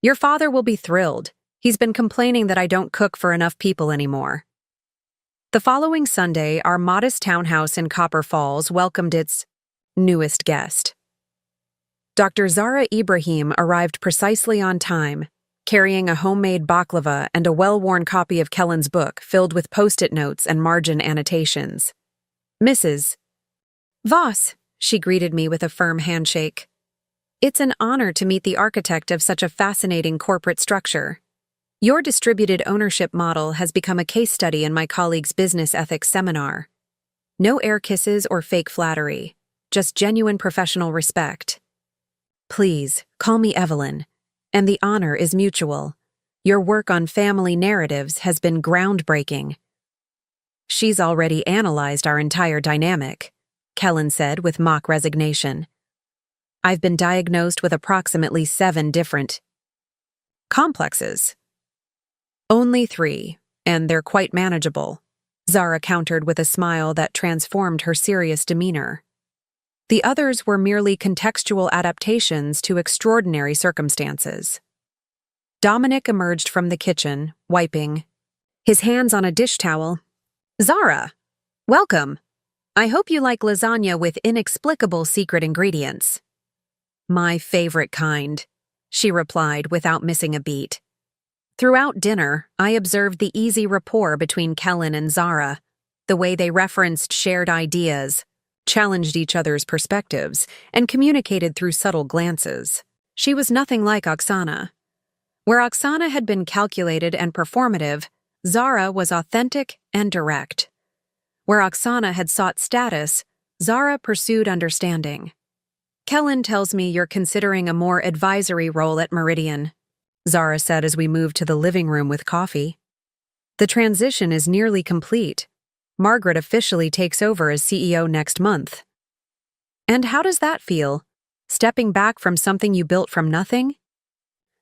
"Your father will be thrilled. He's been complaining that I don't cook for enough people anymore." The following Sunday, our modest townhouse in Copper Falls welcomed its newest guest. Dr. Zara Ibrahim arrived precisely on time, carrying a homemade baklava and a well-worn copy of Kellen's book filled with post-it notes and margin annotations. "Mrs. Voss," she greeted me with a firm handshake. "It's an honor to meet the architect of such a fascinating corporate structure. Your distributed ownership model has become a case study in my colleague's business ethics seminar. No air kisses or fake flattery, just genuine professional respect. Please, call me Evelyn, and the honor is mutual. Your work on family narratives has been groundbreaking." "She's already analyzed our entire dynamic," Kellen said with mock resignation. "I've been diagnosed with approximately 7 different complexes." "Only 3, and they're quite manageable," Zara countered with a smile that transformed her serious demeanor. "The others were merely contextual adaptations to extraordinary circumstances." Dominic emerged from the kitchen, wiping his hands on a dish towel. "Zara, welcome. I hope you like lasagna with inexplicable secret ingredients." "My favorite kind," she replied without missing a beat. Throughout dinner, I observed the easy rapport between Kellen and Zara, the way they referenced shared ideas, challenged each other's perspectives, and communicated through subtle glances. She was nothing like Oksana. Where Oksana had been calculated and performative, Zara was authentic and direct. Where Oksana had sought status, Zara pursued understanding. "Kellen tells me you're considering a more advisory role at Meridian," Zara said as we moved to the living room with coffee. "The transition is nearly complete. Margaret officially takes over as CEO next month." "And how does that feel? Stepping back from something you built from nothing?"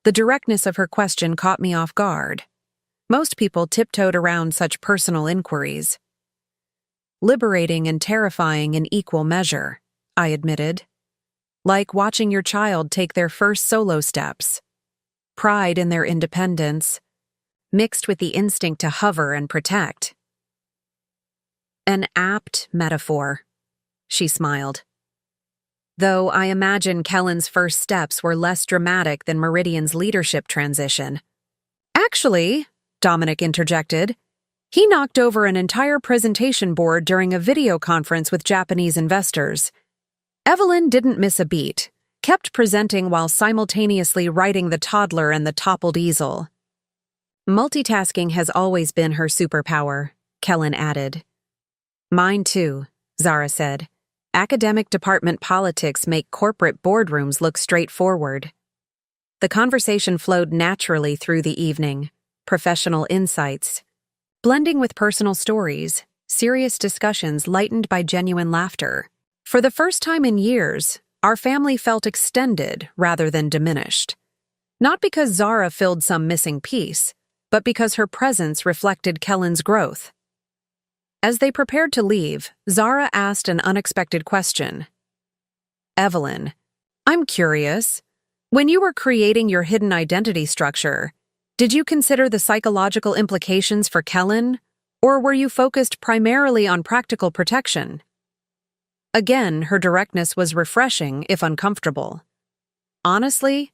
The directness of her question caught me off guard. Most people tiptoed around such personal inquiries. "Liberating and terrifying in equal measure," I admitted. "Like watching your child take their first solo steps. Pride in their independence, mixed with the instinct to hover and protect." "An apt metaphor," she smiled. "Though I imagine Kellen's first steps were less dramatic than Meridian's leadership transition." "Actually," Dominic interjected, He knocked over an entire presentation board during a video conference with Japanese investors. Evelyn didn't miss a beat, kept presenting while simultaneously righting the toddler and the toppled easel. Multitasking has always been her superpower, Kellen added. Mine too, Zara said. Academic department politics make corporate boardrooms look straightforward. The conversation flowed naturally through the evening, professional insights, blending with personal stories, serious discussions lightened by genuine laughter. For the first time in years, our family felt extended rather than diminished. Not because Zara filled some missing piece, but because her presence reflected Kellen's growth. As they prepared to leave, Zara asked an unexpected question. Evelyn, I'm curious. When you were creating your hidden identity structure, did you consider the psychological implications for Kellen, or were you focused primarily on practical protection? Again, her directness was refreshing, if uncomfortable. Honestly,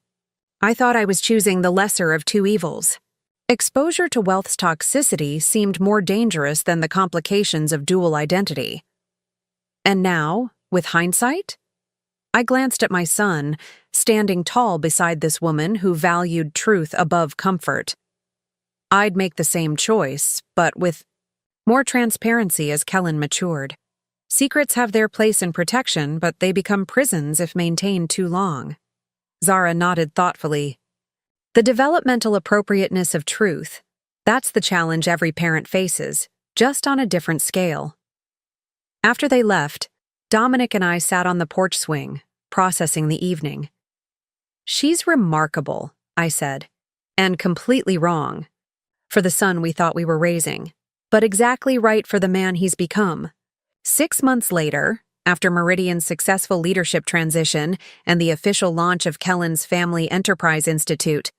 I thought I was choosing the lesser of two evils. Exposure to wealth's toxicity seemed more dangerous than the complications of dual identity. And now, with hindsight? I glanced at my son, standing tall beside this woman who valued truth above comfort. I'd make the same choice, but with more transparency as Kellen matured. Secrets have their place in protection, but they become prisons if maintained too long. Zara nodded thoughtfully. The developmental appropriateness of truth, that's the challenge every parent faces, just on a different scale. After they left, Dominic and I sat on the porch swing, processing the evening. She's remarkable, I said, and completely wrong for the son we thought we were raising, but exactly right for the man he's become. 6 months later, after Meridian's successful leadership transition and the official launch of Kellen's Family Enterprise Institute,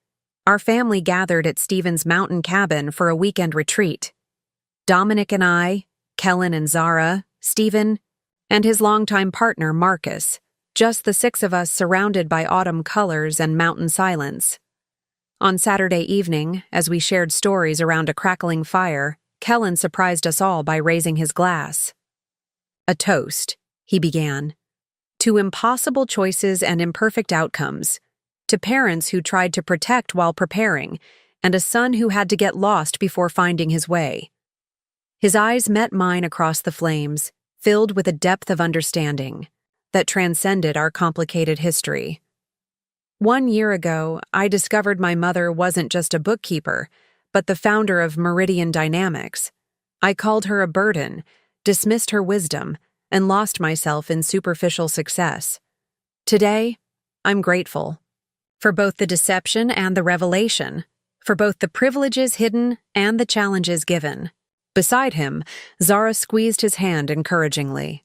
our family gathered at Stephen's mountain cabin for a weekend retreat. Dominic and I, Kellen and Zara, Stephen, and his longtime partner Marcus, just the 6 of us surrounded by autumn colors and mountain silence. On Saturday evening, as we shared stories around a crackling fire, Kellen surprised us all by raising his glass. A toast, he began, to impossible choices and imperfect outcomes, to parents who tried to protect while preparing, and a son who had to get lost before finding his way. His eyes met mine across the flames, filled with a depth of understanding that transcended our complicated history. 1 year ago, I discovered my mother wasn't just a bookkeeper, but the founder of Meridian Dynamics. I called her a burden, dismissed her wisdom, and lost myself in superficial success. Today, I'm grateful. For both the deception and the revelation, for both the privileges hidden and the challenges given. Beside him, Zara squeezed his hand encouragingly.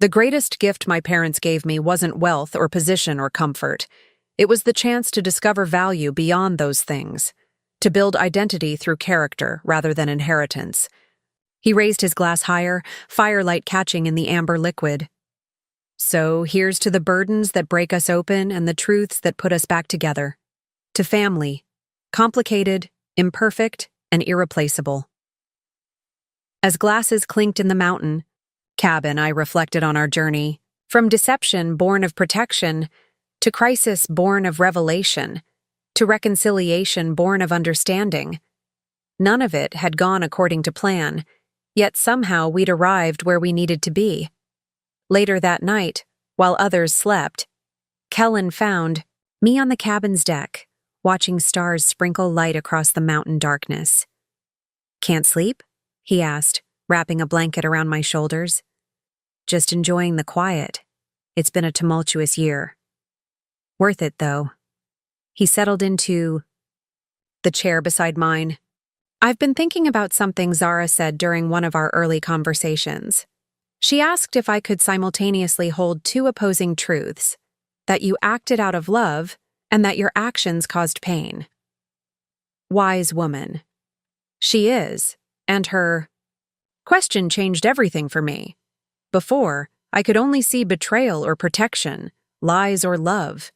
The greatest gift my parents gave me wasn't wealth or position or comfort. It was the chance to discover value beyond those things, to build identity through character rather than inheritance. He raised his glass higher, firelight catching in the amber liquid. So here's to the burdens that break us open and the truths that put us back together. To family, complicated, imperfect, and irreplaceable. As glasses clinked in the mountain cabin, I reflected on our journey, from deception born of protection, to crisis born of revelation, to reconciliation born of understanding. None of it had gone according to plan, yet somehow we'd arrived where we needed to be. Later that night, while others slept, Kellen found me on the cabin's deck, watching stars sprinkle light across the mountain darkness. "Can't sleep?" he asked, wrapping a blanket around my shoulders. "Just enjoying the quiet. It's been a tumultuous year. Worth it, though." He settled into the chair beside mine. "I've been thinking about something Zara said during one of our early conversations. She asked if I could simultaneously hold two opposing truths, that you acted out of love and that your actions caused pain. Wise woman. She is, and her question changed everything for me. Before, I could only see betrayal or protection, lies or love.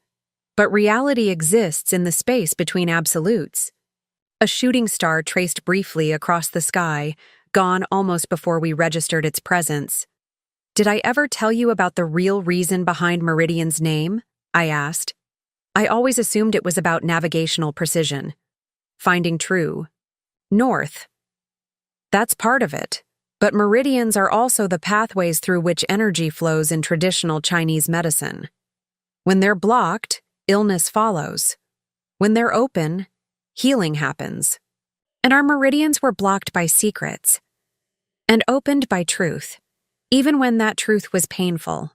But reality exists in the space between absolutes. A shooting star traced briefly across the sky, gone almost before we registered its presence. "Did I ever tell you about the real reason behind Meridian's name?" I asked. "I always assumed it was about navigational precision. Finding true north. That's part of it. But meridians are also the pathways through which energy flows in traditional Chinese medicine. When they're blocked, illness follows. When they're open, healing happens. And our meridians were blocked by secrets and opened by truth, even when that truth was painful."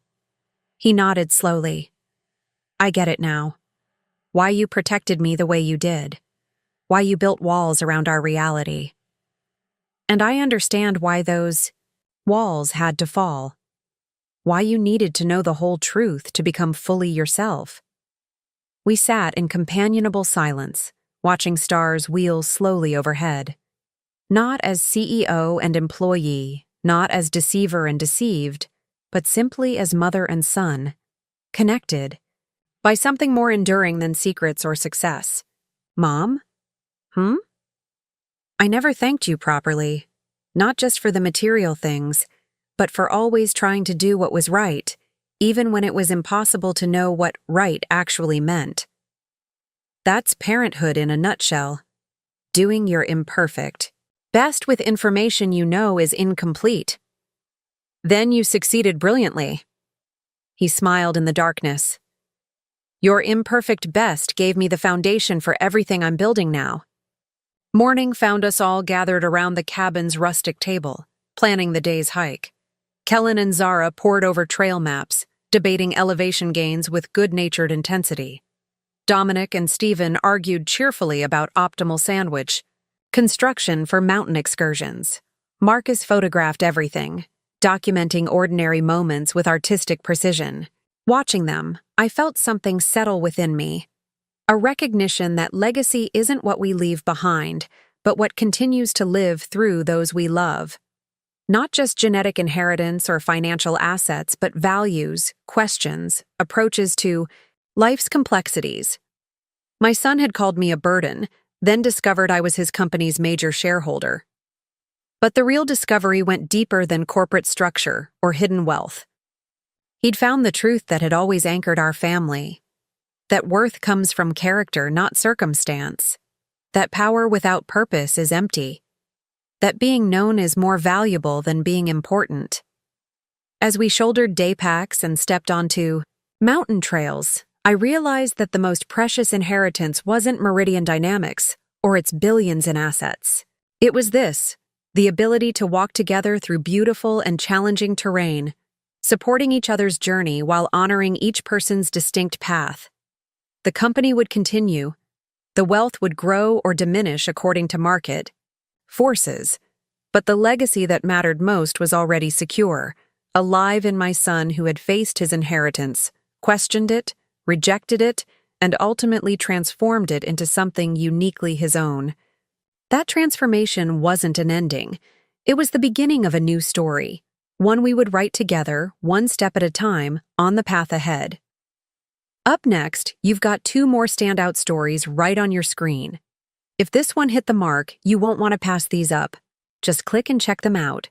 He nodded slowly. "I get it now. Why you protected me the way you did. Why you built walls around our reality. And I understand why those walls had to fall. Why you needed to know the whole truth to become fully yourself." We sat in companionable silence, watching stars wheel slowly overhead. Not as CEO and employee, not as deceiver and deceived, but simply as mother and son, connected by something more enduring than secrets or success. "Mom? I never thanked you properly, not just for the material things, but for always trying to do what was right, even when it was impossible to know what right actually meant. That's parenthood in a nutshell. Doing your imperfect best with information you know is incomplete. Then you succeeded brilliantly." He smiled in the darkness. "Your imperfect best gave me the foundation for everything I'm building now." Morning found us all gathered around the cabin's rustic table, planning the day's hike. Kellen and Zara pored over trail maps, debating elevation gains with good-natured intensity. Dominic and Stephen argued cheerfully about optimal sandwich, construction for mountain excursions. Marcus photographed everything, documenting ordinary moments with artistic precision. Watching them, I felt something settle within me. A recognition that legacy isn't what we leave behind, but what continues to live through those we love. Not just genetic inheritance or financial assets, but values, questions, approaches to life's complexities. My son had called me a burden, then discovered I was his company's major shareholder. But the real discovery went deeper than corporate structure or hidden wealth. He'd found the truth that had always anchored our family. That worth comes from character, not circumstance. That power without purpose is empty. That being known is more valuable than being important. As we shouldered day packs and stepped onto mountain trails, I realized that the most precious inheritance wasn't Meridian Dynamics or its billions in assets. It was this, the ability to walk together through beautiful and challenging terrain, supporting each other's journey while honoring each person's distinct path. The company would continue. The wealth would grow or diminish according to market forces, but the legacy that mattered most was already secure, alive in my son who had faced his inheritance, questioned it, rejected it, and ultimately transformed it into something uniquely his own. That transformation wasn't an ending. It was the beginning of a new story, one we would write together, one step at a time, on the path ahead. Up next, you've got 2 more standout stories right on your screen. If this one hit the mark, you won't want to pass these up. Just click and check them out.